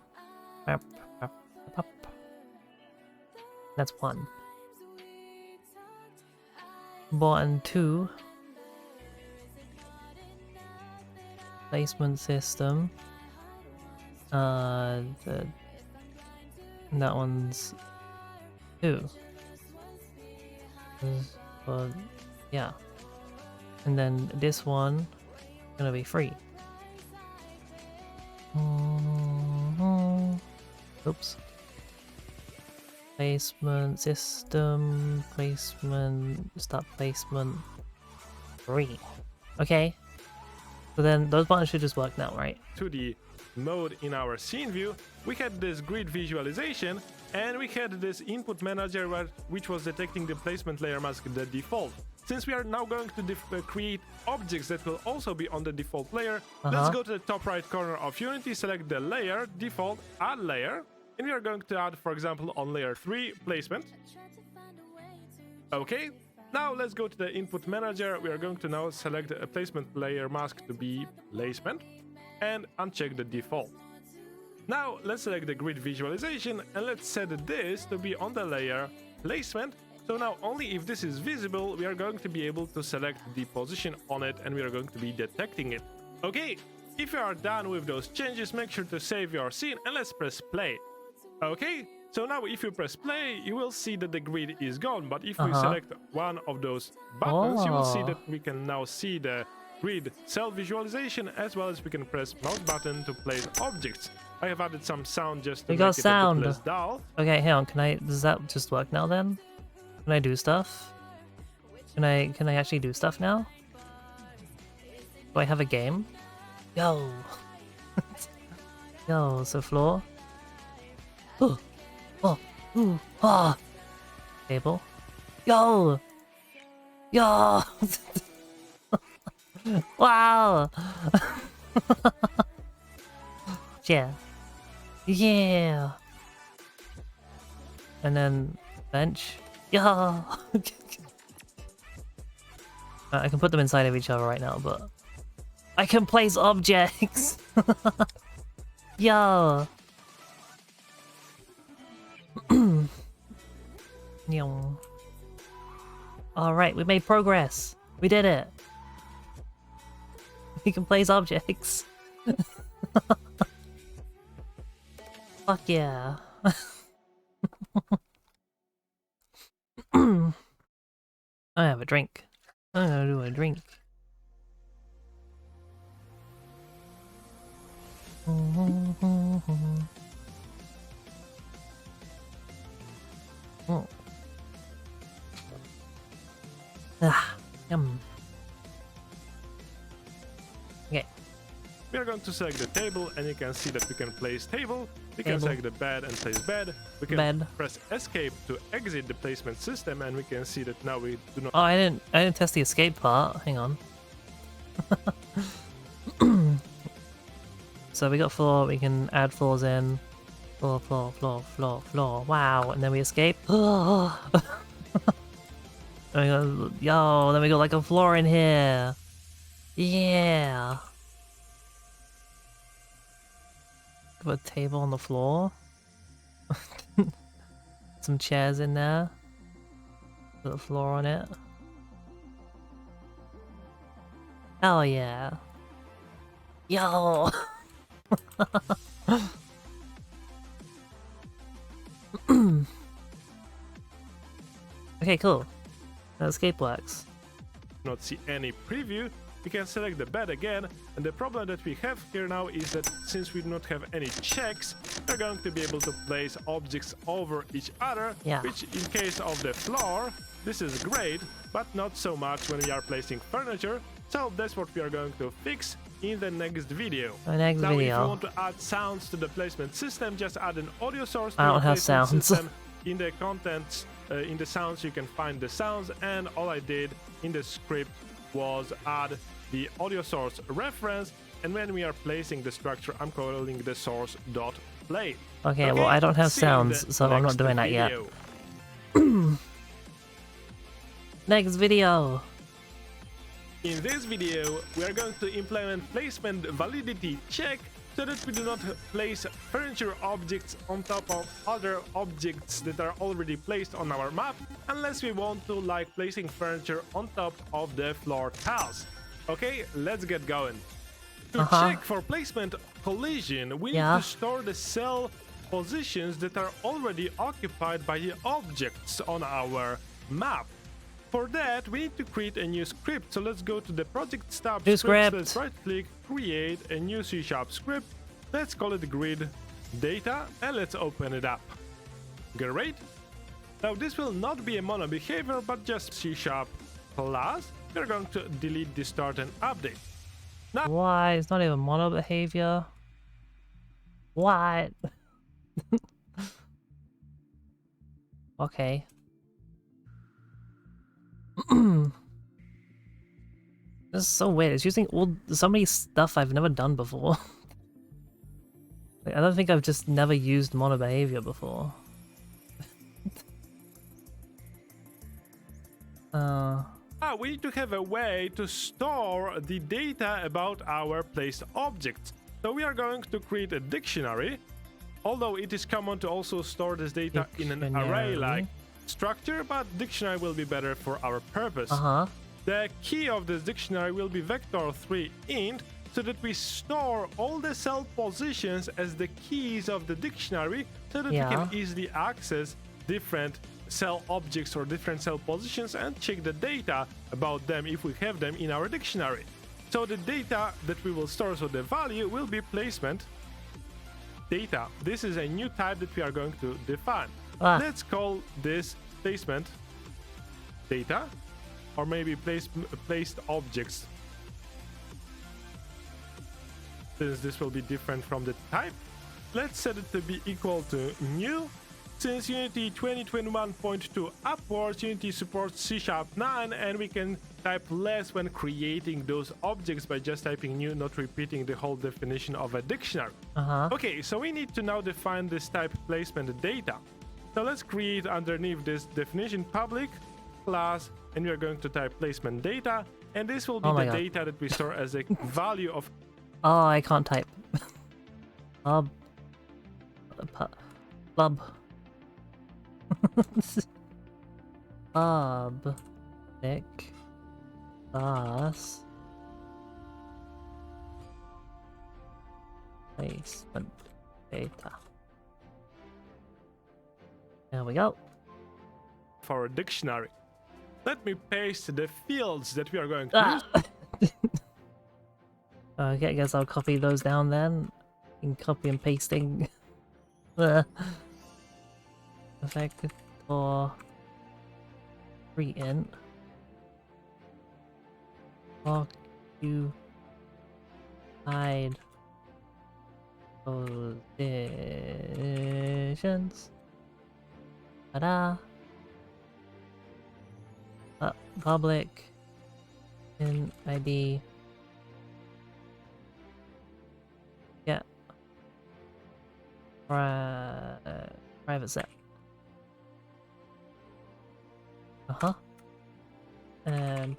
Speaker 1: That's 1. Button 2. Placement system. That one's 2. But yeah. And then this one gonna be 3. Oops. Placement system, placement, start placement 3. Okay. So then those buttons should just work now, right?
Speaker 3: To the mode in our scene view, we had this grid visualization and we had this input manager which was detecting the placement layer mask, the default. Since we are now going to create objects that will also be on the default layer, let's go to the top right corner of Unity, select the layer, default, add layer, and we are going to add, for example, on layer 3, placement. Okay, now let's go to the input manager. We are going to now select a placement layer mask to be placement and uncheck the default. Now let's select the grid visualization and let's set this to be on the layer placement. So now only if this is visible, we are going to be able to select the position on it and we are going to be detecting it. Okay, if you are done with those changes, make sure to save your scene and let's press play. Okay, so now if you press play, you will see that the grid is gone. But if we select one of those buttons, you will see that we can now see the grid self-visualization as well as we can press mouse button to place objects. I have added some sound just to make it a bit less dull.
Speaker 1: Okay, hang on. Does that just work now then? Can I do stuff? Can I actually do stuff now? Do I have a game? Yo! Yo, so floor. Oh! Oh! Ooh! Ah! Table. Yo! Yo! Wow! Yeah. Yeah! And then bench. Yeah. I can put them inside of each other right now, but I can place objects. Yeah. All right, we made progress. We did it. We can place objects. Fuck yeah. I have a drink. I'm gonna do a drink. Oh. Ah, yum. Okay.
Speaker 3: We are going to select the table and you can see that we can place table. We can select the bed and place bed. We can press escape to exit the placement system and we can see that now we do not...
Speaker 1: Oh, I didn't test the escape part. Hang on. So we got floor, we can add floors in. Floor, floor, floor, floor, floor. Wow, and then we escape. Oh. Yo, then we got like a floor in here. Yeah. Got a table on the floor. Some chairs in there. Put a floor on it. Hell yeah. Yo! Okay, cool. Now escape works.
Speaker 3: Not see any preview. We can select the bed again, and the problem that we have here now is that since we do not have any checks, we're going to be able to place objects over each other, which in case of the floor, this is great, but not so much when we are placing furniture. So that's what we are going to fix in the next video. Now, if you want to add sounds to the placement system, just add an audio source to the placement system. In the contents, in the sounds, you can find the sounds, and all I did in the script was add the audio source reference, and when we are placing the structure, I'm calling the source.play.
Speaker 1: Okay, well, I don't have sounds, so I'm not doing that yet. Next video.
Speaker 3: In this video, we are going to implement placement validity check so that we do not place furniture objects on top of other objects that are already placed on our map, unless we want to, like placing furniture on top of the floor tiles. Okay, let's get going. To check for placement collision, we need to store the cell positions that are already occupied by the objects on our map. For that, we need to create a new script. So let's go to the project tab.
Speaker 1: New script.
Speaker 3: Let's right click, create a new C# script. Let's call it grid data and let's open it up. Great. Now this will not be a mono behavior, but just C# class. We're going to delete the start and update. Now,
Speaker 1: why? It's not even mono behavior. What? Okay. This is so weird. It's using so many stuff I've never done before. Like, I don't think I've just never used mono behavior before.
Speaker 3: we need to have a way to store the data about our placed objects. So we are going to create a dictionary, although it is common to also store this data in an array-like structure, but dictionary will be better for our purpose. The key of this dictionary will be vector3int, so that we store all the cell positions as the keys of the dictionary, so that we can easily access different cell objects or different cell positions and check the data about them if we have them in our dictionary. So the data that we will store, so the value, will be placement data. This is a new type that we are going to define. Let's call this placement data, or maybe placed objects, since this will be different from the type. Let's set it to be equal to new. Since Unity 2021.2 upwards, Unity supports C#9, and we can type less when creating those objects by just typing new, not repeating the whole definition of a dictionary. Okay, so we need to now define this type placement data. So let's create underneath this definition public class, and we are going to type placement data, and this will be the data that we store as a value of...
Speaker 1: Oh, I can't type. Blub. Object class placement data. There we go.
Speaker 3: For a dictionary. Let me paste the fields that we are going to use.
Speaker 1: Okay, I guess I'll copy those down then. In copy and pasting. Vector 3int occupied positions. Ta-da! Public in ID. Yeah. Private set. And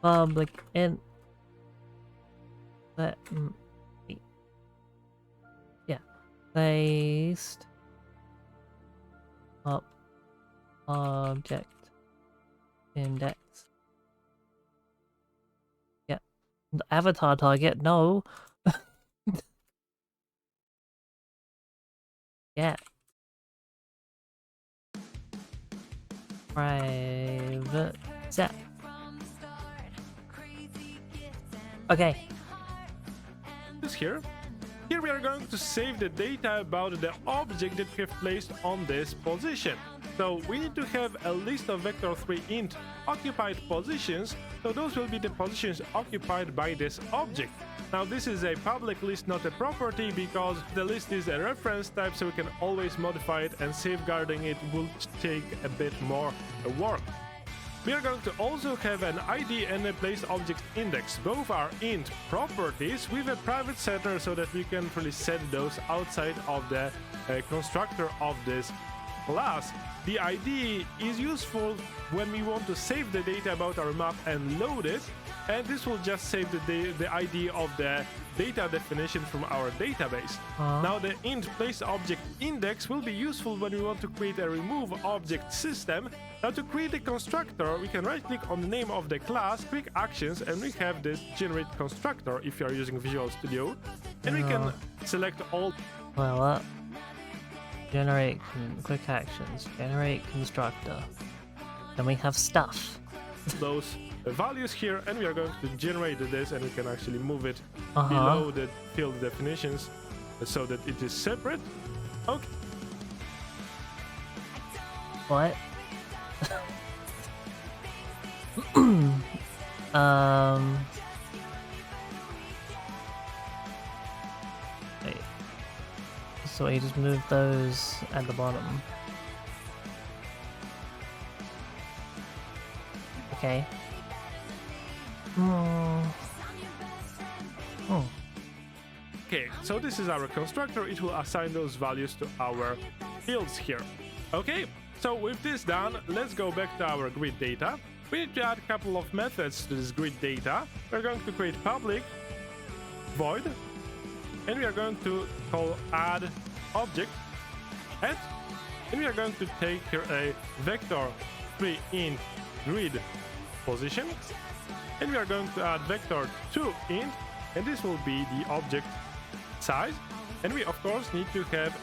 Speaker 1: public int. Placed up object index. Yeah. Avatar target, no. Yeah. Private set. Okay.
Speaker 3: Here we are going to save the data about the object that we have placed on this position. So we need to have a list of vector3int occupied positions, so those will be the positions occupied by this object. Now this is a public list, not a property, because the list is a reference type, so we can always modify it, and safeguarding it will take a bit more work. we are going to also have an ID and a place object index. Both are int properties with a private setter so that we can really set those outside of the constructor of this class. The ID is useful when we want to save the data about our map and load it, and this will just save the ID of the data definition from our database. Now the int place object index will be useful when we want to create a remove object system. Now to create a constructor, we can right click on the name of the class, quick actions, and we have this generate constructor if you are using Visual Studio, and we can select all.
Speaker 1: Well, what? Generate quick actions. Generate constructor. Then we have stuff.
Speaker 3: Those values here, and we are going to generate this, and we can actually move it below the field definitions so that it is separate. Okay.
Speaker 1: What? Wait. So you just move those at the bottom. Okay.
Speaker 3: Okay, so this is our constructor. It will assign those values to our fields here. Okay, so with this done, let's go back to our grid data. We need to add a couple of methods to this grid data. We're going to create public void, and we are going to call add object at, and we are going to take here a vector 3 int grid position, and we are going to add vector 2 int, and this will be the object size, and we of course need to have.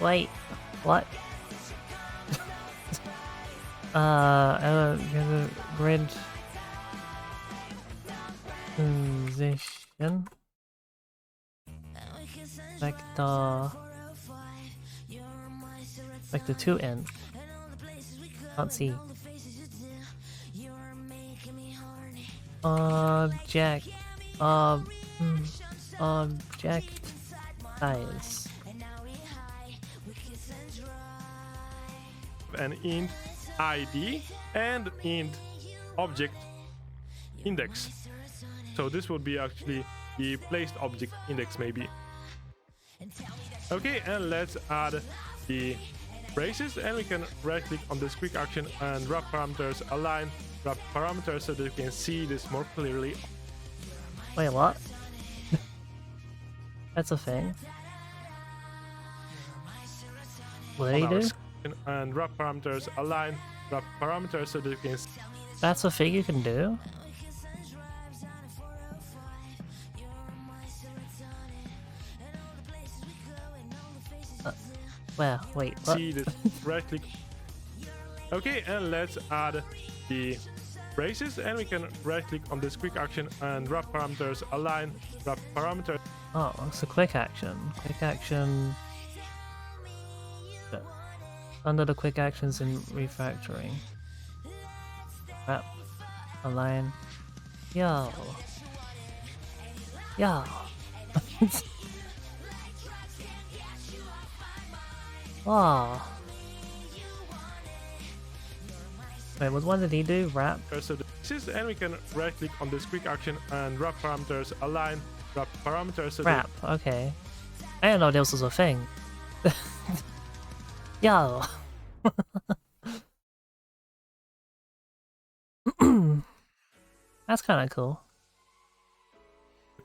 Speaker 1: Wait, what? Grid position vector 2 int. Can't see. Object size.
Speaker 3: An int ID and int object index. So this would be actually the placed object index maybe. Okay, and let's add the braces, and we can right click on this quick action and wrap parameters, align wrap parameters so that you can see this more clearly.
Speaker 1: Wait, what? That's a thing. What do you do?
Speaker 3: And wrap parameters, align wrap parameters so that you can see.
Speaker 1: That's a thing you can do? Well, wait, what?
Speaker 3: See this right click. Okay, and let's add the braces, and we can right click on this quick action and wrap parameters, align wrap parameters.
Speaker 1: Oh, it's a quick action. Quick action. Under the quick actions in refactoring. Wrap. Align. Yo. Yo. Wow. Wait, what did he do? Wrap?
Speaker 3: So this is, and we can right click on this quick action and wrap parameters, align wrap parameters. So
Speaker 1: Wrap, okay. I didn't know this was a thing. Yo. That's kind of cool.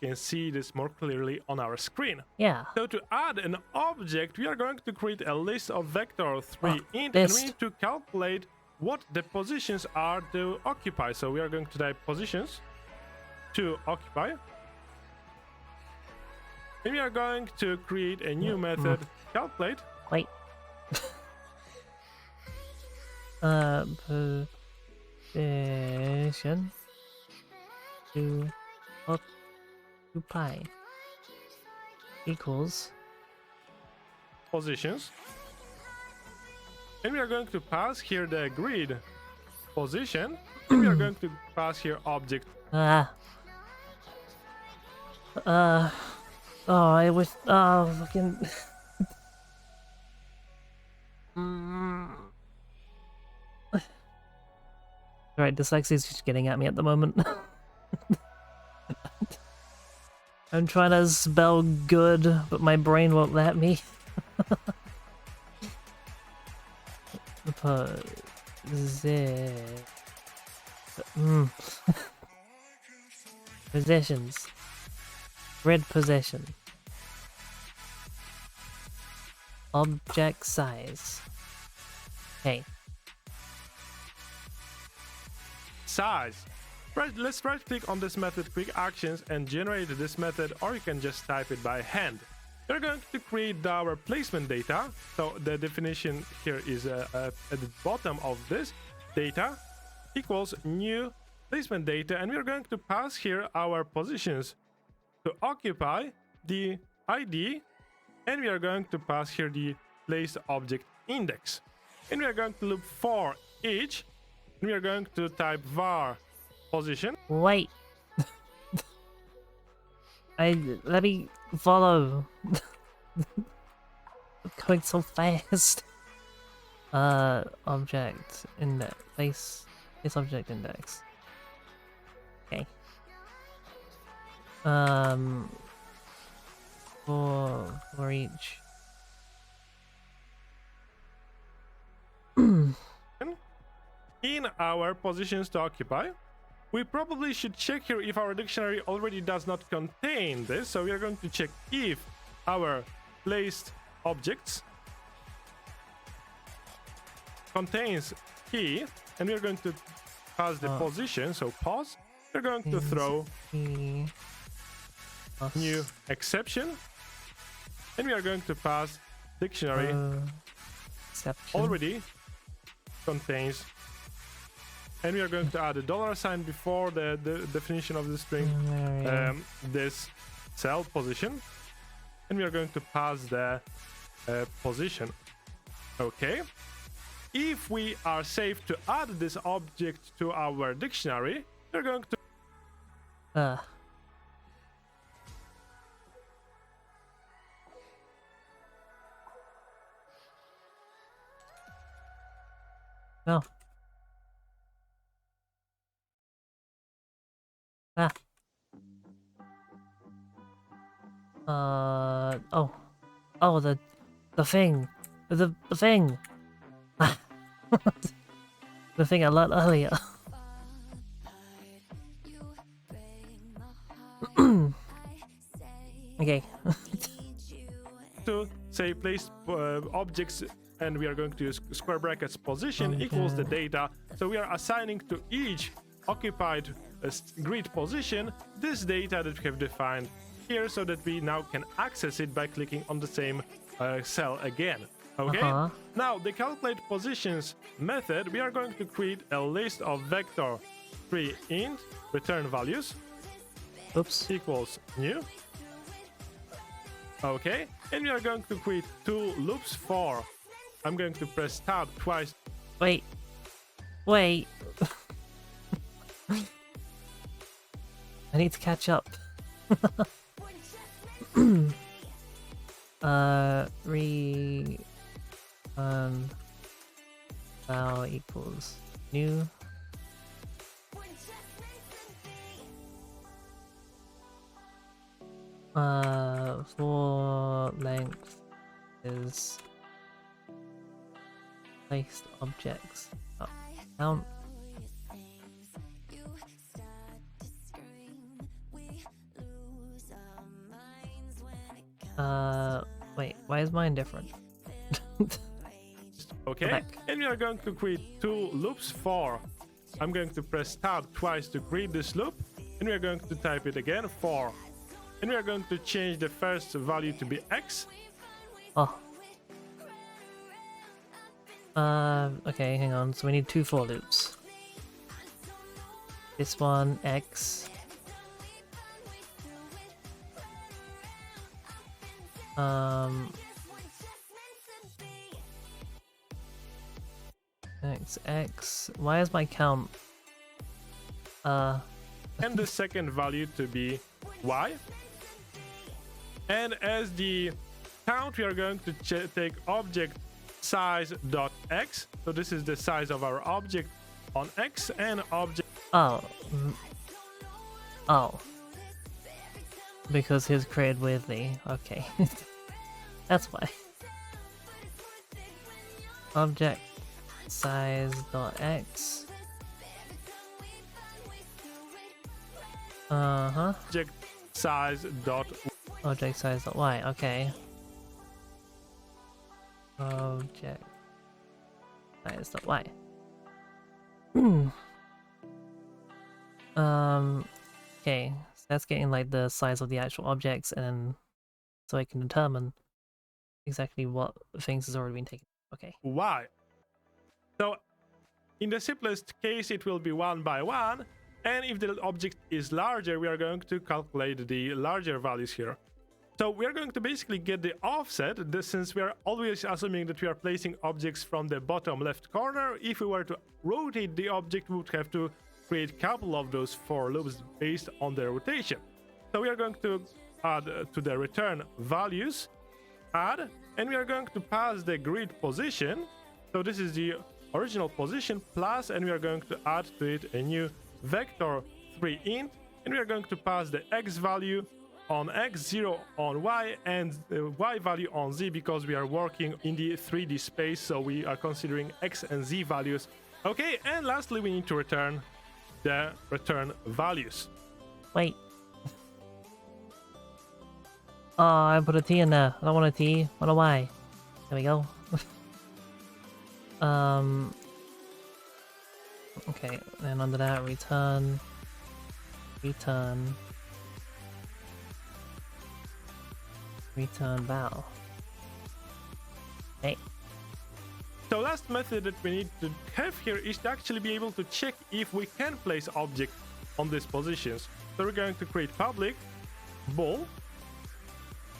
Speaker 3: we can see this more clearly on our screen.
Speaker 1: Yeah.
Speaker 3: So to add an object, we are going to create a list of vector 3 int, and we
Speaker 1: list.
Speaker 3: need to calculate what the positions are to occupy. So we are going to type positions to occupy. And we are going to create a new method, calculate.
Speaker 1: Wait. Position to occupy equals
Speaker 3: Positions. And we are going to pass here the grid position. And we are going to pass here object.
Speaker 1: oh, I wish. Oh, fucking. Right, dyslexia is just getting at me at the moment. I'm trying to spell good, but my brain won't let me. Positions. Grid position. Object size. Hey.
Speaker 3: Size. Right, let's right click on this method quick actions and generate this method, or you can just type it by hand. We're going to create our placement data. So the definition here is at the bottom of this data equals new placement data, and we're going to pass here our positions to occupy the ID, and we are going to pass here the placed object index, and we are going to loop for each, and we are going to type var position.
Speaker 1: Wait. Let me follow. I'm going so fast. Object index. Place object index. Okay. For each.
Speaker 3: In our positions to occupy, we probably should check here if our dictionary already does not contain this. So we are going to check if our placed objects contains key, and we are going to pass the position. So pause. We're going to throw new exception, and we are going to pass dictionary
Speaker 1: Exception.
Speaker 3: already contains, and we are going to add a $sign before the definition of the string, this cell position, and we are going to pass the position. Okay. If we are safe to add this object to our dictionary, we're going to
Speaker 1: No. Oh, the thing. The thing. The thing I learned earlier. Okay.
Speaker 3: to say place objects, and we are going to use square brackets position equals the data. So we are assigning to each occupied grid position this data that we have defined here, so that we now can access it by clicking on the same cell again. Okay. Now the calculate positions method, we are going to create a list of vector 3 int return values.
Speaker 1: Oops.
Speaker 3: Equals new. Okay, and we are going to create 2 loops for. I'm going to press tab twice.
Speaker 1: Wait. I need to catch up. Val equals new. For length is placed objects count. Wait, why is mine different?
Speaker 3: Okay, and we are going to create 2 loops for. I'm going to press tab twice to create this loop, and we are going to type it again for. And we are going to change the first value to be x.
Speaker 1: Oh. Okay, hang on. So we need 2 for loops. This one, x. X. Why is my count?
Speaker 3: And the second value to be y. And as the count, we are going to take object size dot x. So this is the size of our object, on X and object.
Speaker 1: Oh. Oh. Because he was created weirdly. Okay. That's why. Object size dot X.
Speaker 3: Object size dot.
Speaker 1: Object size dot Y. Okay. Object size dot Y. Okay, so that's getting like the size of the actual objects, and then so I can determine exactly what things has already been taken. Okay.
Speaker 3: Y. So in the simplest case, it will be 1 by 1, and if the object is larger, we are going to calculate the larger values here. So we are going to basically get the offset, since we are always assuming that we are placing objects from the bottom left corner. If we were to rotate the object, we would have to create a couple of those for loops based on the rotation. So we are going to add to the return values, add, and we are going to pass the grid position. So this is the original position plus, and we are going to add to it a new vector 3 int, and we are going to pass the x value on X, 0 on Y, and the Y value on Z, because we are working in the 3D space, so we are considering X and Z values. Okay, and lastly, we need to return the return values.
Speaker 1: Wait. Oh, I put a T in there. I don't want a T. I want a Y. There we go. Okay, and under that, return val. Hey.
Speaker 3: So last method that we need to have here is to actually be able to check if we can place object on these positions. So we're going to create public bool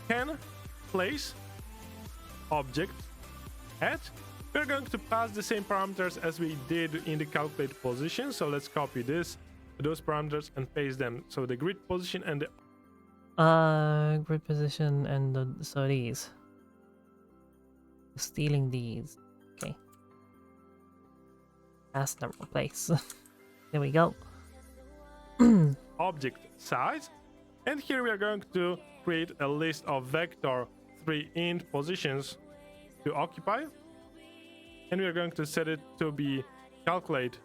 Speaker 3: can place object at. We're going to pass the same parameters as we did in the calculate position. So let's copy those parameters and paste them. So the grid position and the
Speaker 1: Grid position and so these. Stealing these. Okay. That's the wrong place. There we go.
Speaker 3: object size. And here we are going to create a list of vector 3 int positions to occupy. And we are going to set it to be calculate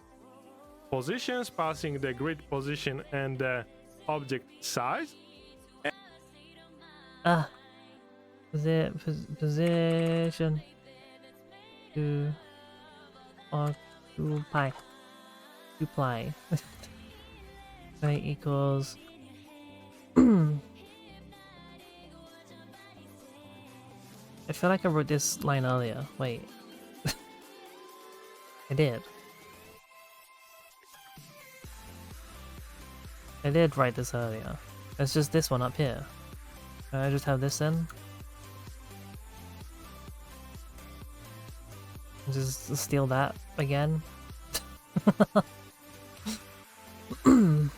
Speaker 3: positions, passing the grid position and the object size.
Speaker 1: Position to occupy. Right equals I feel like I wrote this line earlier. Wait. I did. I did write this earlier. It's just this one up here. Can I just have this in? Just steal that again? So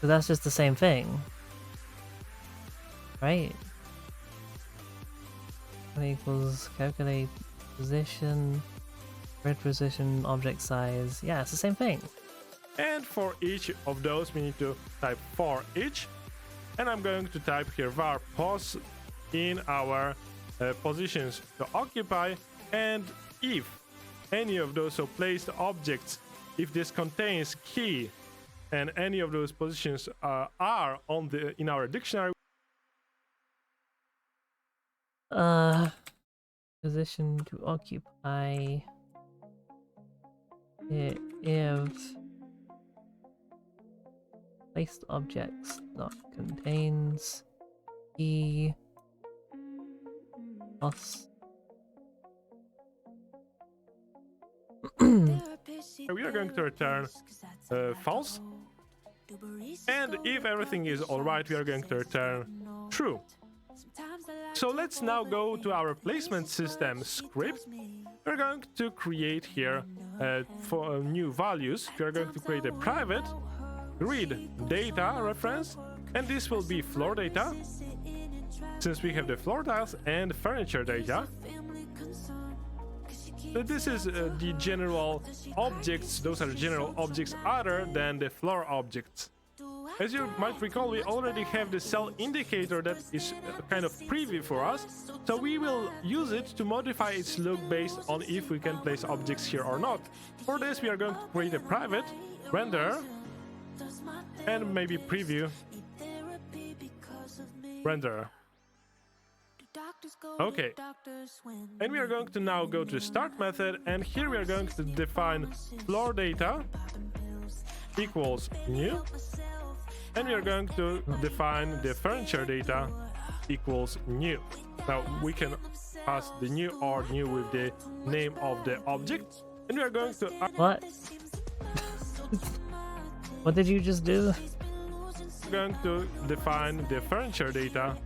Speaker 1: that's just the same thing. Right? Equals calculate position, grid position, object size. Yeah, it's the same thing.
Speaker 3: And for each of those, we need to type for each. And I'm going to type here var pos in our positions to occupy. And if any of those, so placed objects, if this contains key and any of those positions are on in our dictionary.
Speaker 1: Position to occupy if placed objects that contains key plus
Speaker 3: We are going to return false. And if everything is alright, we are going to return true. So let's now go to our placement system script. We're going to create here for new values. We are going to create a private grid data reference, and this will be floor data, since we have the floor tiles, and furniture data. This is the general objects. Those are general objects other than the floor objects. As you might recall, we already have the cell indicator that is a kind of preview for us, so we will use it to modify its look based on if we can place objects here or not. For this, we are going to create a private, render, and maybe preview, render. Okay, and we are going to now go to the start method, and here we are going to define floor data equals new, and we are going to define the furniture data equals new. Now we can pass the new or new with the name of the object, and we are going to
Speaker 1: What? What did you just do?
Speaker 3: going to define the furniture data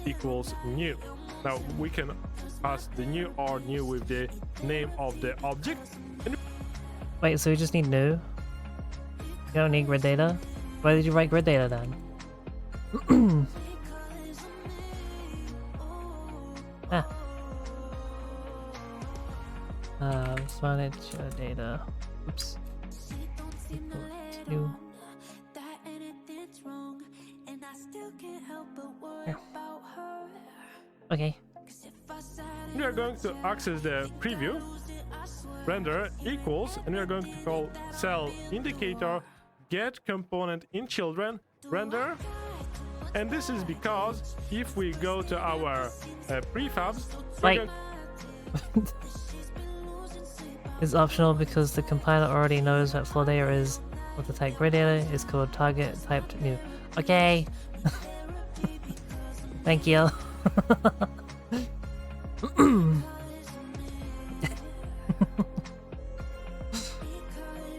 Speaker 3: equals new. Now we can pass the new or new with the name of the object. And
Speaker 1: Wait, so we just need new? You don't need grid data? Why did you write grid data then? Furniture data. Oops. New. Here. Okay.
Speaker 3: we are going to access the preview, render equals, and we are going to call cell indicator get component in children, render. And this is because if we go to our prefabs,
Speaker 1: Wait. It's optional because the compiler already knows that floor data is what the type grid data is called target typed new. Okay. Thank you.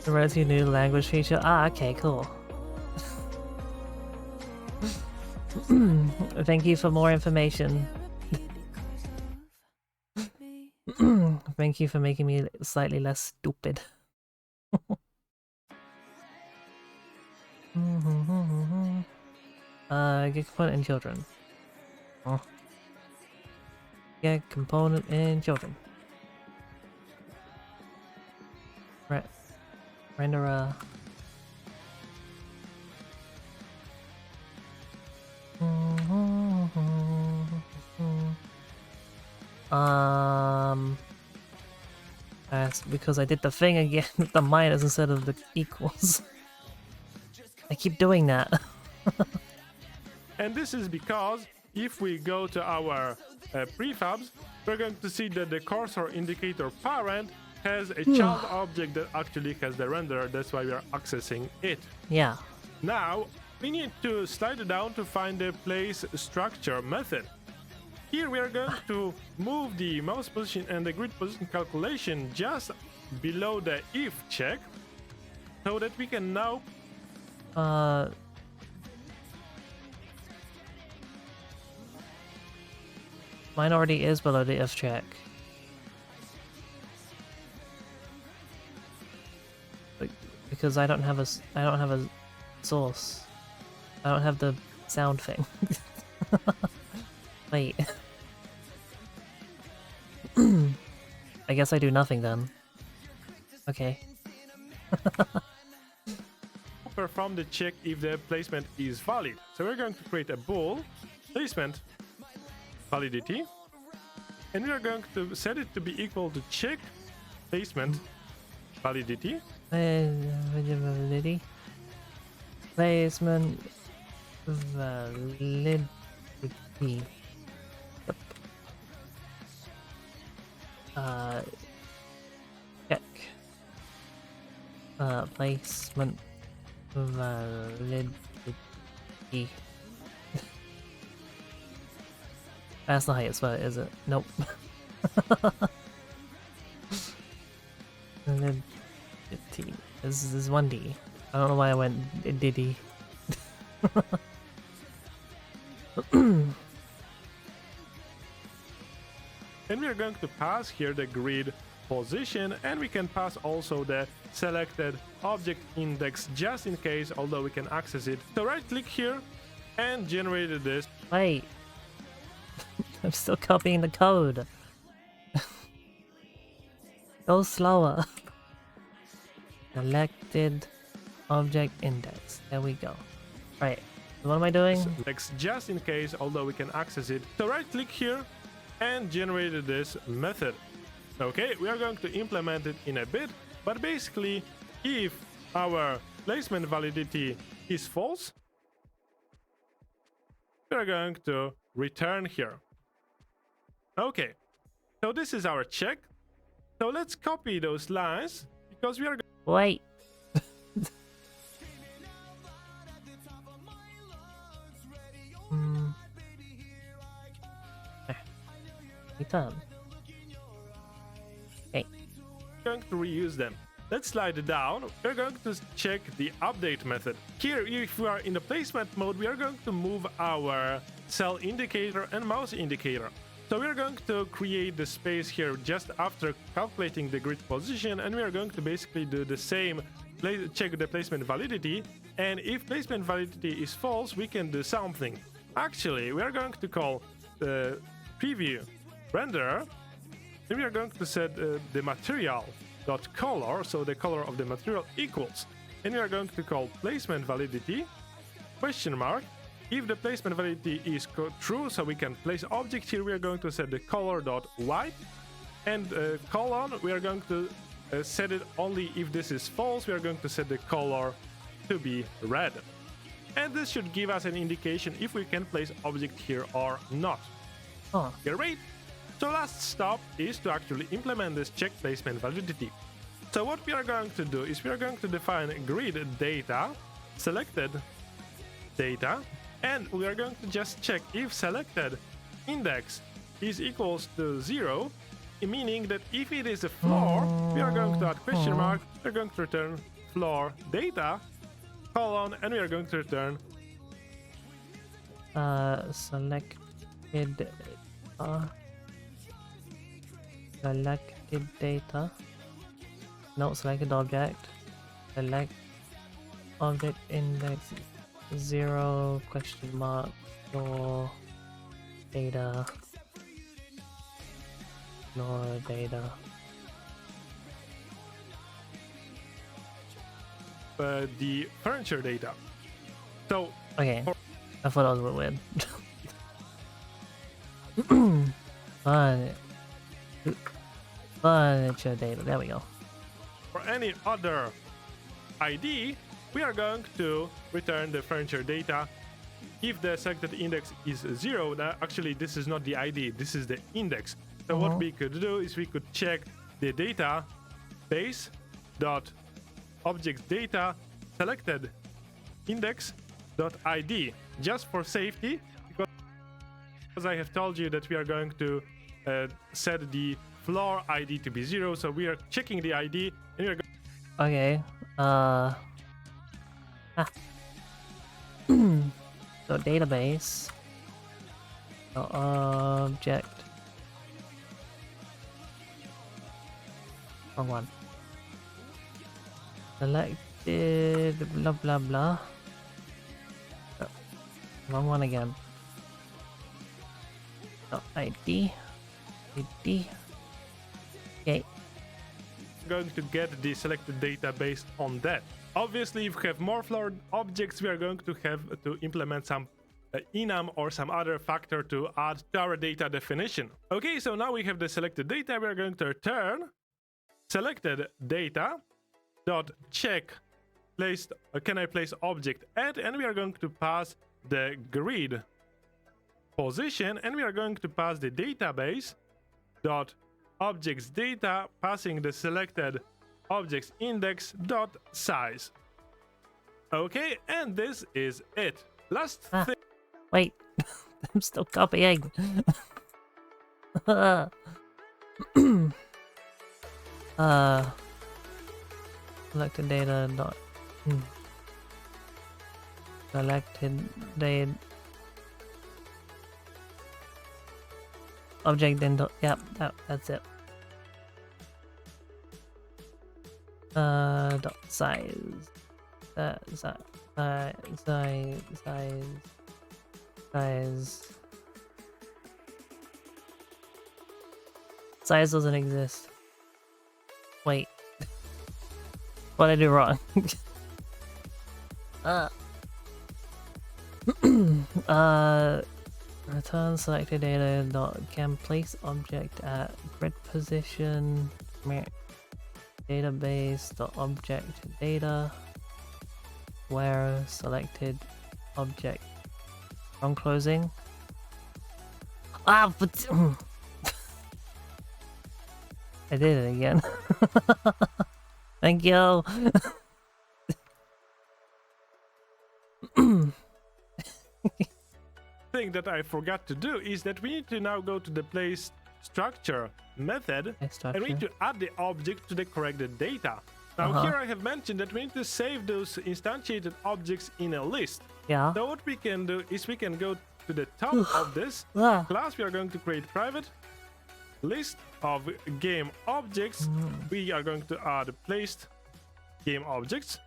Speaker 1: The relative new language feature. Ah, okay, cool. Thank you for more information. Thank you for making me slightly less stupid. Get component in children. Oh. Get component in children. Right. Render that's because I did the thing again with the minus instead of the equals. I keep doing that.
Speaker 3: And this is because if we go to our prefabs, we're going to see that the cursor indicator parent has a child object that actually has the renderer. That's why we are accessing it.
Speaker 1: Yeah.
Speaker 3: Now we need to slide it down to find the place structure method. Here we are going to move the mouse position and the grid position calculation just below the if check, so that we can now
Speaker 1: mine already is below the if check. Because I don't have a source. I don't have the sound thing. Wait. I guess I do nothing then. Okay.
Speaker 3: perform the check if the placement is valid. So we're going to create a bool placement validity, and we are going to set it to be equal to check placement validity.
Speaker 1: Validity. Placement validity. Check. Placement validity. That's not how you spell it, is it? Nope. Validity. This is 1D. I don't know why I went Diddy.
Speaker 3: And we are going to pass here the grid position, and we can pass also the selected object index just in case, although we can access it. So right click here and generate this.
Speaker 1: Wait. I'm still copying the code. Go slower. Selected object index. There we go. Right. What am I doing?
Speaker 3: Next, just in case, although we can access it. So right click here and generate this method. Okay, we are going to implement it in a bit, but basically, if our placement validity is false, we are going to return here. Okay, so this is our check. So let's copy those lines because we are
Speaker 1: Wait. Return. Okay.
Speaker 3: going to reuse them. Let's slide it down. We're going to check the update method. Here, if we are in the placement mode, we are going to move our cell indicator and mouse indicator. So we are going to create the space here just after calculating the grid position, and we are going to basically do the same, check the placement validity, and if placement validity is false, we can do something. Actually, we are going to call the preview renderer, and we are going to set the material dot color, so the color of the material equals, and we are going to call placement validity question mark. If the placement validity is true, so we can place object here, we are going to set the color dot white, and colon, we are going to set it only if this is false. We are going to set the color to be red, and this should give us an indication if we can place object here or not.
Speaker 1: Oh.
Speaker 3: Great. So last stop is to actually implement this check placement validity. So what we are going to do is we are going to define grid data, selected data, and we are going to just check if selected index is equals to 0, meaning that if it is a floor, we are going to add question mark, we are going to return floor data, colon, and we are going to return
Speaker 1: selected data. No, selected object. Select object index 0 question mark floor data. Floor data.
Speaker 3: The furniture data. So
Speaker 1: Okay, I thought that was a bit weird. Furniture data. There we go.
Speaker 3: for any other ID, we are going to return the furniture data. If the selected index is 0, actually this is not the ID, this is the index. So what we could do is we could check the data base dot objects data selected index dot ID, just for safety, because I have told you that we are going to set the floor ID to be 0, so we are checking the ID and we are
Speaker 1: Okay. So database. So object. Wrong one. Selected blah blah blah. Oh, wrong one again. So ID. Okay.
Speaker 3: going to get the selected data based on that. Obviously, if we have more floor objects, we are going to have to implement some enum or some other factor to add to our data definition. Okay, so now we have the selected data. We are going to return selected data dot check placed can I place object at, and we are going to pass the grid position, and we are going to pass the database dot objects data, passing the selected objects index dot size. Okay, and this is it. Last thing.
Speaker 1: Wait, I'm still copying. Selected data dot selected data object then dot, yep, that's it. Dot size. Size doesn't exist. Wait. What did I do wrong? Return selected data dot can place object at grid position. Database dot object data where selected object from closing. Ah, but I did it again. Thank you.
Speaker 3: Thing that I forgot to do is that we need to now go to the place structure method and we need to add the object to the corrected data. Now here I have mentioned that we need to save those instantiated objects in a list.
Speaker 1: Yeah.
Speaker 3: So what we can do is we can go to the top of this class. We are going to create private list of game objects. We are going to add placed game objects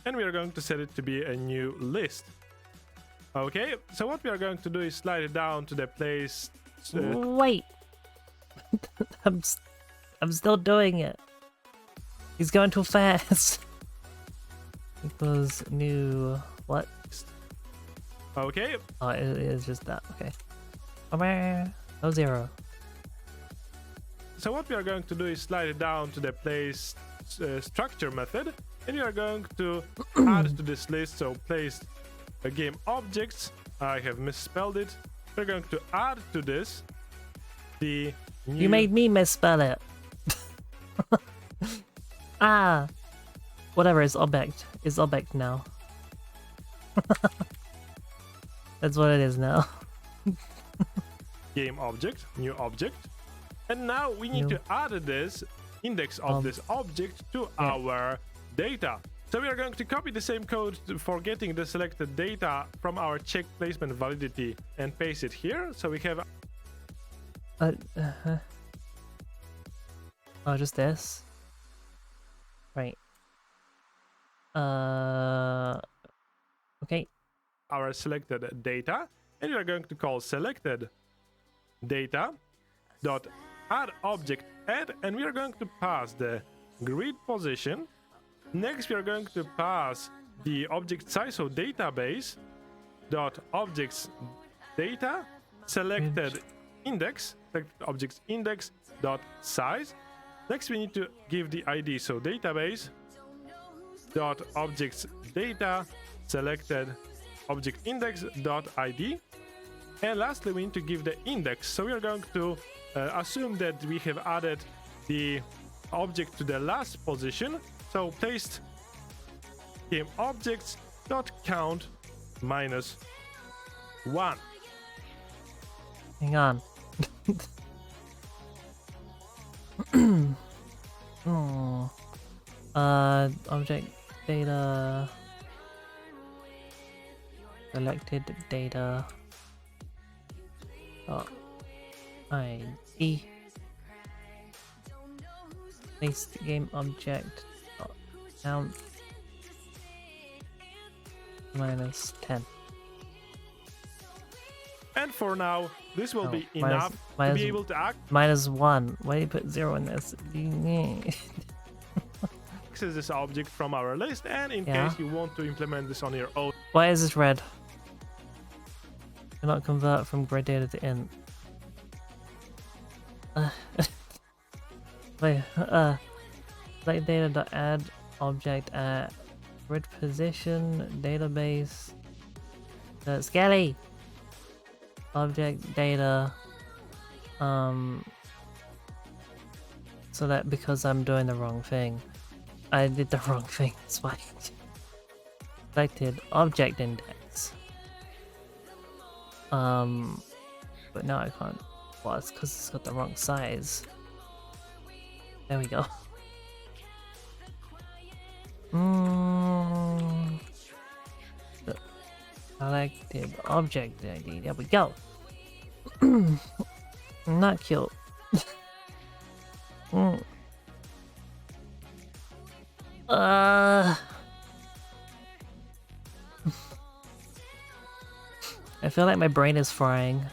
Speaker 3: and we are going to set it to be a new list. Okay, so what we are going to do is slide it down to the place.
Speaker 1: Wait, I'm still doing it. He's going too fast. Because new what?
Speaker 3: Okay.
Speaker 1: Oh, it is just that. Okay. No 0.
Speaker 3: So what we are going to do is slide it down to the place structure method, and we are going to add to this list. So placed game objects. I have misspelled it. We're going to add to this the new...
Speaker 1: You made me misspell it. Whatever, it's object. It's object now. That's what it is now.
Speaker 3: Game object, new object. And now we need to add this index of this object to our data. So we are going to copy the same code for getting the selected data from our check placement validity and paste it here. So we have...
Speaker 1: Oh, just this? Right. Okay.
Speaker 3: Our selected data, and we are going to call selected data dot add object add, and we are going to pass the grid position. Next, we are going to pass the object size, so database dot objects data selected index, selected objects index dot size. Next, we need to give the ID, so database dot objects data selected object index dot ID. And lastly, we need to give the index. So we are going to assume that we have added the object to the last position. So placed game objects dot count -1.
Speaker 1: Hang on. Oh. Object data. Selected data. ID. Placed game object. Count -10.
Speaker 3: And for now, this will be enough to be able to
Speaker 1: -1. Why do you put 0 in this?
Speaker 3: access this object from our list, and in case you want to implement this on your own.
Speaker 1: Why is this red? Cannot convert from grid data to int. Wait, select data.add object at grid position database. Skelly! Object data. So that because I'm doing the wrong thing. I did the wrong thing, that's why. Selected object index. But now I can't. Well, it's because it's got the wrong size. There we go. Selected object ID. There we go. Not cute. I feel like my brain is frying.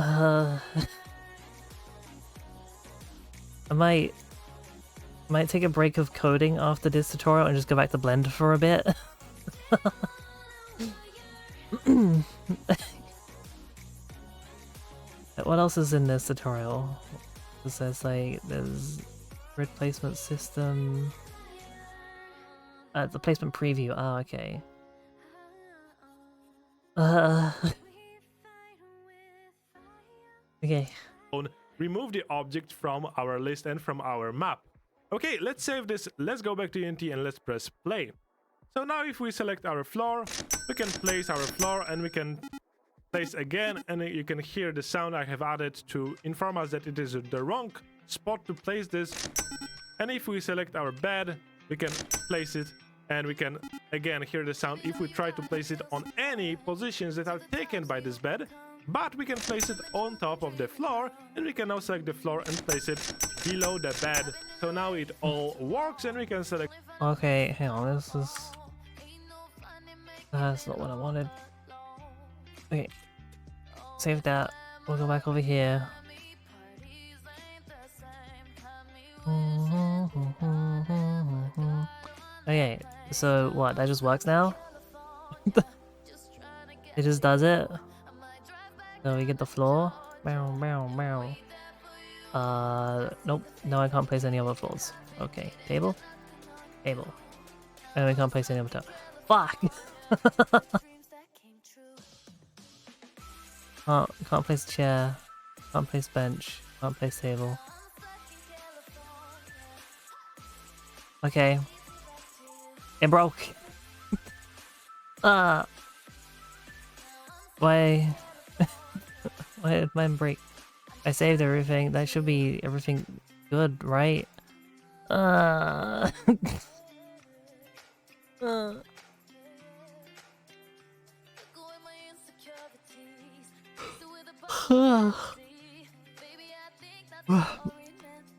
Speaker 1: I might take a break of coding after this tutorial and just go back to Blender for a bit. What else is in this tutorial? It says like there's grid placement system. The placement preview. Oh, okay. Okay.
Speaker 3: Remove the object from our list and from our map. Okay, let's save this. Let's go back to Unity and let's press play. So now if we select our floor, we can place our floor and we can place again, and you can hear the sound I have added to inform us that it is the wrong spot to place this. And if we select our bed, we can place it, and we can again hear the sound if we try to place it on any positions that are taken by this bed. But we can place it on top of the floor, and we can now select the floor and place it below the bed. So now it all works, and we can select...
Speaker 1: Okay, hang on, this is... That's not what I wanted. Okay. Save that. We'll go back over here. Okay, so what? That just works now? It just does it? So we get the floor. Meow, meow, meow. Nope. No, I can't place any other floors. Okay, table? Table. And we can't place any other top. Fuck! Can't place chair. Can't place bench. Can't place table. Okay. It broke. Why? Why did mine break? I saved everything. That should be everything good, right?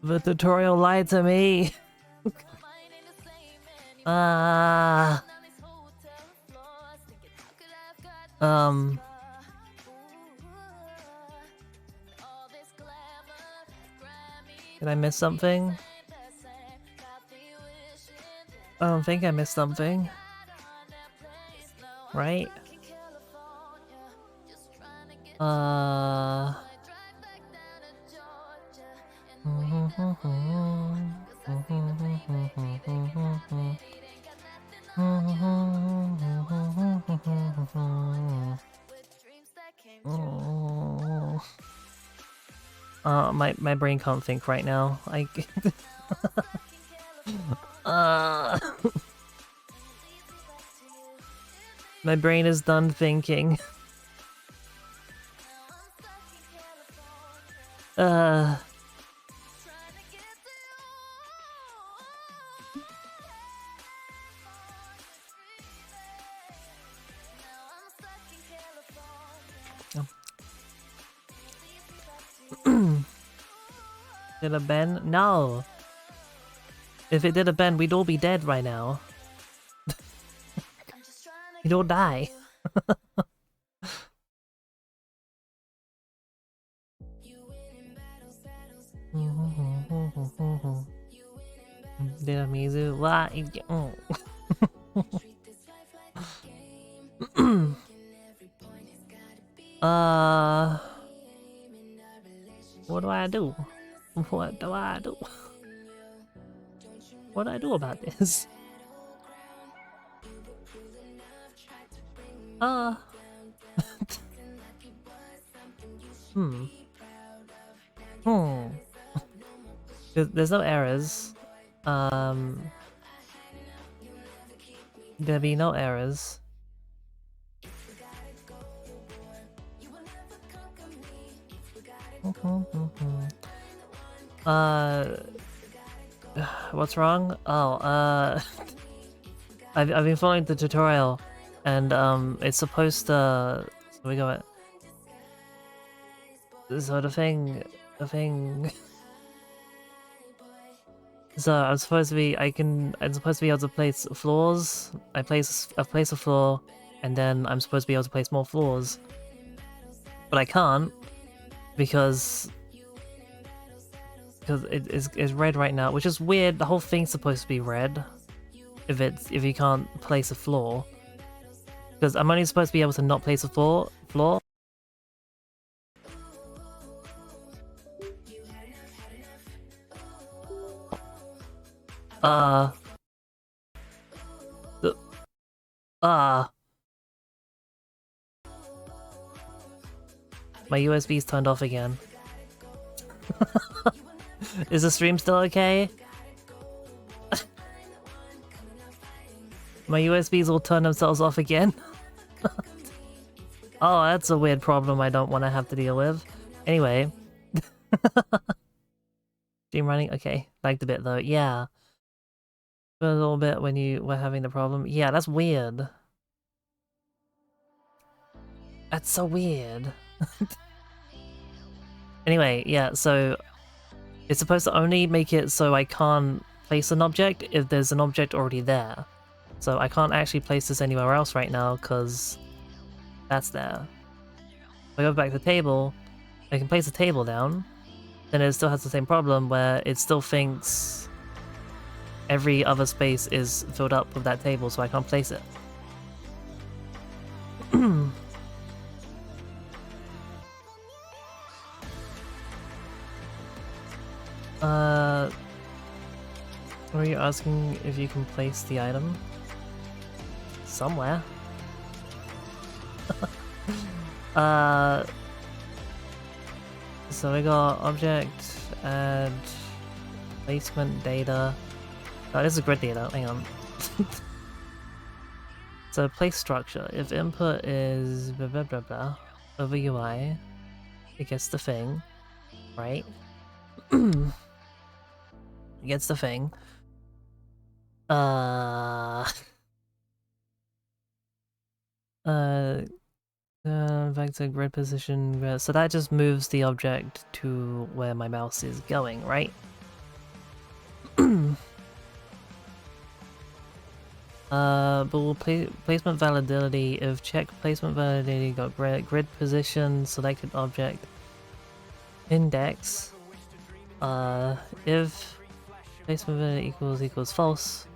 Speaker 1: The tutorial lied to me. Did I miss something? I don't think I missed something. Right? My brain can't think right now. My brain is done thinking. Did a bend? No. If it did a bend, we'd all be dead right now. We'd all die. Did a Mizu? What? What do I do? What do I do? What do I do about this? There's no errors. There'll be no errors. What's wrong? Oh, I've been following the tutorial, and it's supposed to. So we go at. So the thing. So I'm supposed to be. I'm supposed to be able to place floors. I place a floor, and then I'm supposed to be able to place more floors, but I can't because it's red right now, which is weird. The whole thing's supposed to be red if you can't place a floor, because I'm only supposed to be able to not place a floor. My USB's turned off again. Is the stream still okay? My USBs all turn themselves off again. Oh, that's a weird problem I don't want to have to deal with. Anyway. Stream running? Okay. Lagged a bit though. Yeah. For a little bit when you were having the problem. Yeah, that's weird. That's so weird. Anyway, yeah, so it's supposed to only make it so I can't place an object if there's an object already there. So I can't actually place this anywhere else right now because that's there. If I go back to the table, I can place the table down, then it still has the same problem where it still thinks every other space is filled up with that table, so I can't place it. Are you asking if you can place the item? Somewhere. So we got object, add, placement data. Oh, this is grid data, hang on. So place structure. If input is blah blah blah blah over UI, it gets the thing, right? It gets the thing. Vector grid position. So that just moves the object to where my mouse is going, right? But we'll placement validity. If check placement validity got grid position, selected object, index. If placement validity equals false.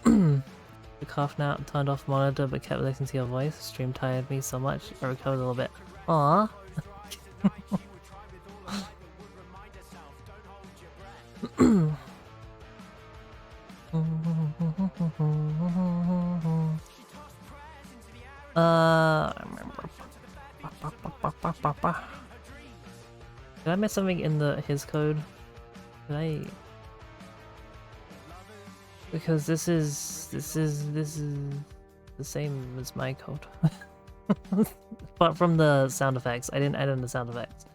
Speaker 1: The cough now turned off monitor but kept listening to your voice. Stream tired me so much. I recovered a little bit. Aww. Did I miss something in his code? Did I? Because this is the same as my code. But from the sound effects, I didn't add in the sound effects.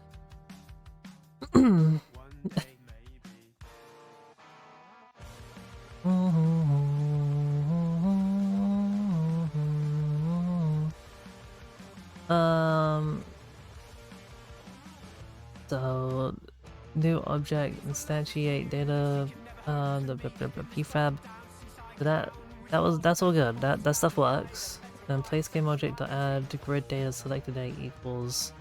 Speaker 1: So new object instantiate data. The prefab. So that's all good. That stuff works. Then place game object to add grid data selected data equals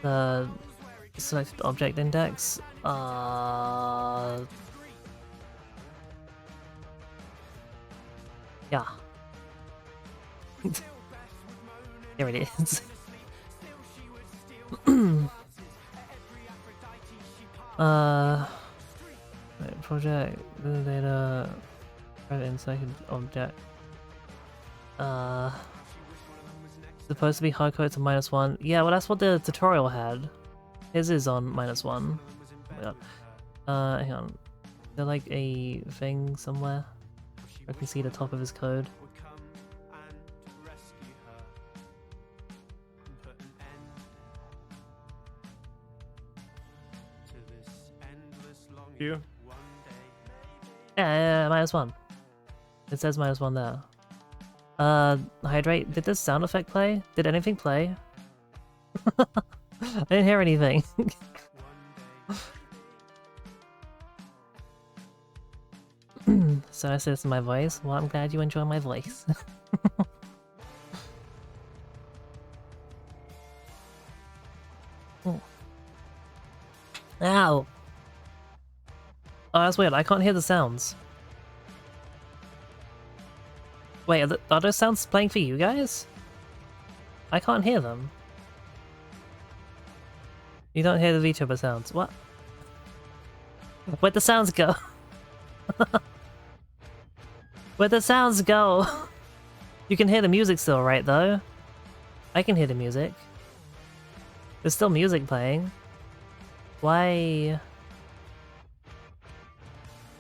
Speaker 1: the selected object index. Yeah. Here it is. Project data private inside object. Supposed to be hardcoded to -1. Yeah, well that's what the tutorial had. His is on -1. Oh my god. Hang on. Is there like a thing somewhere? I can see the top of his code.
Speaker 3: You?
Speaker 1: Yeah, -1. It says -1 there. Hydrate. Did this sound effect play? Did anything play? I didn't hear anything. So I said this in my voice. Well, I'm glad you enjoy my voice. that's weird. I can't hear the sounds. Wait, are those sounds playing for you guys? I can't hear them. You don't hear the VTuber sounds. What? Where'd the sounds go? Where'd the sounds go? You can hear the music still, right, though? I can hear the music. There's still music playing. Why?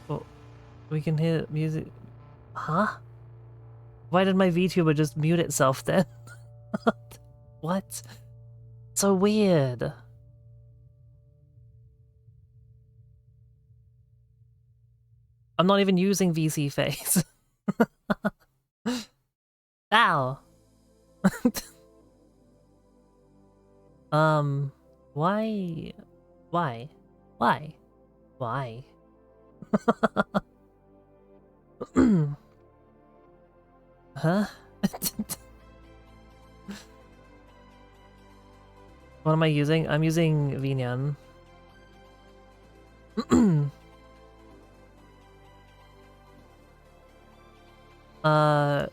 Speaker 1: Well, we can hear music. Huh? Why did my VTuber just mute itself then? What? So weird. I'm not even using VC face. Ow! Why? Why? Why? Why? Huh? What am I using? I'm using Vinyan.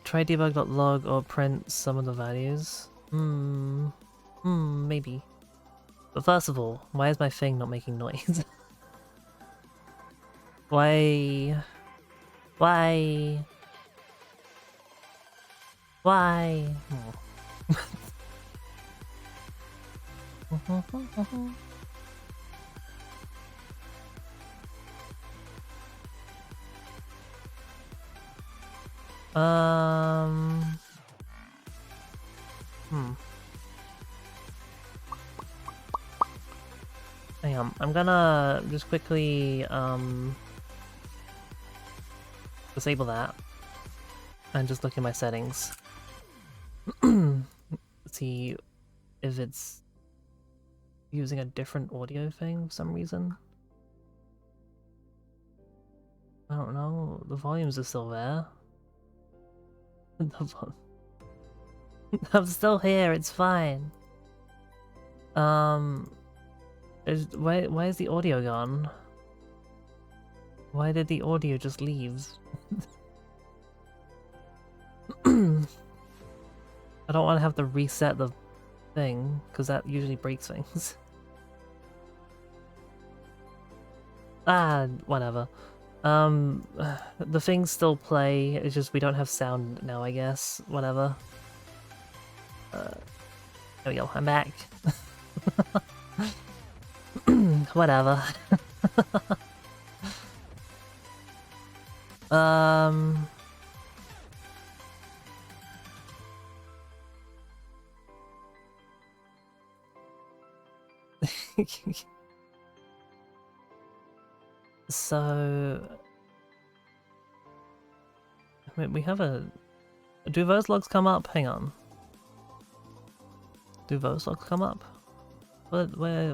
Speaker 1: Try debug.log or print some of the values. Maybe. But first of all, why is my thing not making noise? Why? Why? Why? Hang on, I'm gonna just quickly disable that and just look in my settings. See if it's using a different audio thing for some reason. I don't know, the volumes are still there. I'm still here, it's fine. Why is the audio gone? Why did the audio just leave? I don't want to have to reset the thing, because that usually breaks things. Whatever. The things still play, it's just we don't have sound now, I guess. Whatever. There we go, I'm back. Whatever. So... Wait, we have a... Do those logs come up? Hang on. Do those logs come up? Where...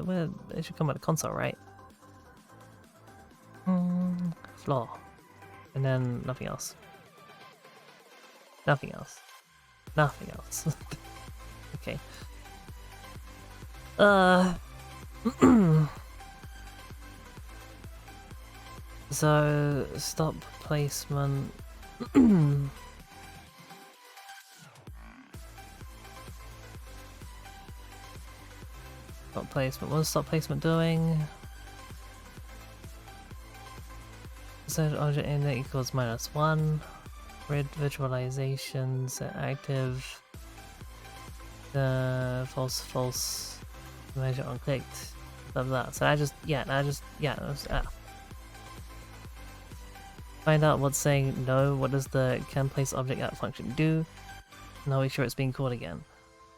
Speaker 1: They should come at the console, right? Floor. And then nothing else. Nothing else. Nothing else. Okay. So, stop placement. Stop placement. What is stop placement doing? Set object index equals -1. Grid visualization set active. False. Measure unclicked. Blah blah. So I just Find out what's saying no. What does the can place object at function do? Now we sure it's being called again.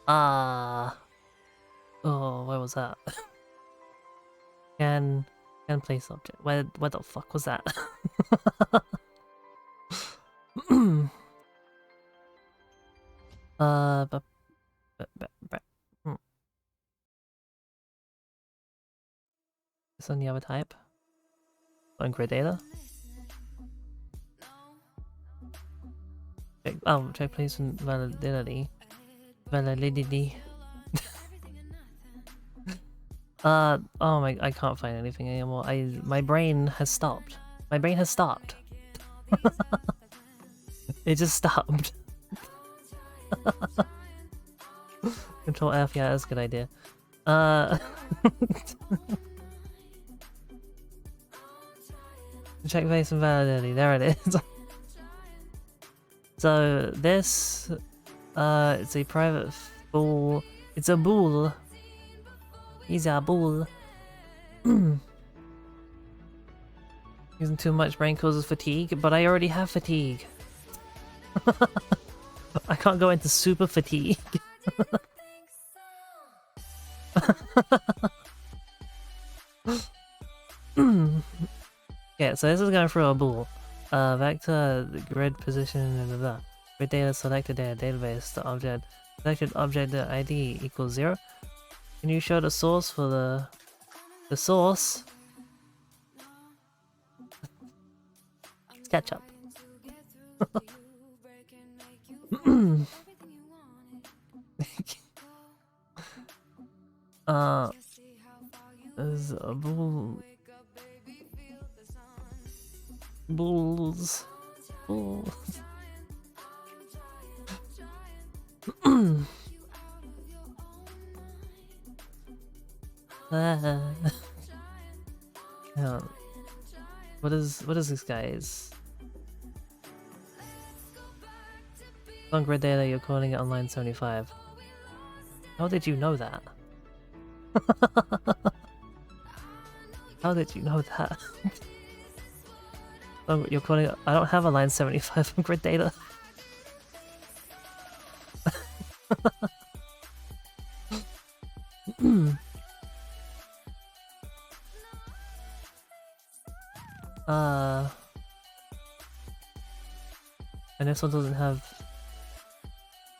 Speaker 1: Oh, where was that? Can place object. Where the fuck was that? It's on the other type. On grid data. Check placement validity. Oh my, I can't find anything anymore. My brain has stopped. My brain has stopped. It just stopped. Control F, yeah, that's a good idea. Check base and validity, there it is. So this, it's a private bull. It's a bull. He's a bull. Using too much brain causes fatigue, but I already have fatigue. I can't go into super fatigue. Yeah, so this is going through a bool. Vector, the grid position, blah, blah, blah. Grid data selected data database, the object selected object ID equals 0. Can you show the source for the source? Sketchup. There's a bull. Bulls. Bulls. What is this guy's? On grid data, you're calling it on line 75. How did you know that? How did you know that? Oh, you're calling it. I don't have a line 75 on grid data. And this one doesn't have.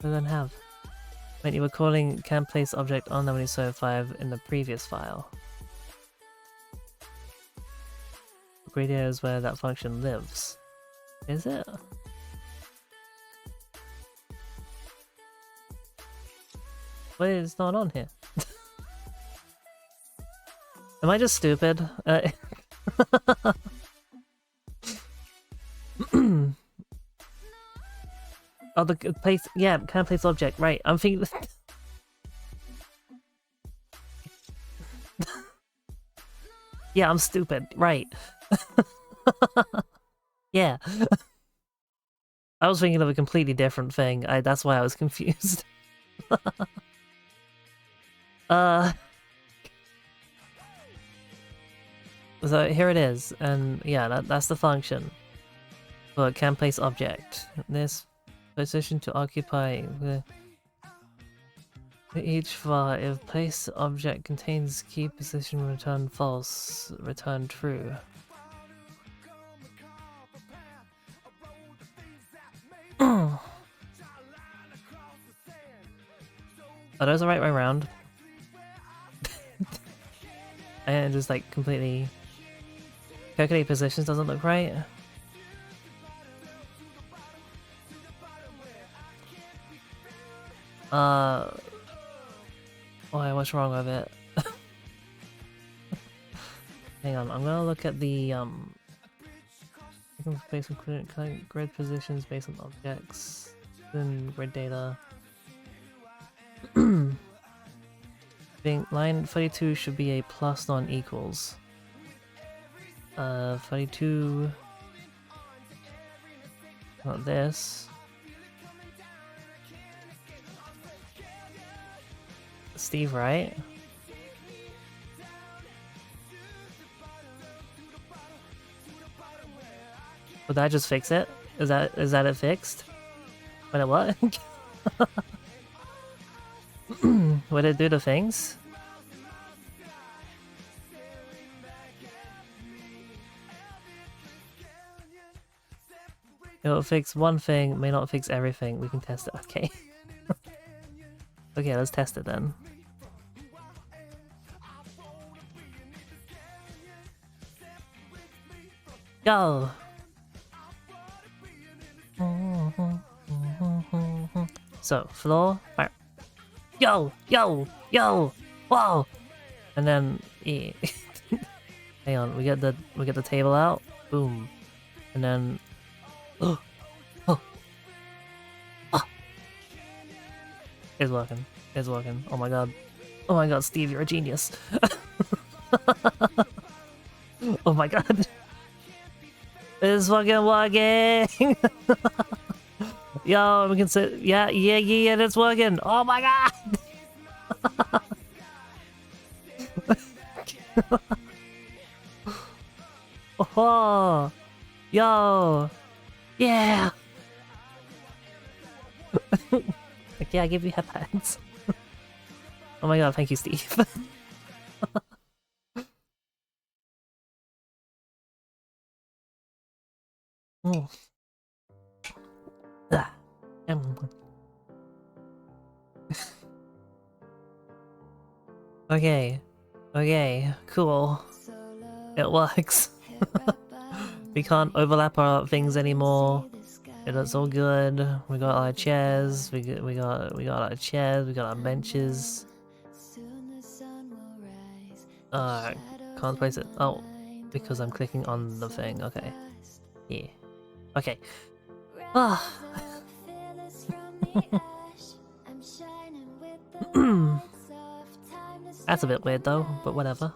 Speaker 1: Doesn't have. Wait, you were calling can place object on 75 in the previous file. Grid data is where that function lives. Is it? But it's not on here. Am I just stupid? Oh, the place, yeah, can place object, right? I'm thinking. Yeah, I'm stupid, right? Yeah. I was thinking of a completely different thing. That's why I was confused. So here it is, and yeah, that's the function for can place object. This position to occupy each var. If place object contains key position, return false, return true. Are those the right way around? And just like completely calculate positions doesn't look right. Why? What's wrong with it? Hang on, I'm gonna look at the based on grid positions based on objects, then grid data. Line 32 should be a plus, non equals. 32. Not this. Steve, right? Would that just fix it? Is that it fixed? Wait, what? Would it do the things? It'll fix one thing, may not fix everything. We can test it. Okay. Okay, let's test it then. Go! So, floor, fire. Yo! Yo! Yo! Whoa! And then, hang on, we get the table out. Boom. And then... Oh! Oh! Ah! It's working. It's working. Oh my god. Oh my god, Steve, you're a genius. Oh my god. It's fucking working! Yo, we can sit. Yeah, it's working. Oh my god! Oh, yo, yeah. Okay, I give you headbands. Oh my god, thank you, Steve. Oh. Ah. Okay. Okay, cool. It works. We can't overlap our things anymore. It's all good. We got our chairs. We got our chairs. We got our benches. Can't place it. Oh, because I'm clicking on the thing. Okay. Yeah. Okay. Ah. That's a bit weird though, but whatever.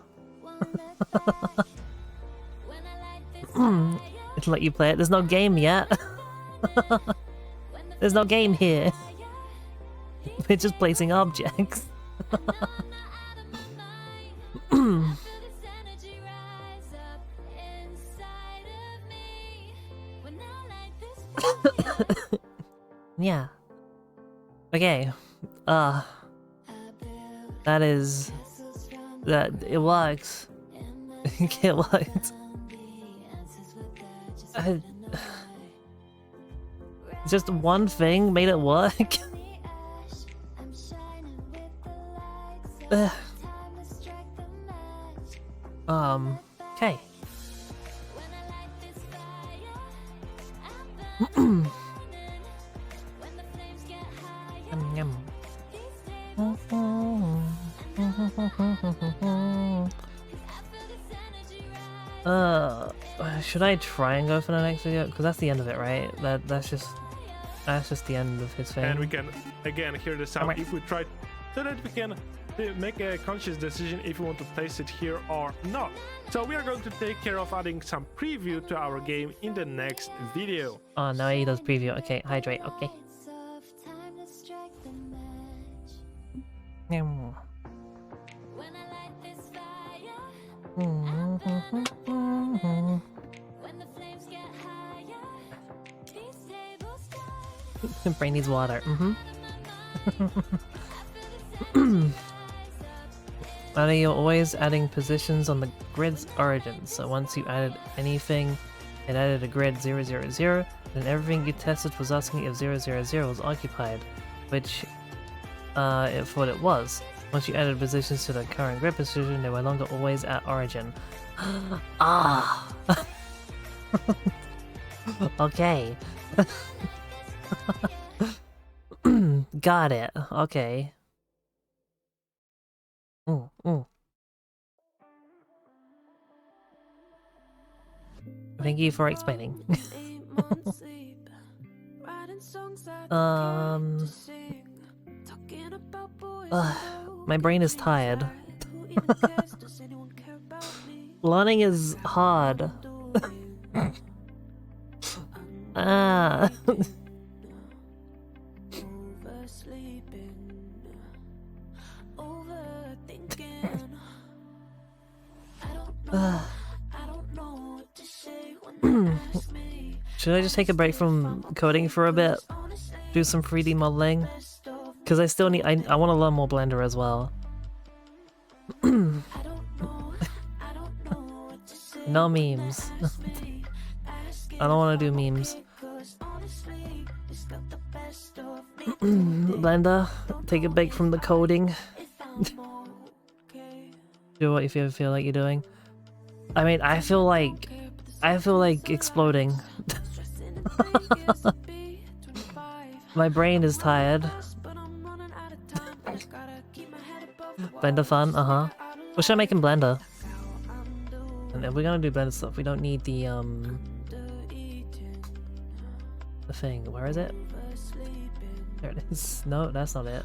Speaker 1: It'll let you play it. There's no game yet. There's no game here. We're just placing objects. Yeah. Okay. That is... That... It works. It works. Just one thing made it work. Okay. Should I try and go for the next video? Because that's the end of it, right? That's just the end of his thing.
Speaker 3: And we can again hear the sound if we try, so that we can make a conscious decision if we want to place it here or not. So we are going to take care of adding some preview to our game in the next video.
Speaker 1: Oh, now he does preview. Okay, hydrate. Okay. Brain needs water. You're always adding positions on the grid's origin. So once you added anything, it added a grid 000, and everything you tested was asking if 000 was occupied, which it thought it was. Once you added positions to the current grid position, they were no longer always at origin. Ah! Okay. Got it. Okay. Thank you for explaining. My brain is tired. Learning is hard. Should I just take a break from coding for a bit? Do some 3D modeling? Because I still need- I want to learn more Blender as well. No memes. I don't want to do memes. Blender, take a break from the coding. Do what you feel like you're doing. I mean, I feel like exploding. My brain is tired. Blender fun, What should I make in Blender? And if we're gonna do blended stuff, we don't need the thing. Where is it? There it is. No, that's not it.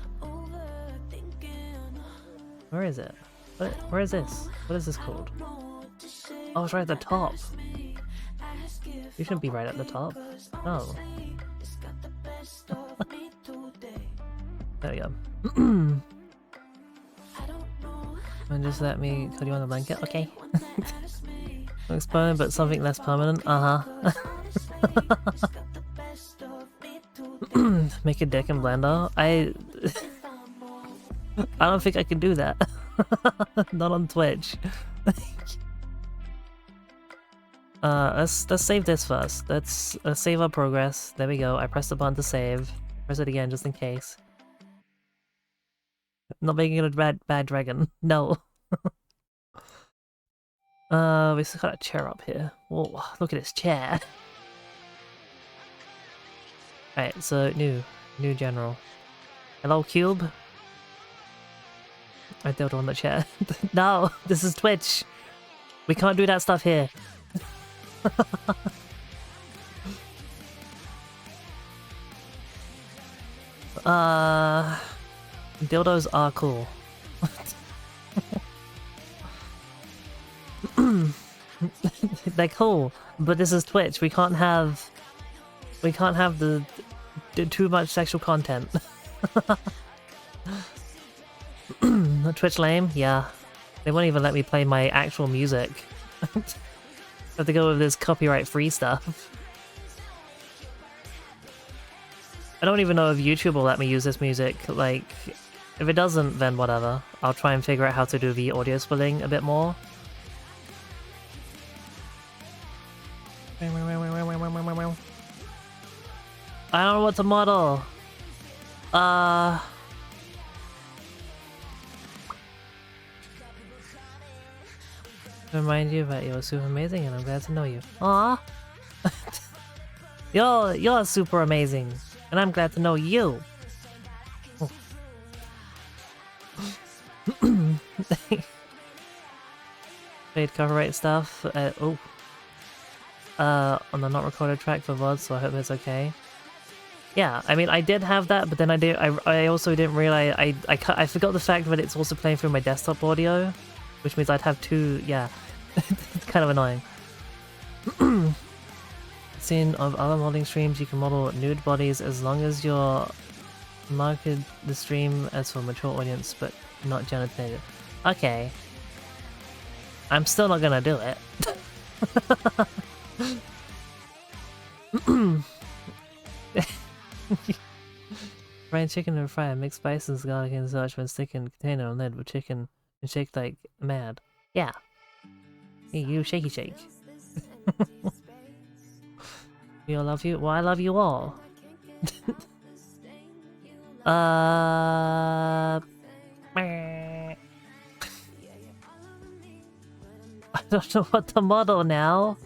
Speaker 1: Where is it? Where is this? What is this called? Oh, it's right at the top. You shouldn't be right at the top. No. There we go. And just let me cut you on the blanket. Okay. Looks permanent, but something less permanent. Uh-huh. Make a deck in Blender. I don't think I can do that. Not on Twitch. Let's save this first. Let's save our progress. There we go. I pressed the button to save. Press it again just in case. Not making it a bad dragon. No. We still got a chair up here. Whoa, look at this chair. Alright, so new general. Hello, Cube. I don't on the chair. No, this is Twitch. We can't do that stuff here. Dildos are cool. They're cool, but this is Twitch. We can't have the too much sexual content. Twitch lame? Yeah. They won't even let me play my actual music. Have to go with this copyright-free stuff. I don't even know if YouTube will let me use this music. Like, if it doesn't, then whatever. I'll try and figure out how to do the audio splitting a bit more. I don't know what to model. Remind you that you're super amazing and I'm glad to know you. Aww. You're super amazing and I'm glad to know you. Oh. Paid copyright stuff. On the not recorded track for VOD, so I hope it's okay. Yeah, I mean, I did have that, but then I also didn't realize I forgot the fact that it's also playing through my desktop audio, which means I'd have two. Yeah, it's kind of annoying. Seen of other modeling streams, you can model nude bodies as long as you're marketed the stream as for a mature audience, but not genitalia. Okay, I'm still not gonna do it. Fried chicken and fry, mix spices, garlic and such, when stick in container on lid with chicken and shake like mad. Yeah. Hey, you shaky shake. We all love you? Well, I love you all. I don't know what to model now.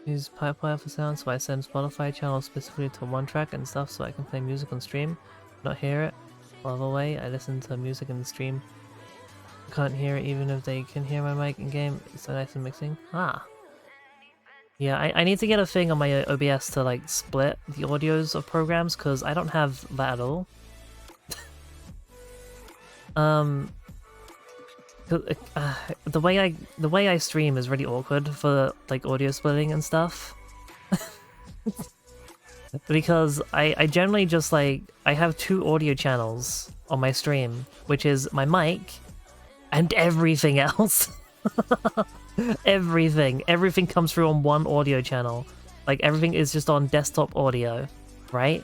Speaker 1: Use Pipewire for sound, so I send Spotify channels specifically to one track and stuff so I can play music on stream, not hear it. While away, I listen to music in the stream. Can't hear it even if they can hear my mic in game. It's so nice and mixing. Ah. Yeah, I need to get a thing on my OBS to like split the audios of programs because I don't have that at all. The way I stream is really awkward for like audio splitting and stuff. Because I generally just like I have two audio channels on my stream, which is my mic and everything else. Everything comes through on one audio channel. Like everything is just on desktop audio, right?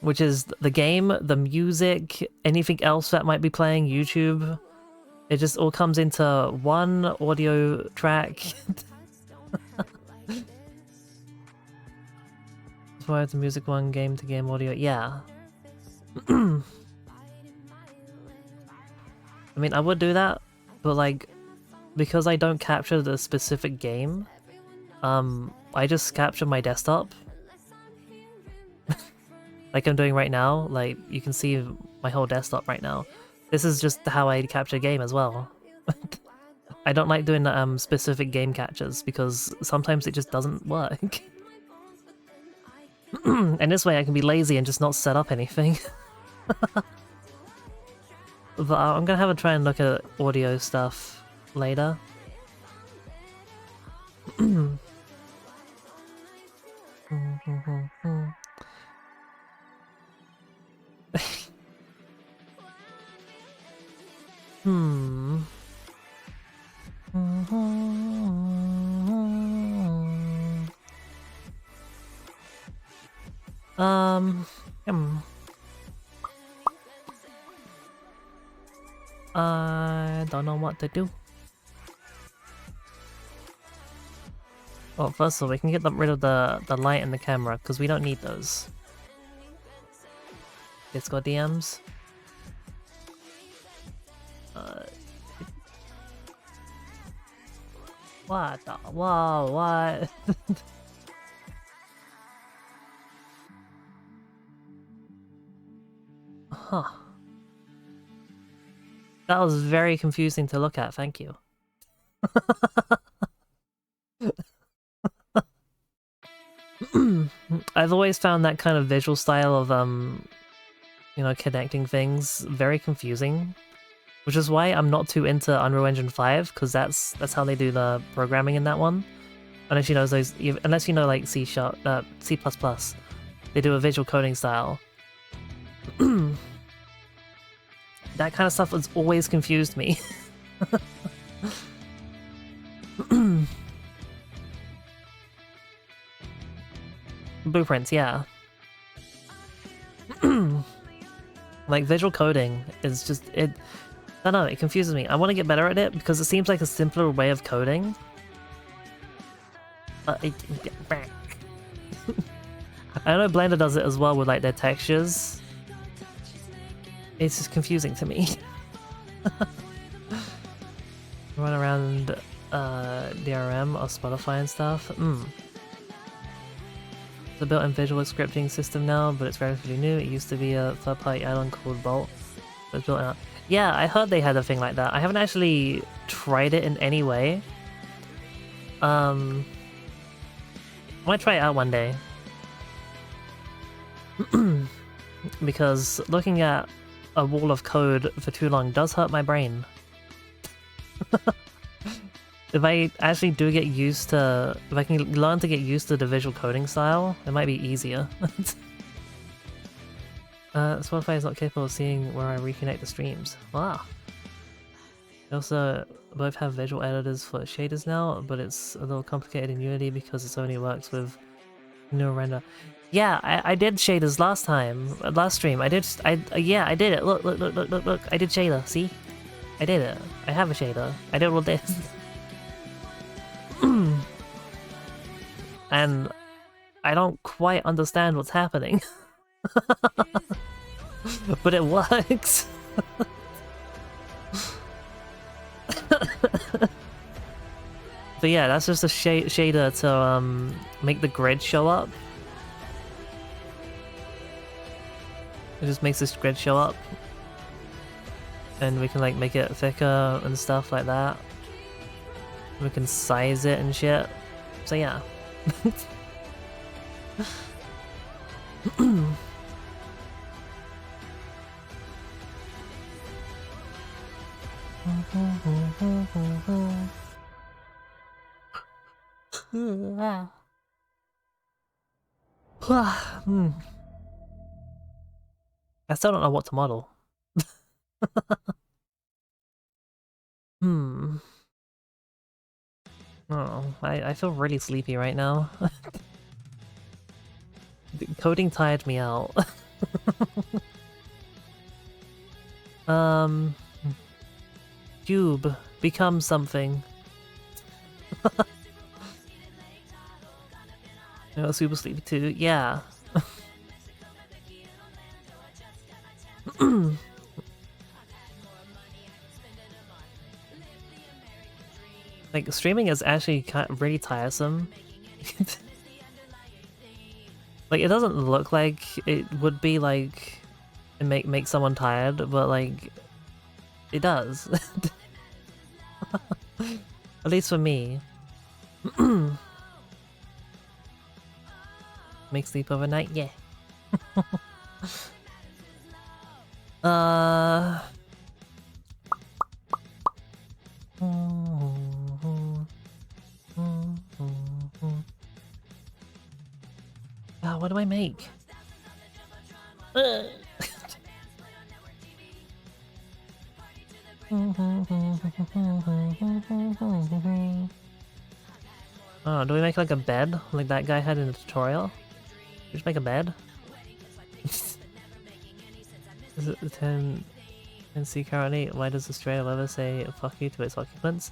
Speaker 1: Which is the game, the music, anything else that might be playing, YouTube. It just all comes into one audio track. As far as the music one, game to game audio, yeah. I mean, I would do that, but like, because I don't capture the specific game, I just capture my desktop. Like I'm doing right now, like you can see my whole desktop right now. This is just how I capture game as well. I don't like doing specific game captures because sometimes it just doesn't work. And this way I can be lazy and just not set up anything. But I'm gonna have a try and look at audio stuff later. I don't know what to do. Well, first of all, we can get rid of the light and the camera, because we don't need those. Discord DMs. What the? Whoa, what? Huh. That was very confusing to look at, thank you. I've always found that kind of visual style of, you know, connecting things very confusing. Which is why I'm not too into Unreal Engine 5, because that's how they do the programming in that one. Unless you know those, unless you know like C#, C++, they do a visual coding style. That kind of stuff has always confused me. Blueprints, yeah. Like visual coding is just it. I don't know, it confuses me. I want to get better at it because it seems like a simpler way of coding. I know Blender does it as well with like their textures. It's just confusing to me. Run around DRM or Spotify and stuff. It's a built-in visual scripting system now, but it's relatively new. It used to be a third-party add-on called Bolt. But it's built out. Yeah, I heard they had a thing like that. I haven't actually tried it in any way. I might try it out one day. Because looking at a wall of code for too long does hurt my brain. If I actually do get used to... If I can learn to get used to the visual coding style, it might be easier. Spotify is not capable of seeing where I reconnect the streams. Wow. They also both have visual editors for shaders now, but it's a little complicated in Unity because it only works with neural render. Yeah, I did shaders last time, last stream. Yeah, I did it. Look. I did shader. See, I did it. I have a shader. I did all this, and I don't quite understand what's happening. But it works. But yeah, that's just a shader to make the grid show up. It just makes this grid show up, and we can like make it thicker and stuff like that. We can size it and shit. So yeah. I still don't know what to model. Oh, I feel really sleepy right now. Coding tired me out. Cube, become something. You know, super sleepy too. Yeah. Like, streaming is actually really tiresome. Like, it doesn't look like it would be, like, make someone tired, but, like, it does. At least for me. Make sleep overnight? Yeah. What do I make? Oh, do we make like a bed like that guy had in the tutorial? Just make a bed? Is it the 10C currently? Why does Australia ever say fuck you to its occupants?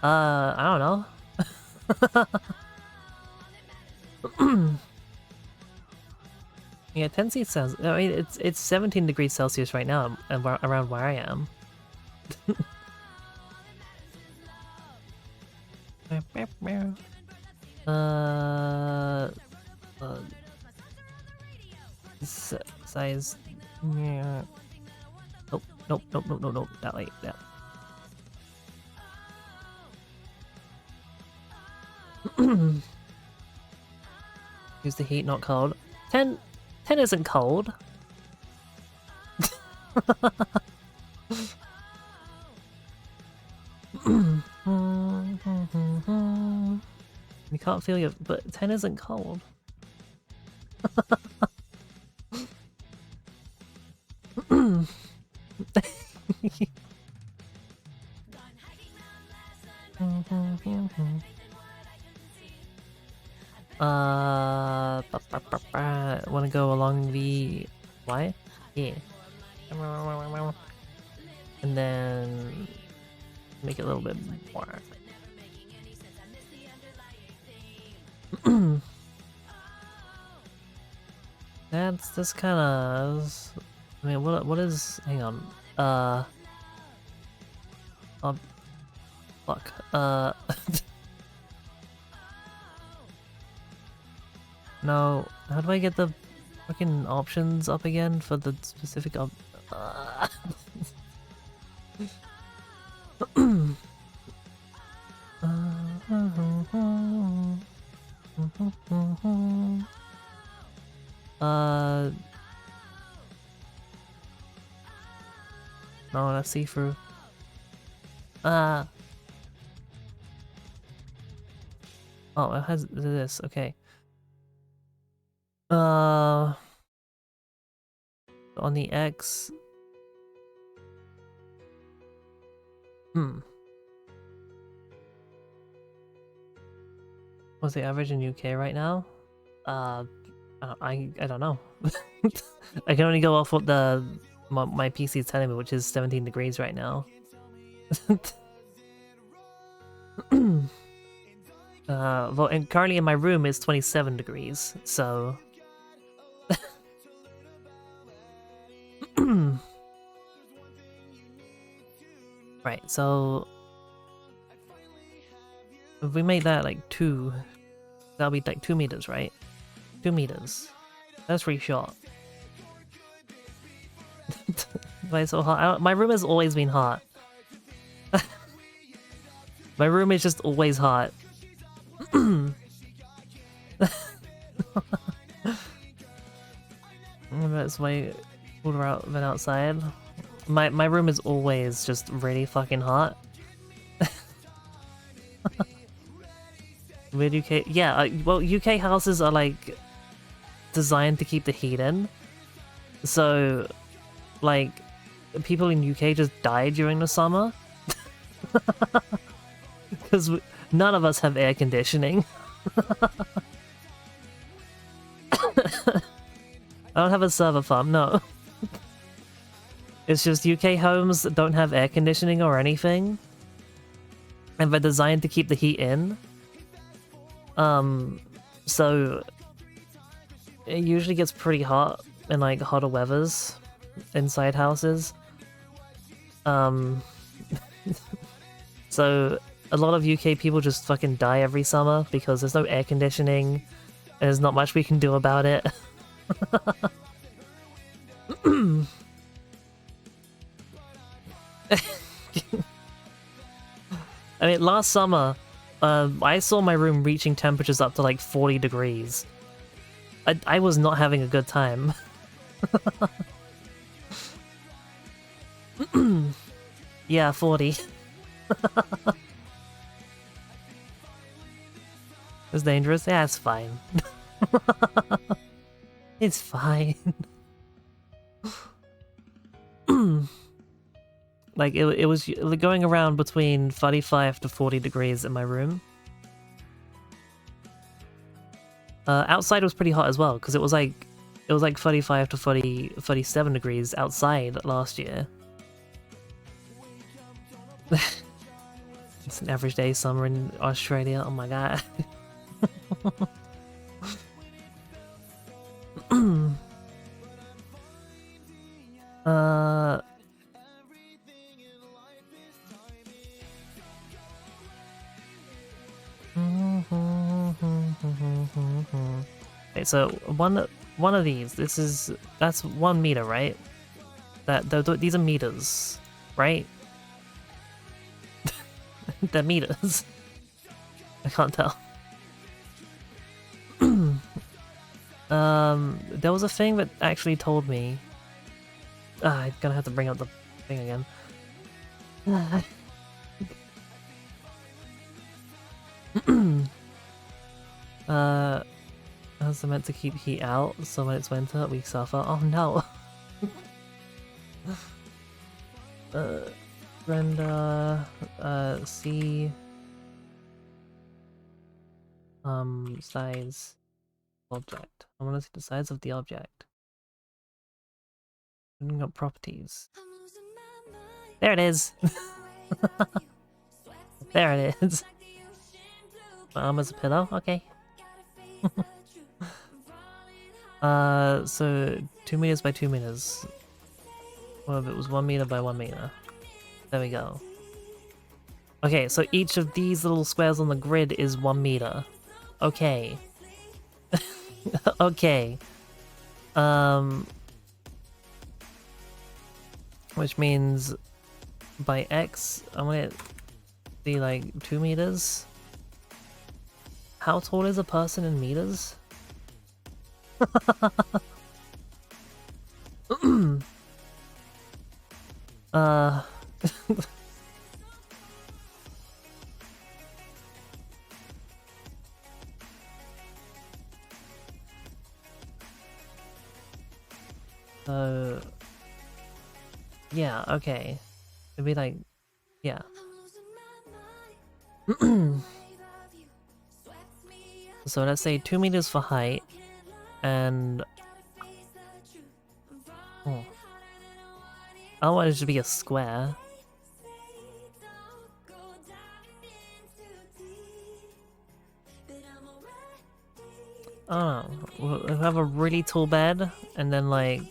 Speaker 1: I don't know. Yeah, 10C sounds. I mean, it's 17 degrees Celsius right now around where I am. Size. Yeah. Nope. That way. Yeah. Use the heat, not cold. 10 isn't cold. You can't feel your, but 10 isn't cold. Wanna go along the why? Yeah. And then make it a little bit more. That's kind of. I mean, what is? Hang on. Oh, fuck. No. How do I get the fucking options up again for the specific No, that's see-through. Oh, it has this, okay. On the X. What's the average in UK right now? I don't know. I can only go off what my PC is telling me, which is 17 degrees right now. Well, and currently in my room is 27 degrees, so. Right, so if we make that like 2, that'll be like 2 meters, right? 2 meters. That's pretty short. Why it's so hot? My room has always been hot. My room is just always hot. That's way cooler out than outside. My room is always just really fucking hot. With UK, yeah, well, UK houses are like designed to keep the heat in, so like people in UK just die during the summer because none of us have air conditioning. I don't have a server farm, no. It's just UK homes that don't have air conditioning or anything, and they're designed to keep the heat in. So it usually gets pretty hot in like hotter weathers inside houses. So a lot of UK people just fucking die every summer because there's no air conditioning and there's not much we can do about it. I mean, last summer, I saw my room reaching temperatures up to like 40 degrees. I was not having a good time. Yeah, 40. It's dangerous? Yeah, it's fine. It's fine. Like, it was going around between 35 to 40 degrees in my room. Outside was pretty hot as well, because it was like 35 to 37 degrees outside last year. It's an average day summer in Australia, oh my god. Okay, so one of these, that's 1 meter, right? These are meters, right? They're meters. I can't tell. There was a thing that actually told me. I'm gonna have to bring up the thing again. How's it meant to keep heat out, so when it's winter we suffer? Oh no! Render, see, size, object. I want to see the size of the object. Bringing up properties. There it is! There it is! My arm is a pillow? Okay. So 2 meters by 2 meters. Well, if it was 1 meter by 1 meter. There we go. Okay, so each of these little squares on the grid is 1 meter. Okay. Okay. Which means by X, I want it to be like 2 meters. How tall is a person in meters? Yeah, okay. It'd be like, yeah. So let's say 2 meters for height, and oh, I don't want it to be a square. Oh, we'll have a really tall bed, and then like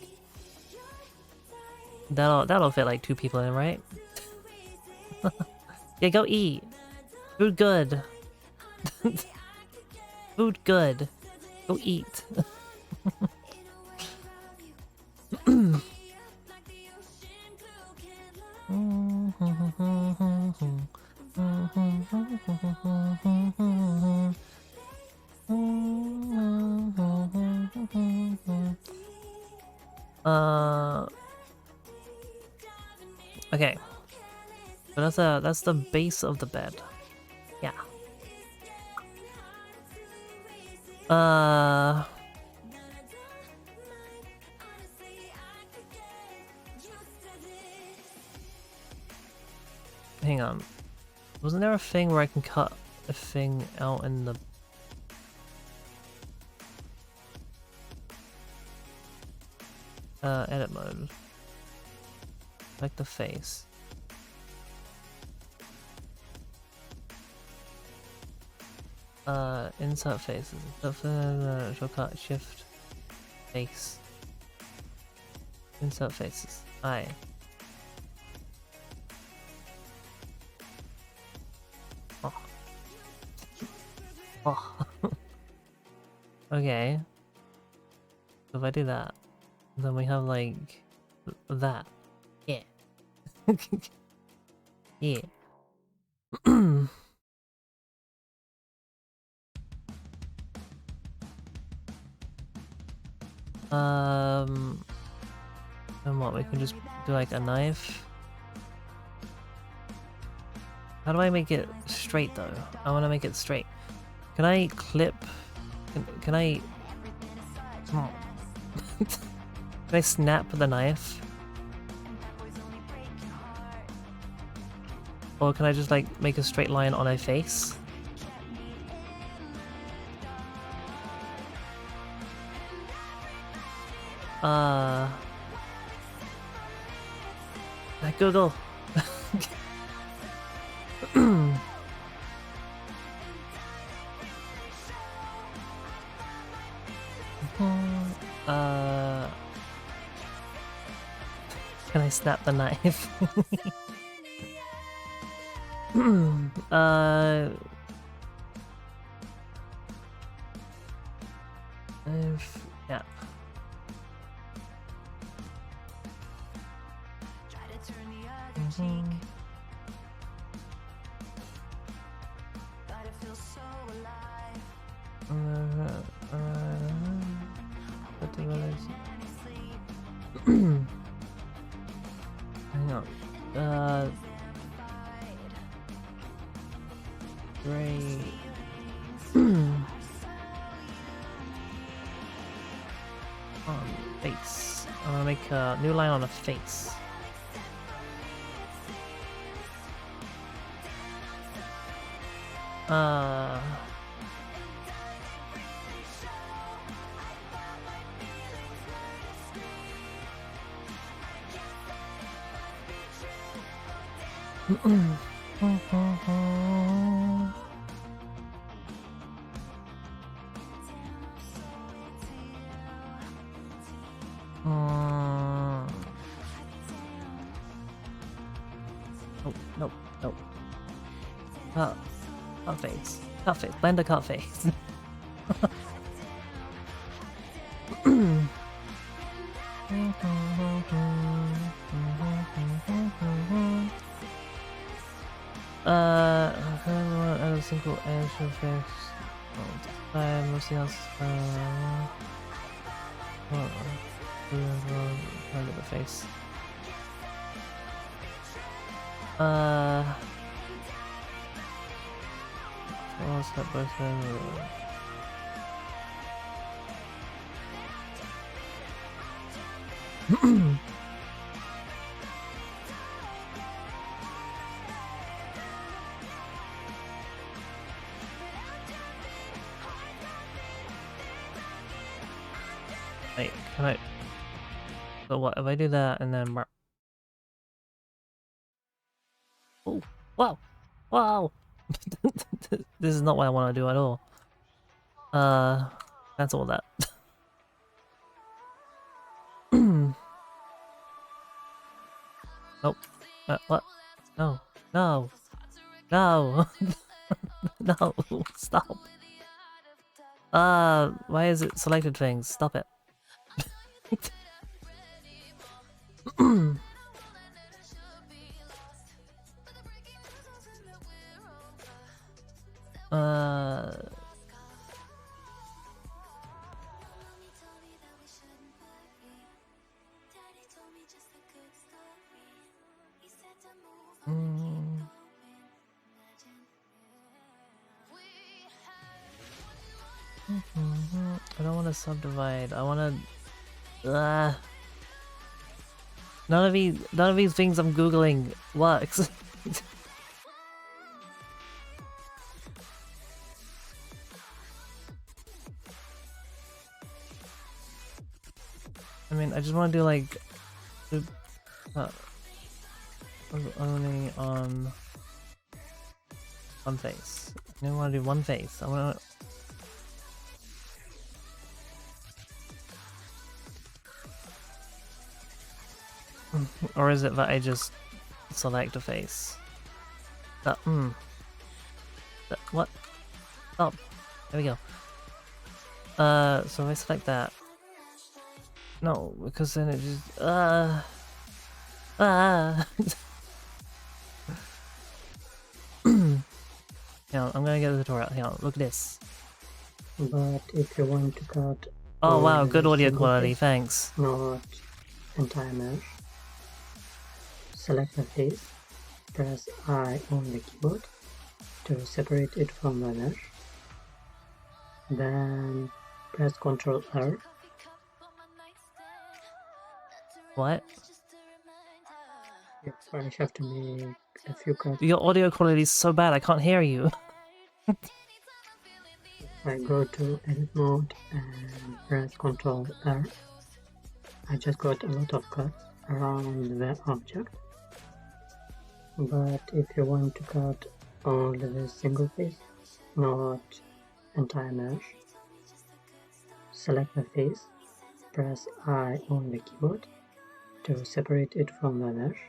Speaker 1: that'll fit like 2 people in, right? Yeah, go eat. Food good. Food good. Go eat. Okay. So that's the base of the bed. Yeah. Hang on. Wasn't there a thing where I can cut a thing out in the... edit mode. Like the face. Insert faces. Shortcut shift face. Insert faces. Aye. Oh. Okay. So if I do that, then we have like that. Yeah. Yeah. And what, we can just do like a knife? How do I make it straight though? I want to make it straight. Can I clip? Can I? Oh. Can I snap the knife? Or can I just like make a straight line on a face? Google. Can I snap the knife? Yeah. Hang on. Great. On face. I'm gonna make a new line on a face. Nope, nope. Cut face. Cut face. Blender cut face. Add a single edge of face. Mostly else. Look at the face. What's that boyfriend? Wait, can I? So what if I do that and then? Oh, wow, wow! This is not what I want to do at all. That's all that. Nope. What? No, no, no, no! Stop. Why is it selected things? Stop it. I don't want to subdivide. I want to. None of these things I'm googling works. I mean, I just want to do like only on one face. I don't want to do one face. I want to. Or is it that I just select a face? What? Stop. There we go. So I select that. No, because then it just Yeah, I'm gonna get the tutorial. Here, look at this.
Speaker 5: But if you want to cut
Speaker 1: Oh
Speaker 5: all
Speaker 1: wow,
Speaker 5: the
Speaker 1: good audio
Speaker 5: single
Speaker 1: quality,
Speaker 5: face,
Speaker 1: thanks.
Speaker 5: not entire mesh, select the face, press I on the keyboard to separate it from the mesh, then press Ctrl R.
Speaker 1: What?
Speaker 5: You first have to make a few cuts.
Speaker 1: Your audio quality is so bad, I can't hear you.
Speaker 5: I go to edit mode and press Ctrl R. I just got a lot of cuts around the object. But if you want to cut only the single face, not entire mesh, select the face, press I on the keyboard to separate it from the mesh,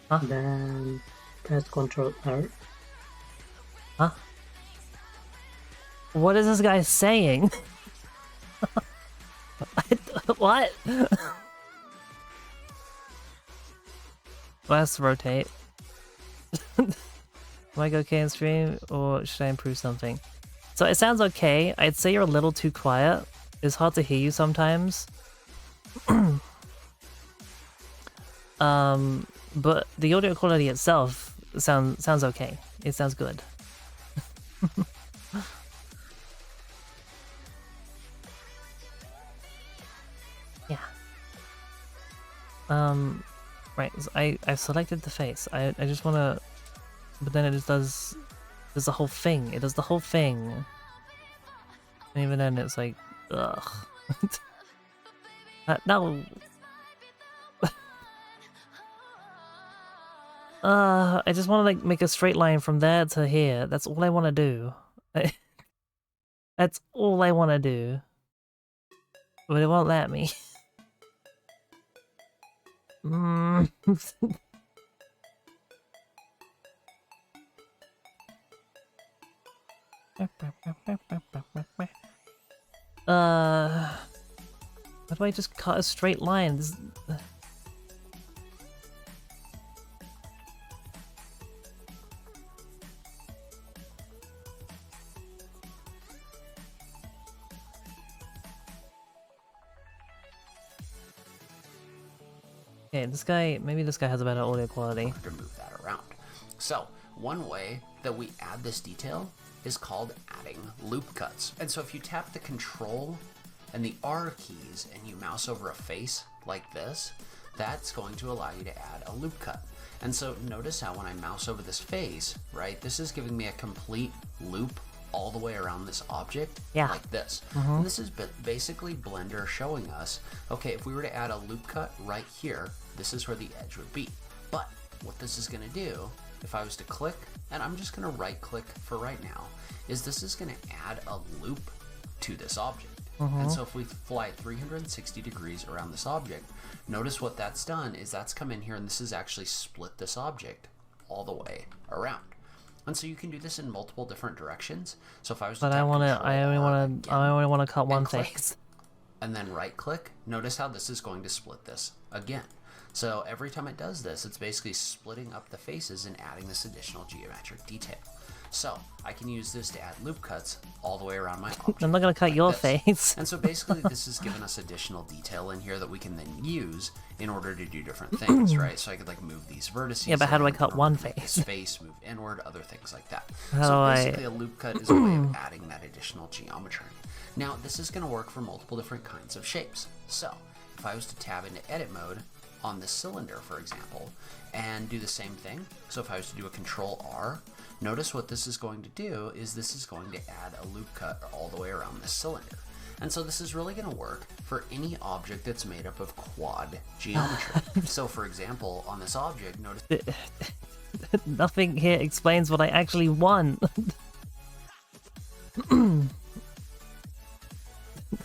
Speaker 1: Huh?
Speaker 5: then press Ctrl R.
Speaker 1: Huh? What is this guy saying? What? Let's rotate. Am I okay in stream, or should I improve something? So it sounds okay. I'd say you're a little too quiet. It's hard to hear you sometimes. But the audio quality itself sounds okay. It sounds good. Yeah. Right. So I've selected the face. I just wanna, but then it just does the whole thing. It does the whole thing. And even then, it's like, ugh. No. I just want to like make a straight line from there to here. That's all I want to do. That's all I want to do. But it won't let me. How do I just cut a straight line? Okay, this guy, maybe this guy has a better audio quality.
Speaker 6: To move that around. So one way that we add this detail is called adding loop cuts. And so if you tap the Control and the R keys and you mouse over a face like this, that's going to allow you to add a loop cut. And so notice how when I mouse over this face, right, this is giving me a complete loop all the way around this object, like this. And this is basically Blender showing us, okay, if we were to add a loop cut right here, this is where the edge would be. But what this is going to do, if I was to click, and I'm just going to right click for right now, is this is going to add a loop to this object. And so if we fly 360 degrees around this object, notice what that's done is that's come in here and this has actually split this object all the way around. And so you can do this in multiple different directions. So if I was to
Speaker 1: But I only want to cut one face.
Speaker 6: And then right click, notice how this is going to split this again. So every time it does this, it's basically splitting up the faces and adding this additional geometric detail. So I can use this to add loop cuts all the way around my object.
Speaker 1: I'm not gonna cut
Speaker 6: like
Speaker 1: your
Speaker 6: this.
Speaker 1: face.
Speaker 6: And so basically this has given us additional detail in here that we can then use in order to do different things, right? So I could like move these vertices.
Speaker 1: Yeah, but how do I
Speaker 6: in,
Speaker 1: cut
Speaker 6: or
Speaker 1: one
Speaker 6: make
Speaker 1: face?
Speaker 6: this face move inward, other things like that.
Speaker 1: How
Speaker 6: so
Speaker 1: do
Speaker 6: basically a loop cut is a way of adding that additional geometry. Now this is going to work for multiple different kinds of shapes. So if I was to tab into edit mode on this cylinder, for example, and do the same thing. So if I was to do a Control R, notice what this is going to do is this is going to add a loop cut all the way around this cylinder. And so this is really going to work for any object that's made up of quad geometry. So for example, on this object, notice
Speaker 1: Nothing here explains what I actually want. I'm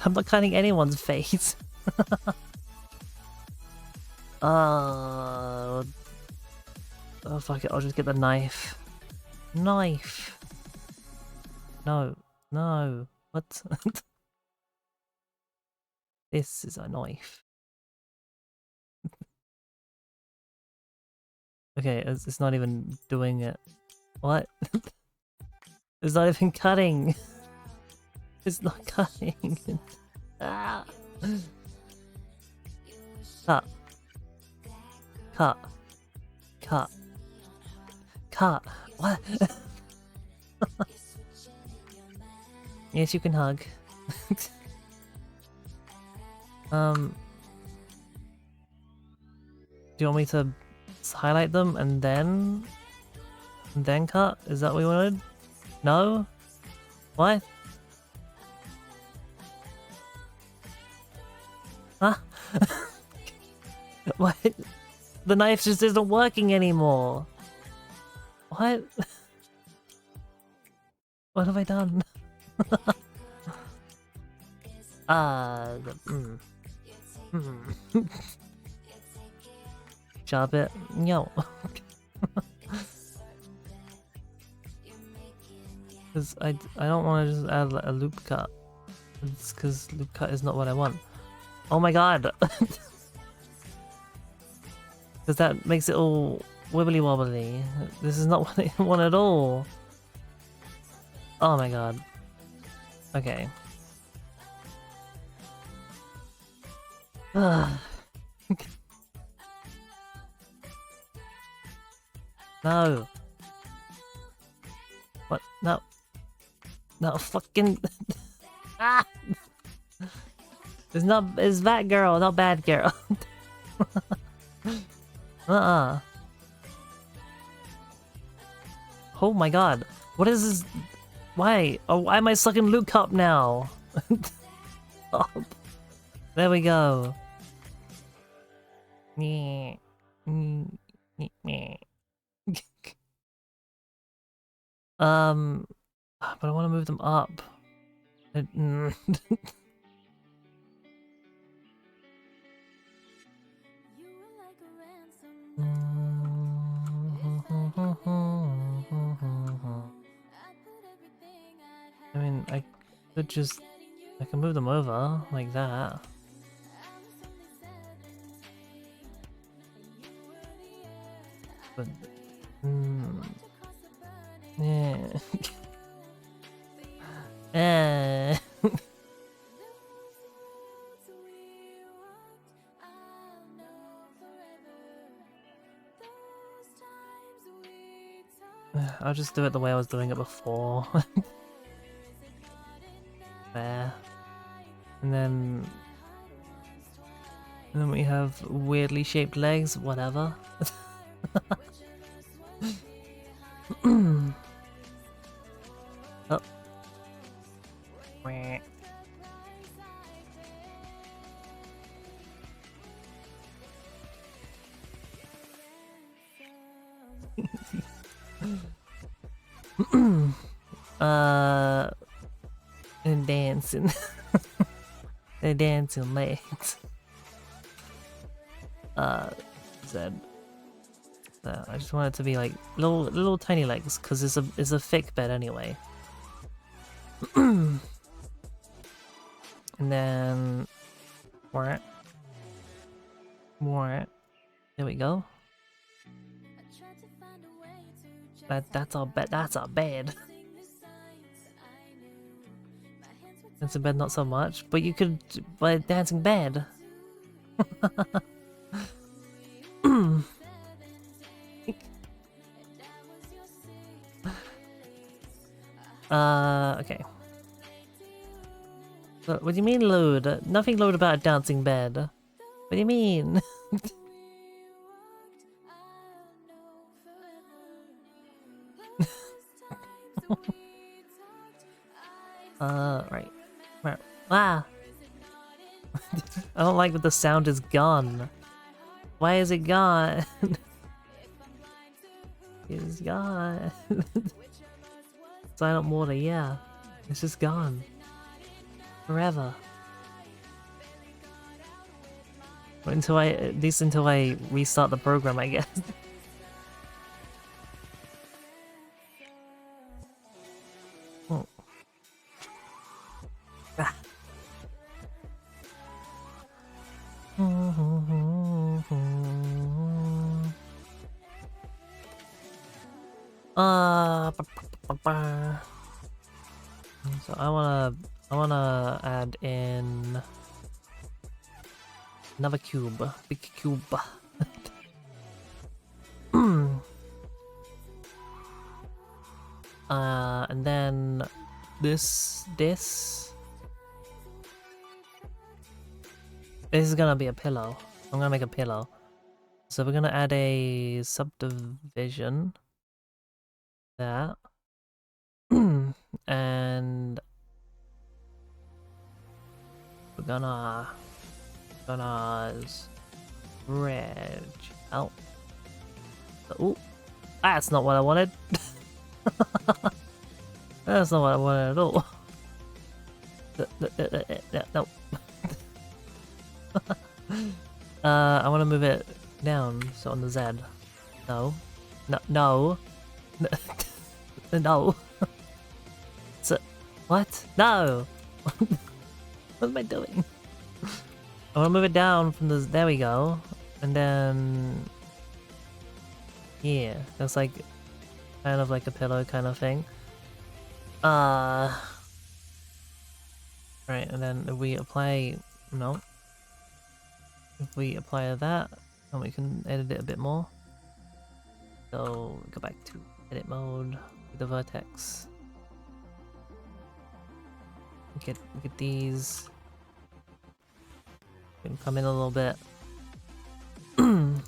Speaker 1: not cutting anyone's face. Oh fuck it, I'll just get the knife. Knife! No. No. What? This is a knife. Okay, it's not even doing it. What? It's not even cutting. It's not cutting. Ah. Cut. Cut. Cut. Cut. What? Yes, you can hug. Do you want me to highlight them and then cut? Is that what you wanted? No? What? Huh? What? The knife just isn't working anymore. What? What have I done? Job it. No. Because I don't want to just add a loop cut. It's because loop cut is not what I want. Oh my god! Because that makes it all wibbly wobbly. This is not what I want at all. Oh my god. Okay. No. What? No. No, fucking. Ah! It's that girl, not bad girl. Oh my god. What is this? Why? Oh, why am I stuck in loot cup now? Oh. There we go. But I want to move them up. I mean, I could just... I can move them over, like that. But... yeah. I'll just do it the way I was doing it before. There. And then we have weirdly shaped legs, whatever. Oh. And dancing. They're dancing legs. Zed. I just want it to be like little tiny legs, because it's a thick bed anyway. And then more. There we go. That's our bed. That's our bed. Dancing bed, not so much, but you could buy a dancing bed. Okay. What do you mean load? Nothing load about a dancing bed. What do you mean? Right. Ah! I don't like that the sound is gone. Why is it gone? It's gone. Silent water, yeah. It's just gone. Forever. At least until I restart the program, I guess. Oh. So I wanna add in another cube, big cube. And then this is gonna be a pillow. I'm gonna make a pillow. So we're gonna add a subdivision. That. And we're gonna spread out. Oh, that's not what I wanted. That's not what I wanted at all. No. I want to move it down, so on the Z. No. No. No. So, what? No! What am I doing? I want to move it down from the... There we go. And then... Yeah, that's like... Kind of like a pillow kind of thing. Right, and then if we apply... No. If we apply that, then we can edit it a bit more. So, go back to edit mode with the vertex. Get these. We can come in a little bit. And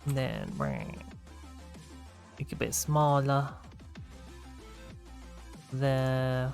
Speaker 1: then make it a bit smaller. There.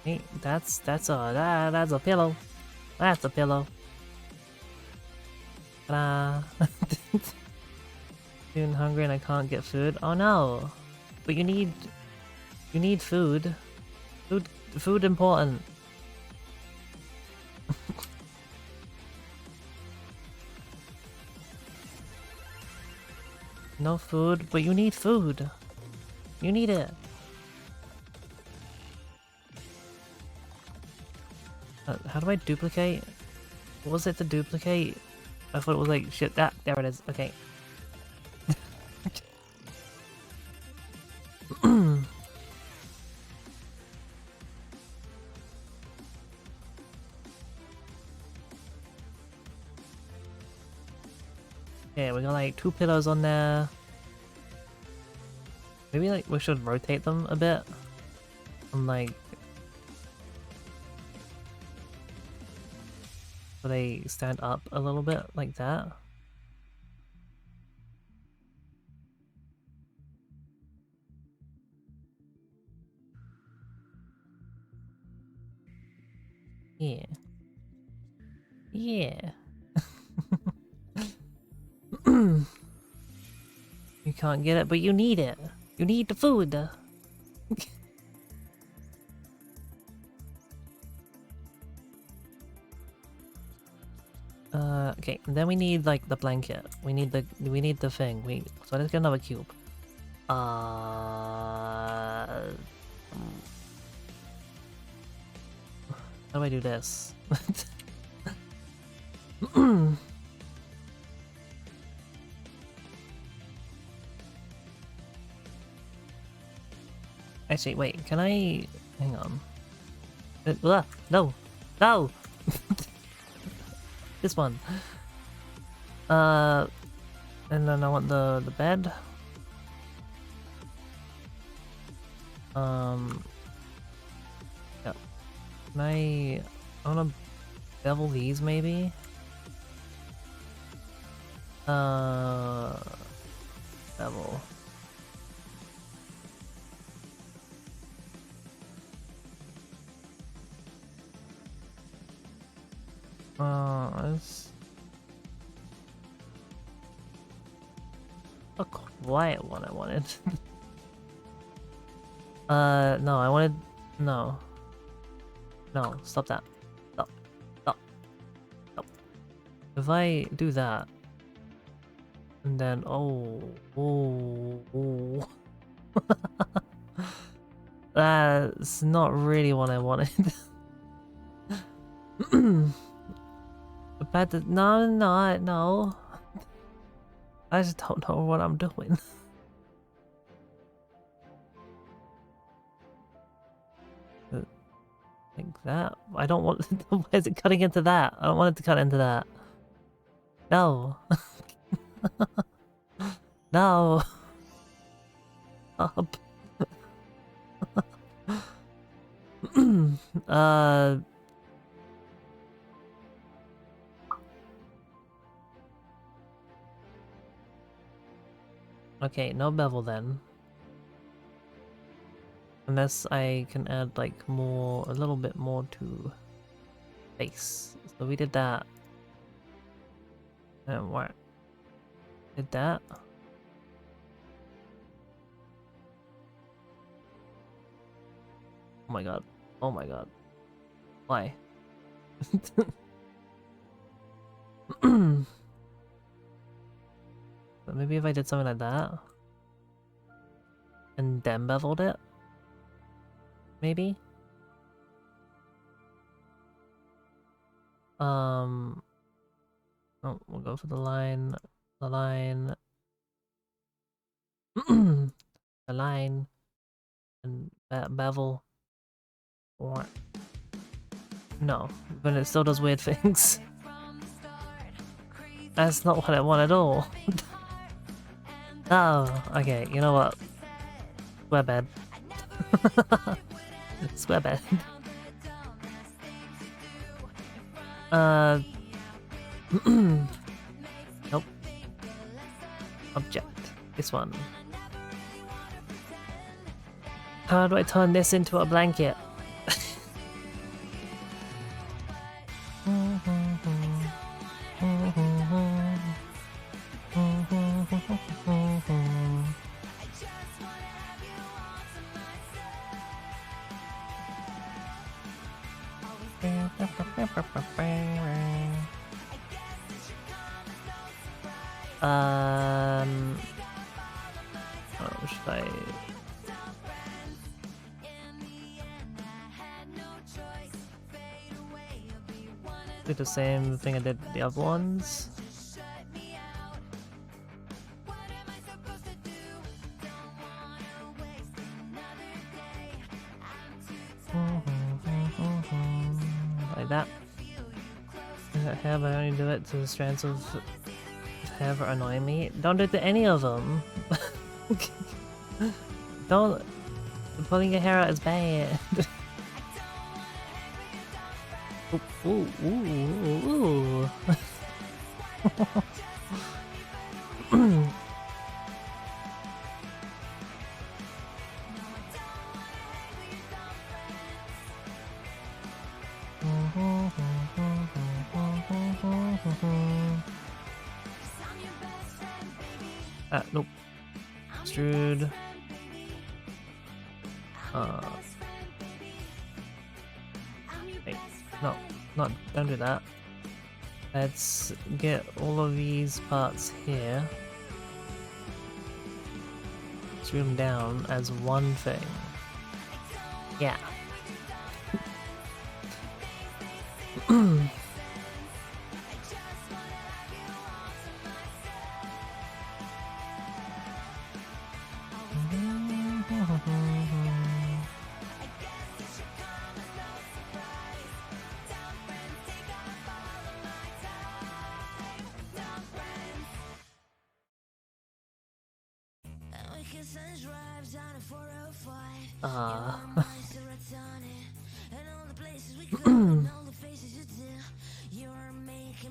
Speaker 1: Hey, that's a pillow. That's a pillow. Ta-da. Feeling hungry and I can't get food. Oh no! But you need food. Food important. No food, but you need food. You need it. How do I duplicate? What was it to duplicate? I thought it was like shit. There it is. Okay. Okay, we got like 2 pillows on there. Maybe like we should rotate them a bit. And like so they stand up a little bit like that. Yeah. Yeah. You can't get it, but you need it. You need the food. Okay, and then we need like the blanket. We need the thing. So let's get another cube. How do I do this? Actually, wait, can I... Hang on. No! No! This one. And then I want the bed. Yeah. Can I wanna bevel these maybe? Bevel. It's a quiet one I wanted. No, I wanted... No. No, stop that. Stop. Stop. Stop. If I do that... And then... Oh... That's not really what I wanted. But no. I just don't know what I'm doing. Like that? I don't want... Why is it cutting into that? I don't want it to cut into that. No. No. Up. Okay, no bevel then. Unless I can add like a little bit more to face. So we did that. And what? Did that? Oh my god. Oh my god. Why? But maybe if I did something like that and then beveled it, maybe. Oh, we'll go for the line, the line, the line, and bevel. Or no, but it still does weird things. That's not what I want at all. Oh, okay, you know what? Square bed. Square bed. Nope. Object. This one. How do I turn this into a blanket? Oh, should I? Do the same thing I did the other ones. Like that. Is that hair, but I only do it to the strands of hair that annoy me. Don't do it to any of them. Don't. Pulling your hair out is bad. Ooh, ooh, ooh, ooh. Nope. Extrude. Wait, no, don't do that. Let's get all of these parts here. Extrude them down as one thing. Yeah.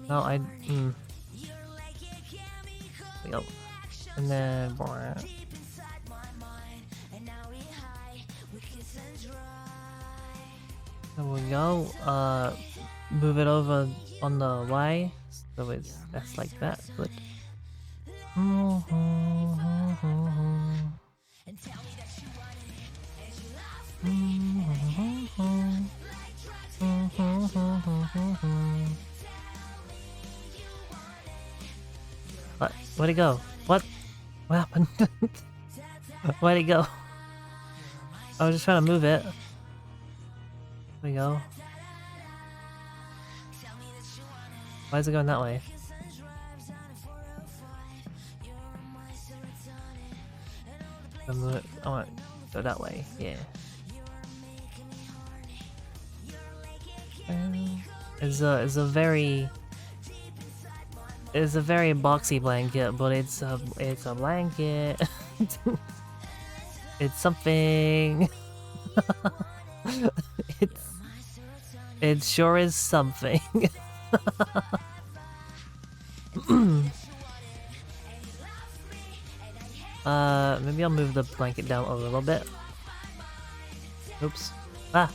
Speaker 1: No, Yep. And then there we go. Move it over on the Y, so that's like that. But Where'd it go? What? What happened? Where'd it go? I was just trying to move it. There we go. Why is it going that way? I want to go that way, yeah. It's a very boxy blanket, but it's a blanket. It's something. It sure is something. Maybe I'll move the blanket down a little bit. Oops. Ah!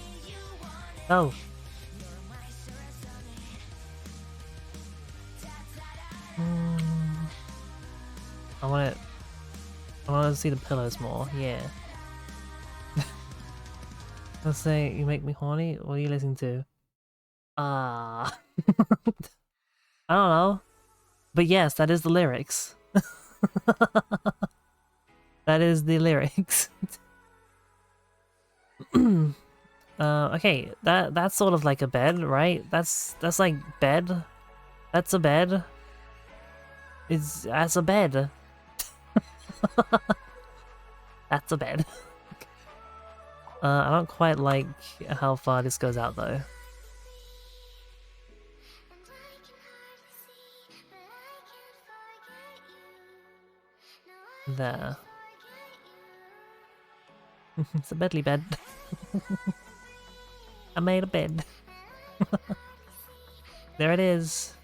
Speaker 1: Oh! I want to see the pillows more, yeah. Let's say, you make me horny? What are you listening to? I don't know. But yes, that is the lyrics. That is the lyrics. Okay, that's sort of like a bed, right? That's like bed. That's a bed. That's a bed. That's a bed. I don't quite like how far this goes out though. There. It's a bedly bed. I made a bed. There it is.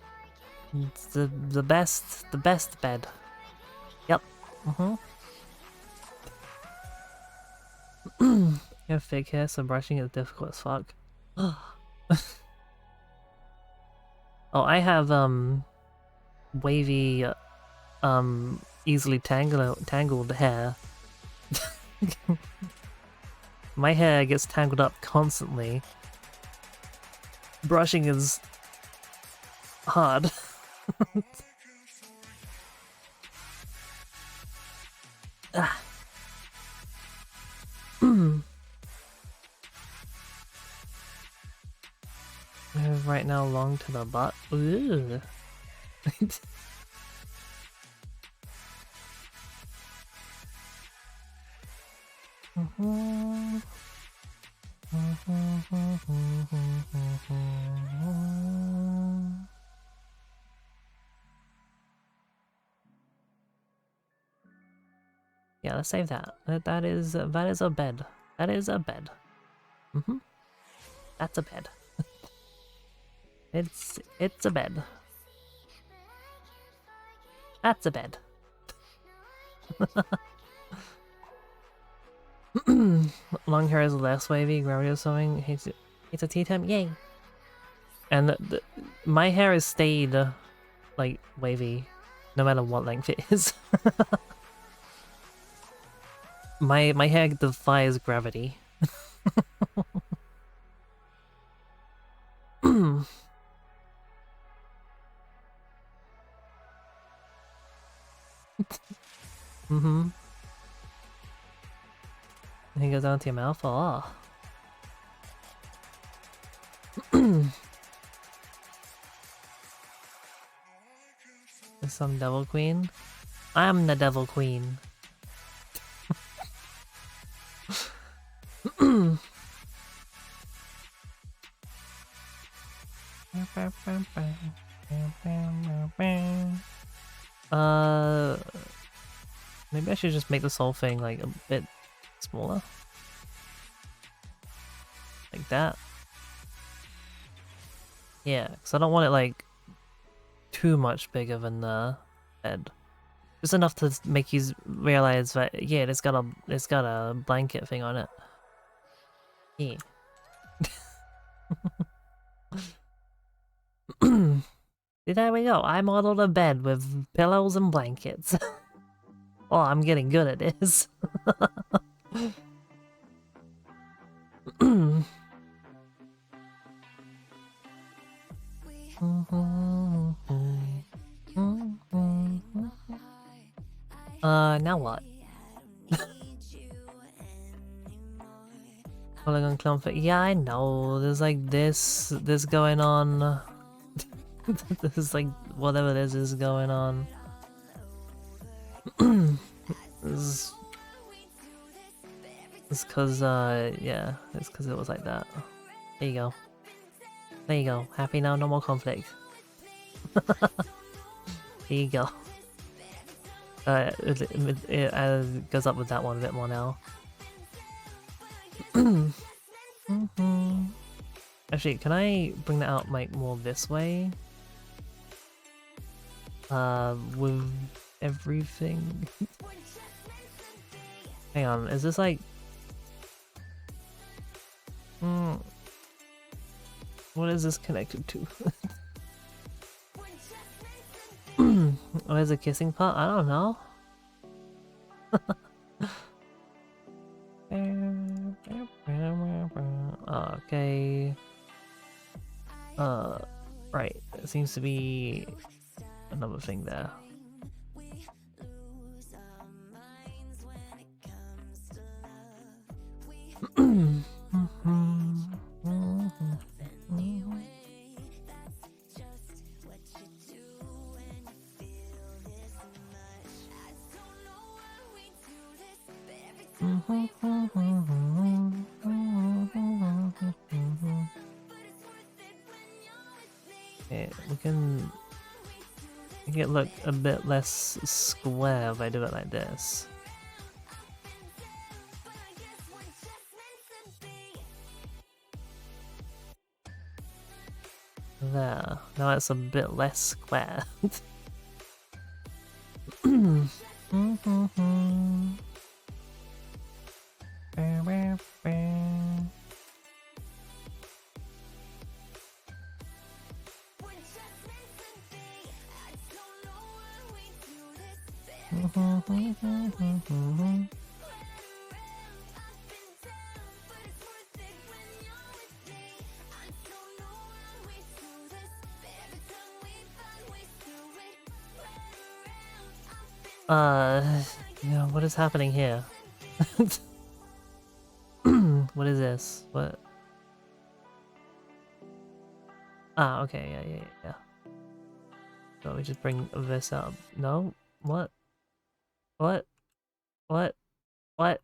Speaker 1: It's the best bed. Yep. You have fake hair, so brushing is difficult as fuck. Oh, I have wavy, easily tangled hair. My hair gets tangled up constantly. Brushing is hard. Ah. Right now, long to the butt. Ooh. Yeah, let's save that. That is a bed. That is a bed. That's a bed. It's a bed. That's a bed. Long hair is less wavy, gravity or something. It's a tea time, yay! And my hair has stayed like wavy, no matter what length it is. My hair defies gravity. And it goes down to your mouth. Oh. There's some devil queen. I'm the devil queen. Maybe I should just make this whole thing like a bit smaller. Like that. Yeah, because I don't want it like too much bigger than the bed. Just enough to make you realize that yeah, it's got a blanket thing on it. Yeah. There we go. I modeled a bed with pillows and blankets. Oh, I'm getting good at this. Now what? Polygon Clownfish. Yeah, I know. There's like this going on. There's like whatever this is going on. It's cause yeah, it's cause it was like that. There you go. There you go. Happy now, no more conflict. Here you go. It goes up with that one a bit more now. Actually, can I bring that out like more this way? With everything. Hang on, is this like... What is this connected to? Oh, there's a kissing part? I don't know. Okay. Right. There seems to be another thing there. Okay, we can make it look a bit less square if I do it like this. There. Now it's a bit less square. Yeah, what is happening here? What is this? What? Ah, okay, yeah. So we just bring this up. No? What? What? What? What?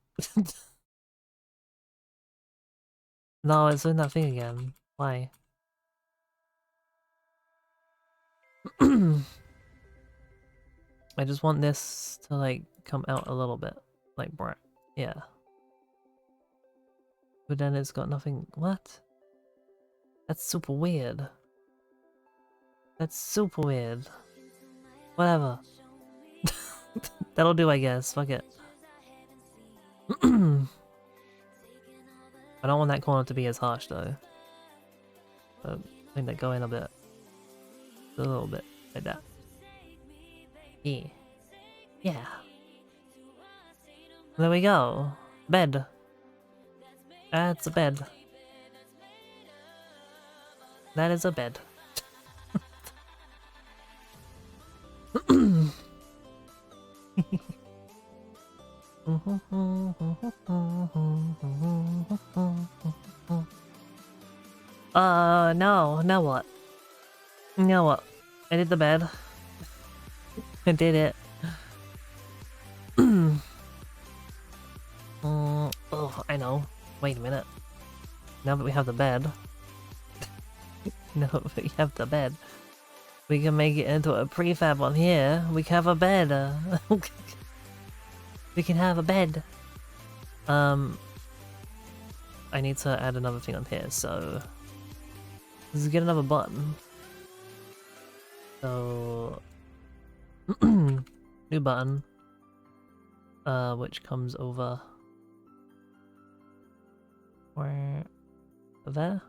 Speaker 1: No, it's doing that thing again. Why? I just want this to like come out a little bit. Like, bruh. Yeah. But then it's got nothing. What? That's super weird. That's super weird. Whatever. That'll do, I guess. Fuck it. I don't want that corner to be as harsh though. I think that go in a bit. A little bit. Like that. Yeah. Yeah. There we go. Bed. That's a bed. That is a bed. No. Now what? Now what? I did the bed. I did it. Oh, I know. Wait a minute. Now that we have the bed. Now that we have the bed. We can make it into a prefab on here. We can have a bed. We can have a bed. I need to add another thing on here, so... Let's get another button. So... New button. Which comes over... Where... There?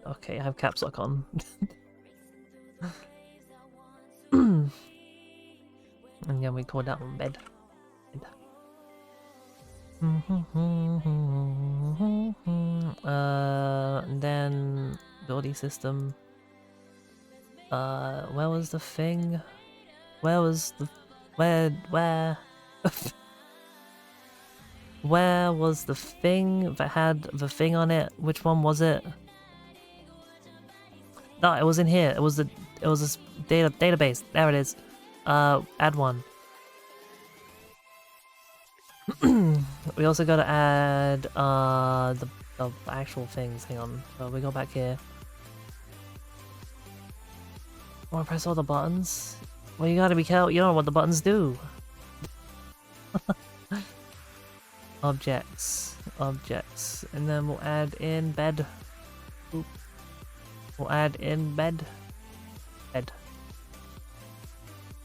Speaker 1: Okay, I have caps lock on. And then we call that one bed. And then building system. Where was the thing? Where was the where where was the thing that had the thing on it? Which one was it? No, it was in here. It was this database. There it is. Add one. We also gotta add the actual things. Hang on. So we go back here. Oh, I press all the buttons. Well, you gotta be careful. You don't know what the buttons do. Objects, and then we'll add in bed. Oop. We'll add in bed.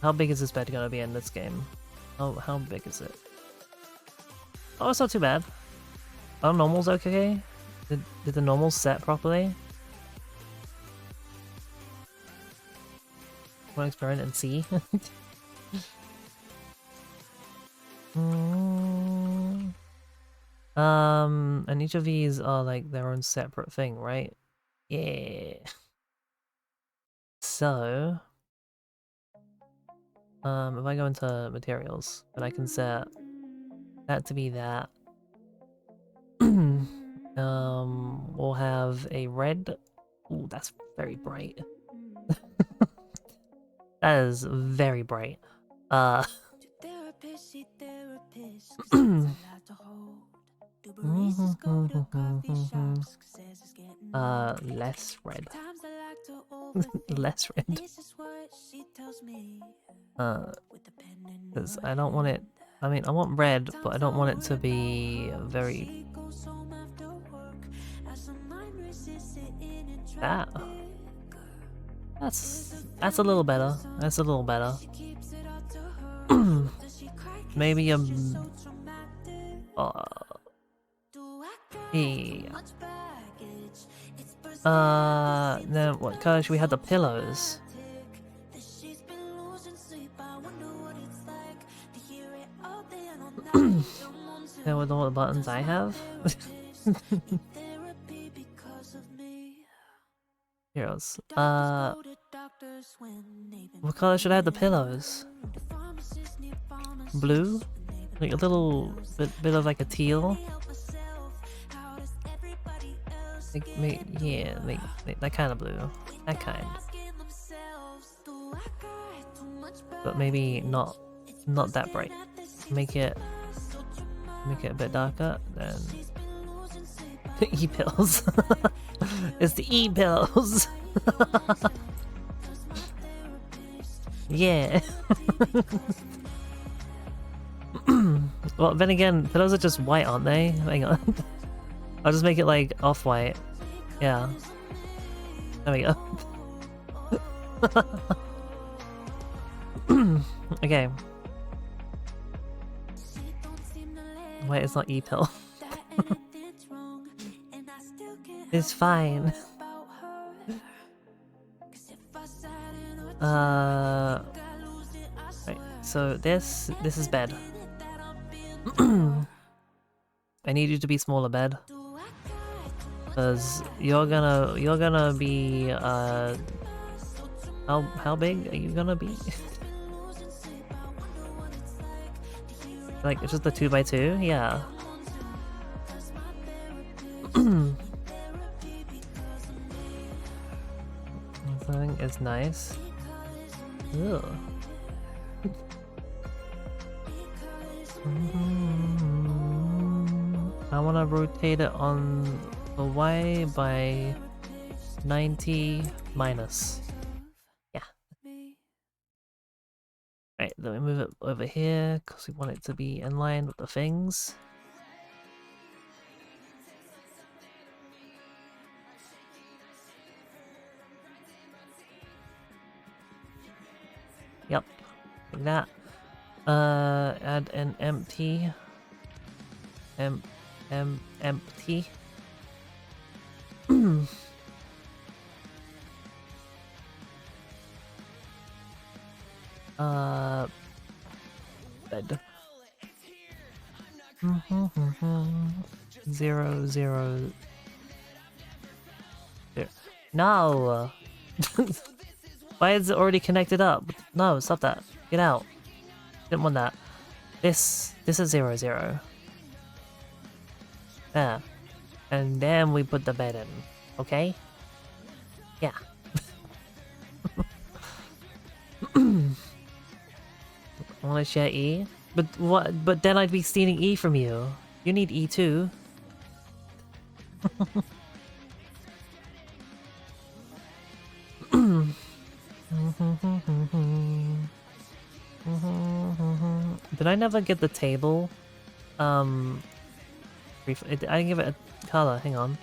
Speaker 1: How big is this bed gonna be in this game? Oh, how big is it? Oh, it's not too bad. Oh, normal's okay? Did the normals set properly? Want to experiment and see? And each of these are like their own separate thing, right? Yeah. So, if I go into materials, then I can set that to be that. We'll have a red. Ooh, that's very bright. That is very bright. Less red. Less red. Because I don't want it. I mean, I want red, but I don't want it to be very. That. That's a little better. That's a little better. Maybe a. Yeah. Then what color should we have the pillows? Then with all the buttons I have? Heroes. What color should I have the pillows? Blue? Like a little bit of like a teal? Yeah, that kind of blue. That kind. But maybe not that bright. Make it a bit darker, then E-pills. It's the E-pills. Yeah. Well, then again, pillows are just white, aren't they? Hang on. I'll just make it like off-white. Yeah. There we go. Okay. Wait, it's not E-pill. It's fine. Right, so this is bed. I need you to be smaller, bed. Cause you're gonna be how big are you gonna be? Like it's just a 2x2? Yeah. Everything is nice. Ugh. I wanna rotate it on the Y by 90 minus. Yeah. Right, then we move it over here because we want it to be in line with the things. Yep, like that. Add an empty. Empty. Bed. 0, 0, No! Why is it already connected up? No, stop that. Get out. Didn't want that. This is 0, 0. There. And then we put the bed in. Okay? Yeah. I wanna share E? But what? But then I'd be stealing E from you. You need E too. Did I never get the table? I didn't give it a color. Hang on.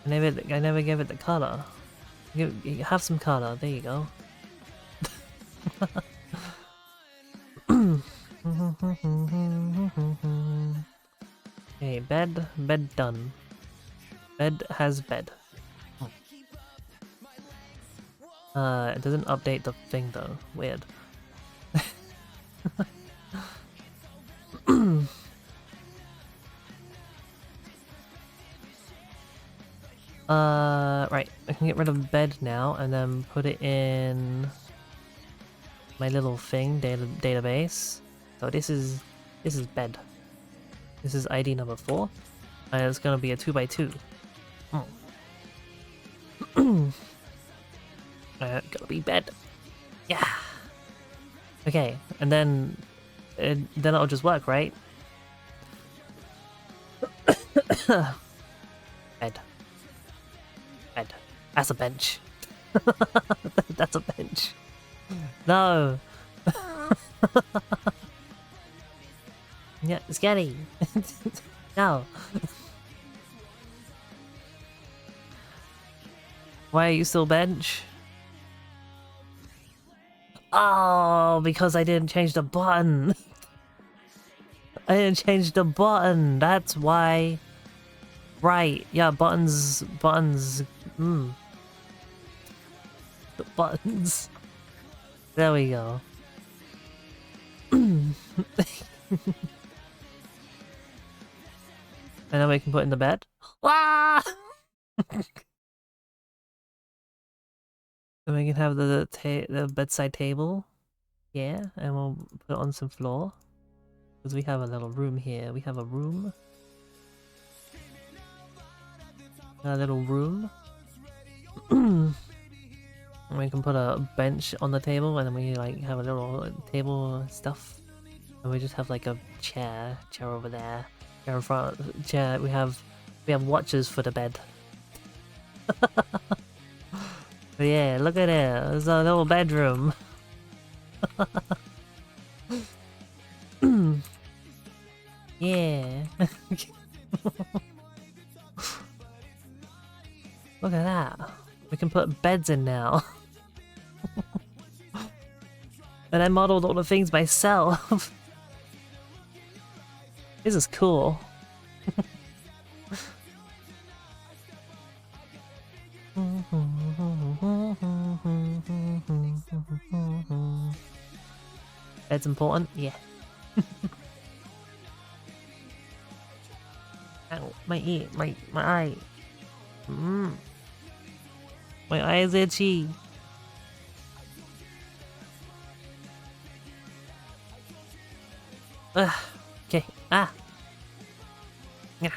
Speaker 1: I never gave it the color. Have some color. There you go. Okay, bed done. Bed has bed. It doesn't update the thing though. Weird. Right. I can get rid of bed now and then put it in my little thing database. So this is bed. This is ID number 4, and it's gonna be a 2x2. Gotta be bed. Yeah. Okay, and then it'll just work, right? Bed. Bed. That's a bench. That's a bench. No. Yeah, scary. No. Why are you still bench? Oh, because I didn't change the button. I didn't change the button. That's why. Right. Yeah, buttons. The buttons. There we go. And then we can put in the bed. Ah! And we can have the bedside table. Yeah, and we'll put it on some floor. Because we have a little room here. We have a room. A little room. And we can put a bench on the table, and then we like have a little table stuff. And we just have like a chair over there. Chair in front. Chair. We have watches for the bed. But yeah, look at it. There's a little bedroom. Yeah. Look at that. We can put beds in now. And I modeled all the things myself. This is cool. That's important? Yeah. Ow, my ear, my eye. My eye is itchy. Okay. Ah. Yeah.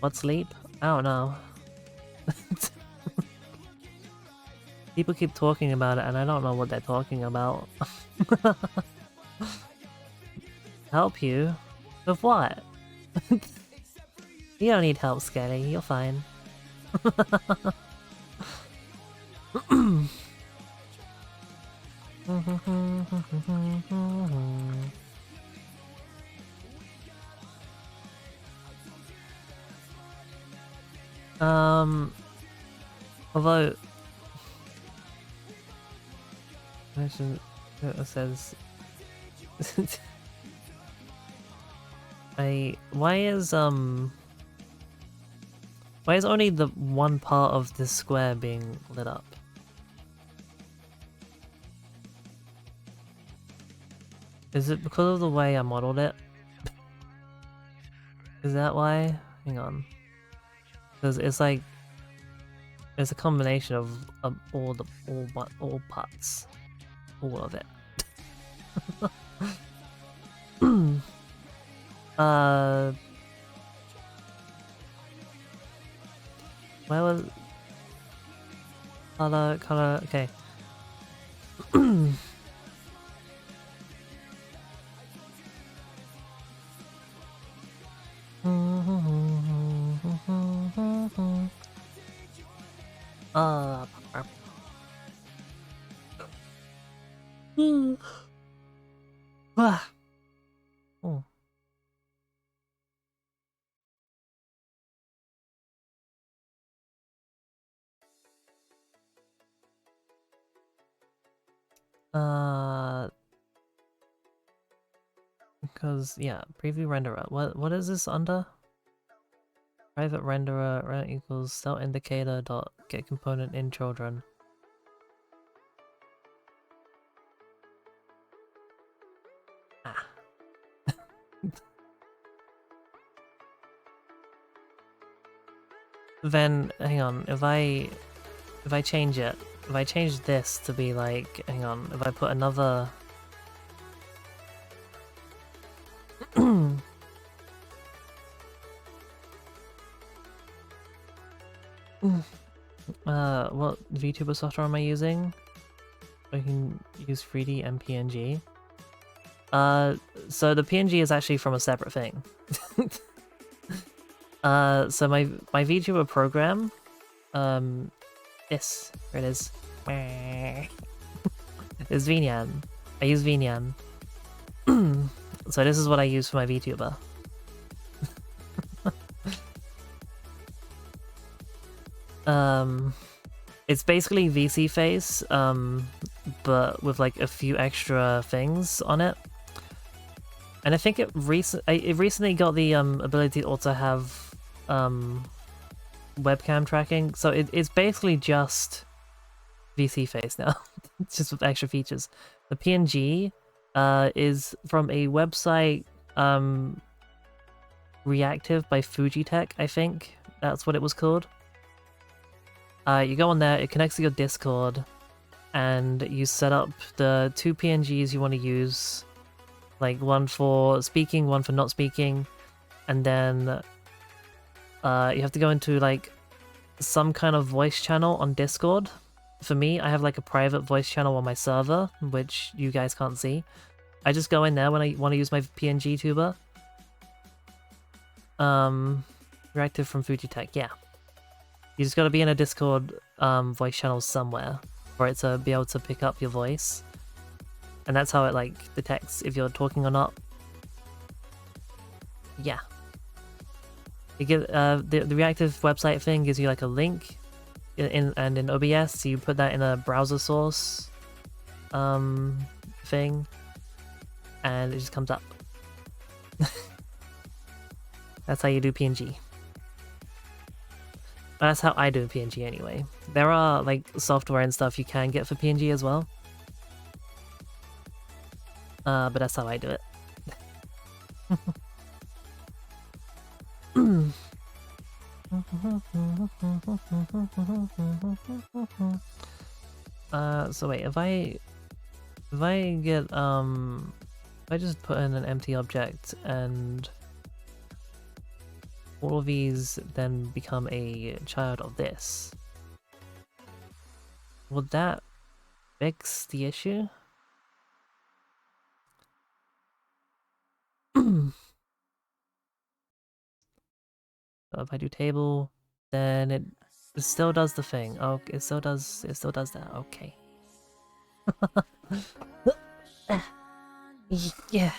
Speaker 1: What sleep? I don't know. People keep talking about it and I don't know what they're talking about. Help you? With what? You don't need help, Skelly. You're fine. Although it says Why is only the one part of this square being lit up? Is it because of the way I modeled it? Is that why? Hang on. Because it's like it's a combination of all parts, all of it. Where was color? Okay. Oh. Because yeah, preview renderer. What is this under? Private renderer rent equals cell indicator dot get component in children. Ah. Then hang on, if I change it, if I change this to be like, hang on, if I put another what VTuber software am I using? I can use 3D and PNG. So the PNG is actually from a separate thing. So my VTuber program, yes, here it is. It's VNyan. I use VNyan. So this is what I use for my VTuber. It's basically VC Face, but with like a few extra things on it. And I think it recently got the ability to also have webcam tracking, so it's basically just VC Face now, just with extra features. The PNG is from a website, Reactive by Fujitech, I think that's what it was called. You go on there, it connects to your Discord, and you set up the 2 PNGs you want to use, like one for speaking, one for not speaking, and then you have to go into like some kind of voice channel on Discord. For me, I have like a private voice channel on my server, which you guys can't see. I just go in there when I want to use my PNG tuber. Reactive from Fujitech, yeah. You just gotta be in a Discord voice channel somewhere for it to be able to pick up your voice. And that's how it like detects if you're talking or not. Yeah. You get the Reactive website thing gives you like a link in OBS, so you put that in a browser source thing, and it just comes up. That's how you do PNG. That's how I do PNG anyway. There are like software and stuff you can get for PNG as well. But that's how I do it. So wait, if I get if I just put in an empty object and all of these then become a child of this, would that fix the issue? So if I do table, then it still does the thing. Oh, it still does that. Okay. Yeah.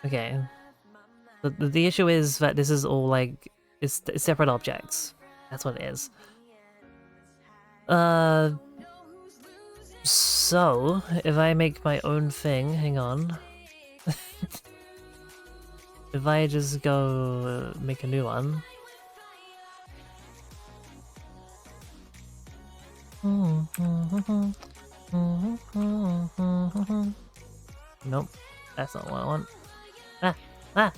Speaker 1: Okay. The issue is that this is all like it's separate objects. That's what it is. So if I make my own thing, hang on. If I just go make a new one. Nope, that's not what I want. Ah, ah.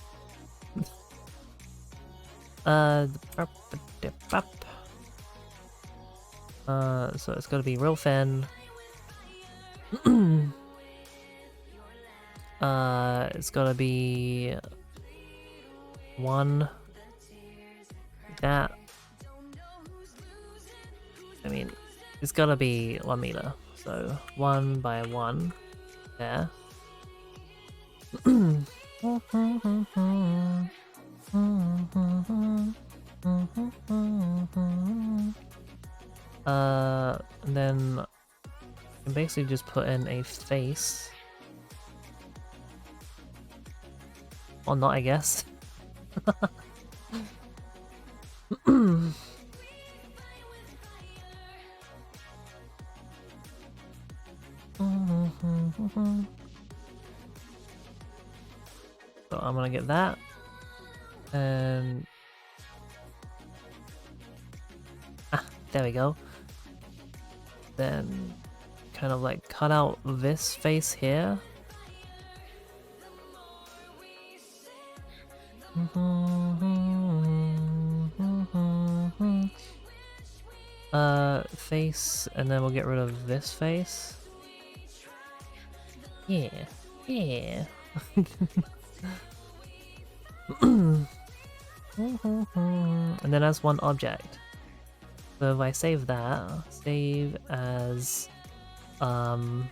Speaker 1: So it's gotta be real thin. It's gotta be one. That. I mean, it's gotta be 1 meter. So 1 by 1. There. And then I can basically just put in a face. Or not, I guess. So I'm gonna get that. And there we go. Then kind of like cut out this face here. Face, and then we'll get rid of this face. Yeah, yeah. And then as one object. So if I save that, save as so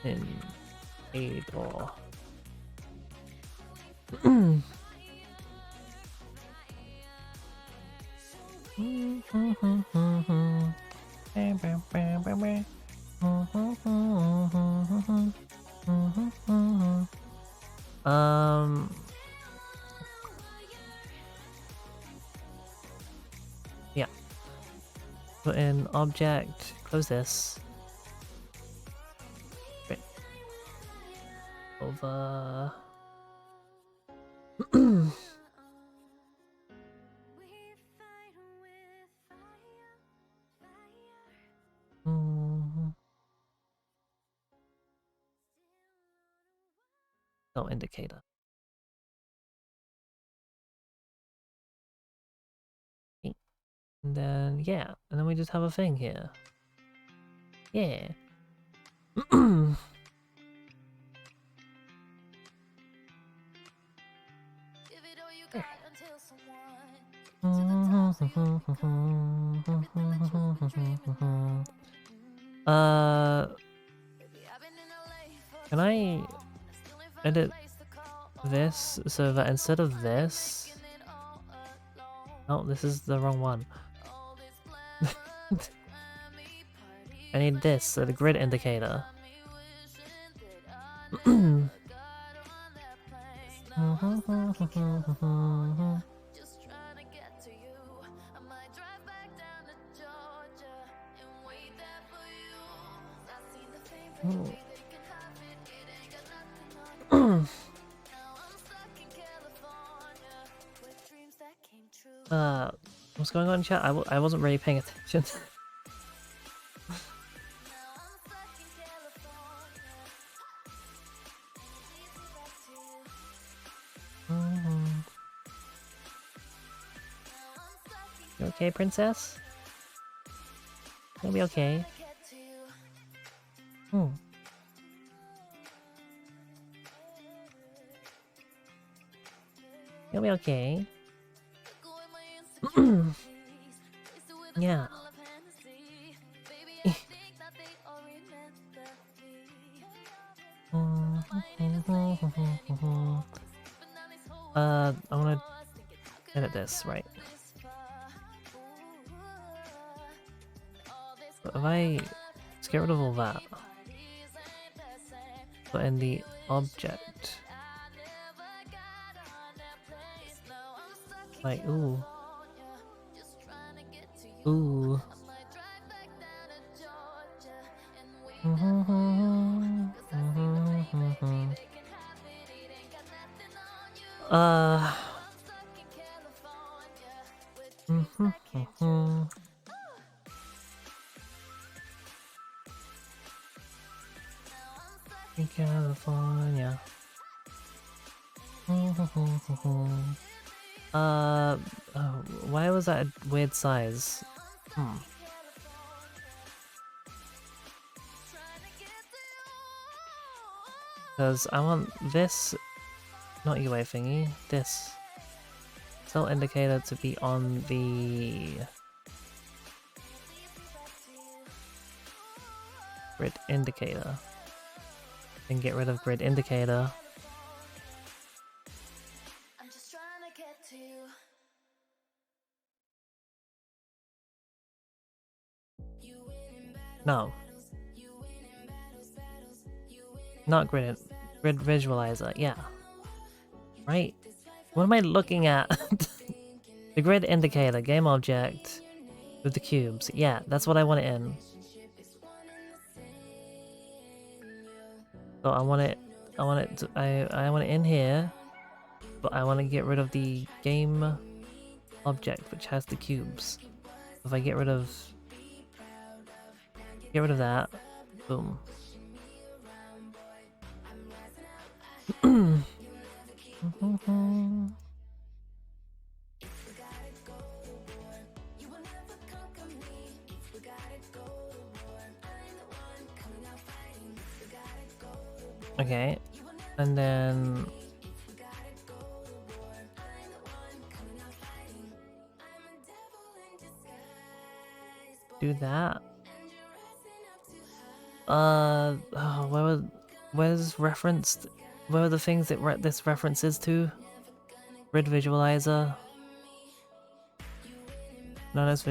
Speaker 1: in a door. Yeah. Put in object, close this. Great. Over. No indicator. And then, yeah, and then we just have a thing here. Yeah. Can I edit this so that instead of this... Oh, this is the wrong one. I need this, so the grid indicator. What's going on in chat? I wasn't really paying attention. You okay, princess? You'll be okay. You'll be okay. Yeah. I wanna edit this, right? But if I just get rid of all that, put in the object, like ooh. Ooh. Uh. In California. Oh, why was that a weird size? Because I want this, not UA thingy, this cell indicator to be on the grid indicator. And get rid of grid indicator. No. Not grid visualizer, yeah. Right? What am I looking at? The grid indicator, game object with the cubes. Yeah, that's what I want it in. So I want it in here, but I want to get rid of the game object which has the cubes. If I get rid of that, boom. Okay, and then do that. Oh, where's referenced? Where are the things that this references to? Grid visualizer. No, that's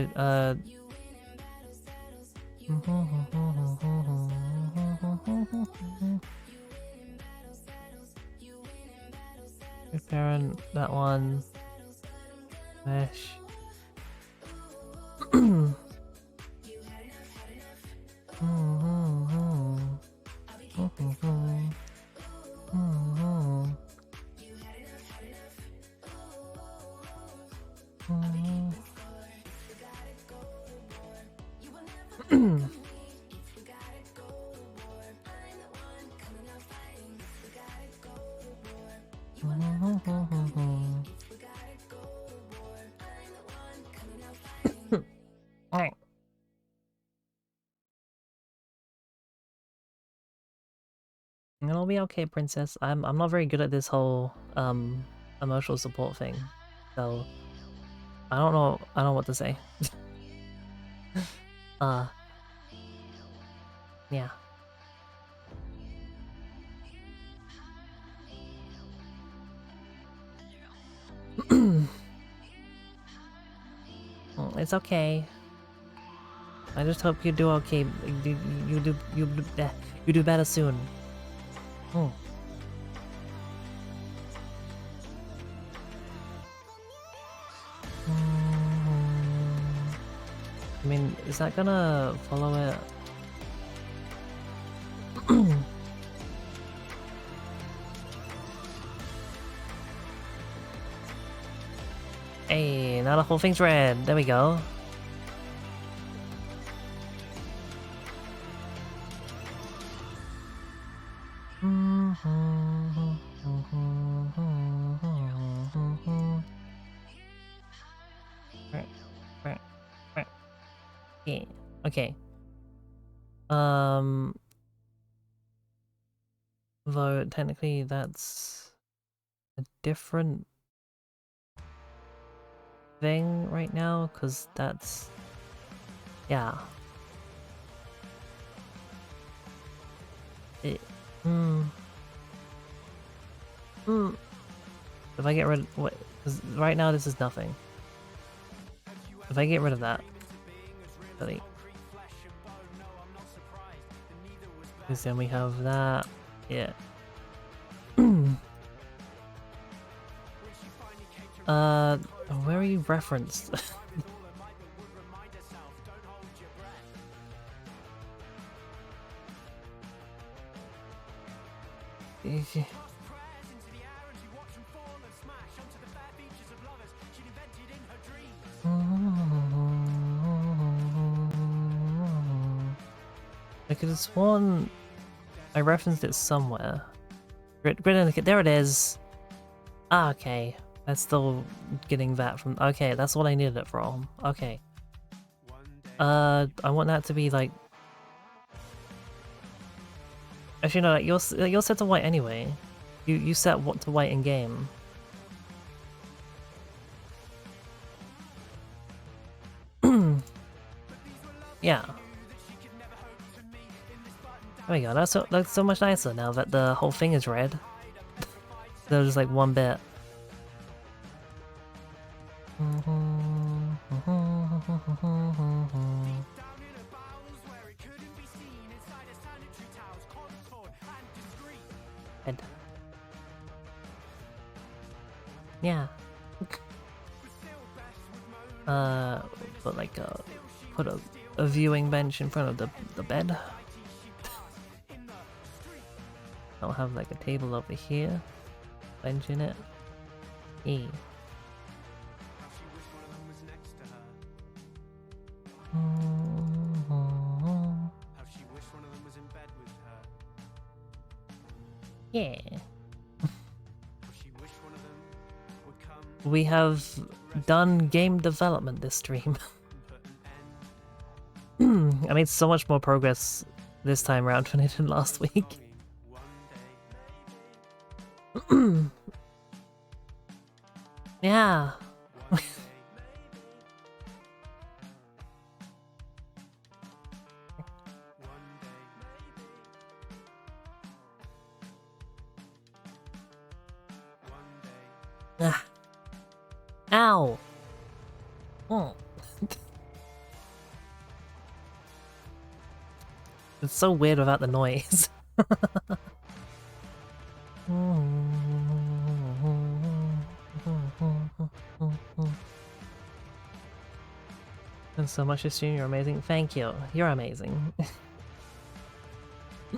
Speaker 1: parent, that one. Mesh. It'll be okay, princess. I'm not very good at this whole emotional support thing, so I don't know what to say. Yeah. It's okay. I just hope you do okay. You do better soon. I mean, is that gonna follow it? Hey, now the whole thing's red. There we go. Yeah. Okay. Though technically that's a different thing right now, because that's, yeah. If I get rid of what, because right now this is nothing. If I get rid of that, delete. Because then we have that, yeah. Where are you referenced? could have sworn I referenced it somewhere. Grid indicator, there it is. Ah, okay. That's still getting that from. Okay, that's what I needed it from. Okay. I want that to be like. Actually, no, like you're set to white anyway. You set what to white in game. Yeah. There we go. That's so much nicer now that the whole thing is red. There's just like one bit. Red. Yeah. But like put a viewing bench in front of the bed. I'll have like a table over here, bench in it. E. Yeah. We have done game development this stream. I made so much more progress this time around than I did last week. Yeah. Ah. Ow. Oh. It's so weird without the noise. Thanks so much for streaming, you're amazing. Thank you, you're amazing.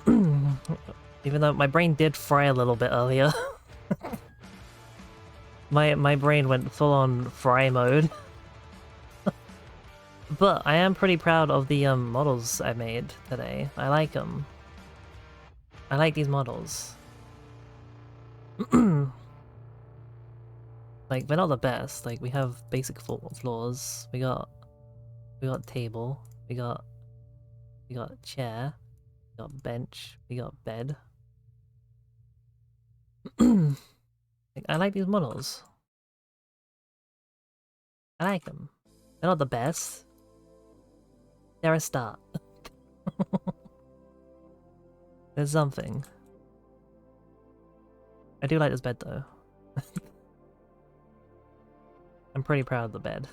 Speaker 1: Even though my brain did fry a little bit earlier. My brain went full on fry mode. But I am pretty proud of the models I made today. I like them. I like these models. Like, they're not the best. Like, we have basic floors. We got table. We got chair. We got bench. We got bed. Like, I like these models. I like them. They're not the best. They're a start. There's something. I do like this bed though. I'm pretty proud of the bed.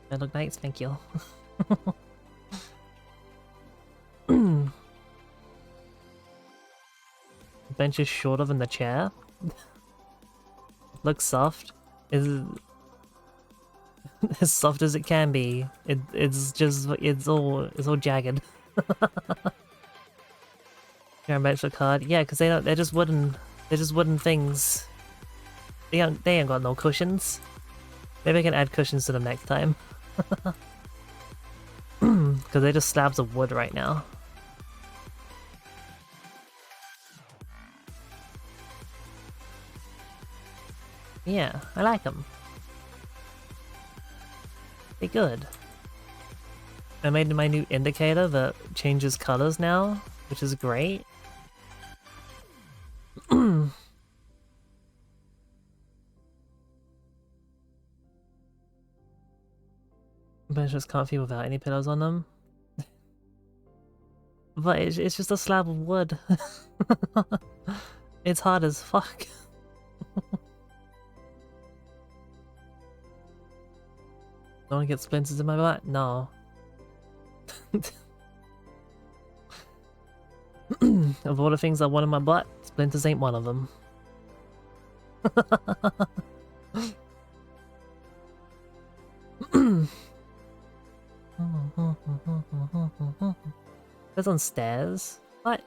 Speaker 1: They look nice, thank you. The bench is shorter than the chair. Looks soft. Is as soft as it can be. It's all jagged. Your extra card, yeah, because they're just wooden things. They ain't got no cushions. Maybe I can add cushions to them next time. Because they're just slabs of wood right now. Yeah, I like them. They're good. I made my new indicator that changes colors now, which is great. But it's just comfy without any pillows on them. But it's just a slab of wood. It's hard as fuck. Don't want to get splinters in my butt? No. Of all the things I want in my butt, splinters ain't one of them. That's on stairs? What?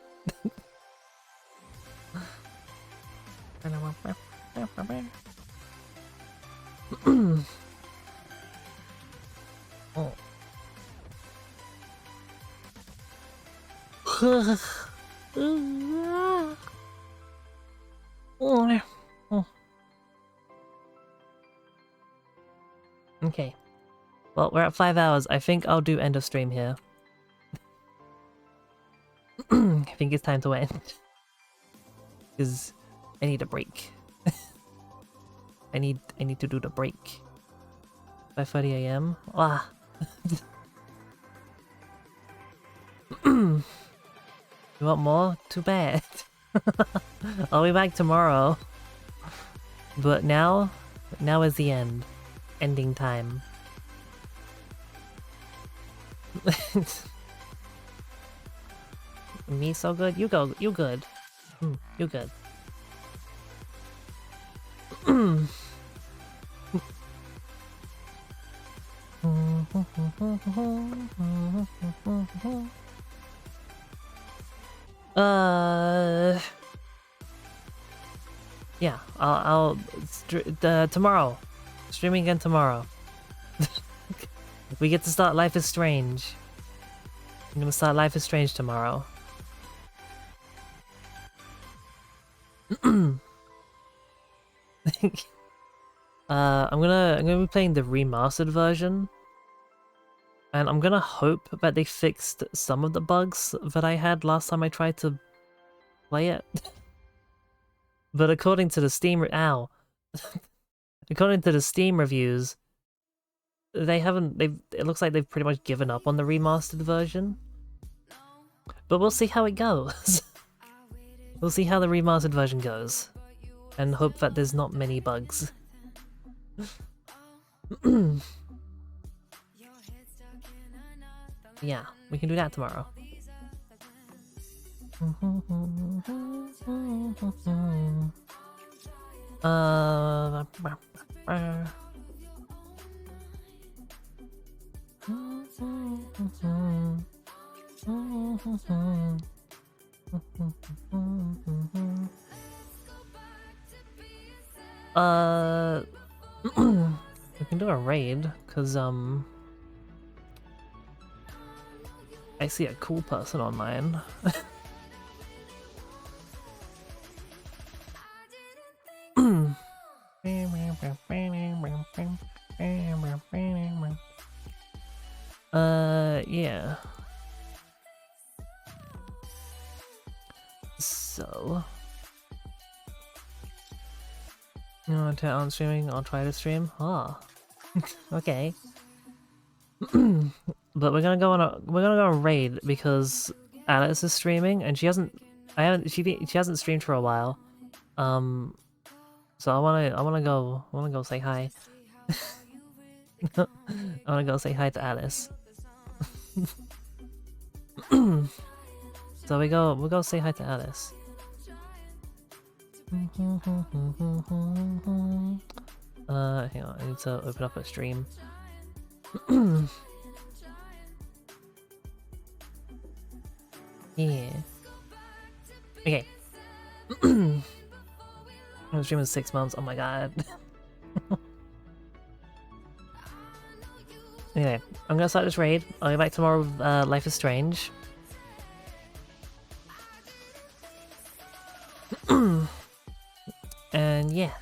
Speaker 1: Okay. Well, we're at 5 hours. I think I'll do end of stream here. I think it's time to end. Because I need a break. I need to do the break. 5:30 AM. Ah. You want more? Too bad. I'll be back tomorrow. But now is the end. Ending time. Me so good? You go. You good. You good. Yeah, tomorrow. Streaming again tomorrow. We get to start Life is Strange. I'm gonna start Life is Strange tomorrow. I'm gonna be playing the remastered version. And I'm gonna hope that they fixed some of the bugs that I had last time I tried to play it. But according to the Steam according to the Steam reviews, it looks like they've pretty much given up on the remastered version. But we'll see how it goes. We'll see how the remastered version goes. And hope that there's not many bugs. Yeah, we can do that tomorrow. We can do a raid, cause I see a cool person online. Yeah. So, you want to on streaming? I'll try to stream. Ah, okay. But we're gonna go on raid because Alice is streaming and she hasn't streamed for a while. So I wanna go say hi. I wanna go say hi to Alice. So we'll go say hi to Alice. Hang on, I need to open up a stream. Yeah. Okay. I'm streaming 6 months. Oh my god. Anyway, I'm gonna start this raid. I'll be back tomorrow with Life is Strange. And yeah.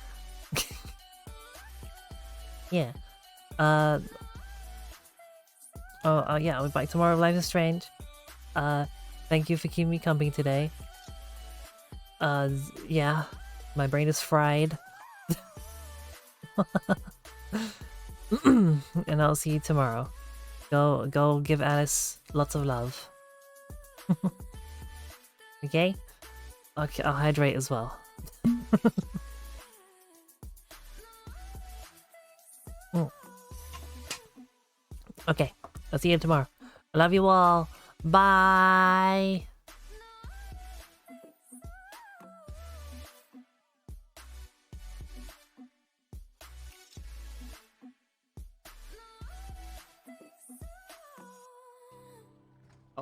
Speaker 1: Yeah. Yeah, I'll be back tomorrow with Life is Strange. Thank you for keeping me company today. Yeah. My brain is fried. And I'll see you tomorrow. Go give Alice lots of love. Okay? Okay, I'll hydrate as well. Okay, I'll see you tomorrow. I love you all. Bye!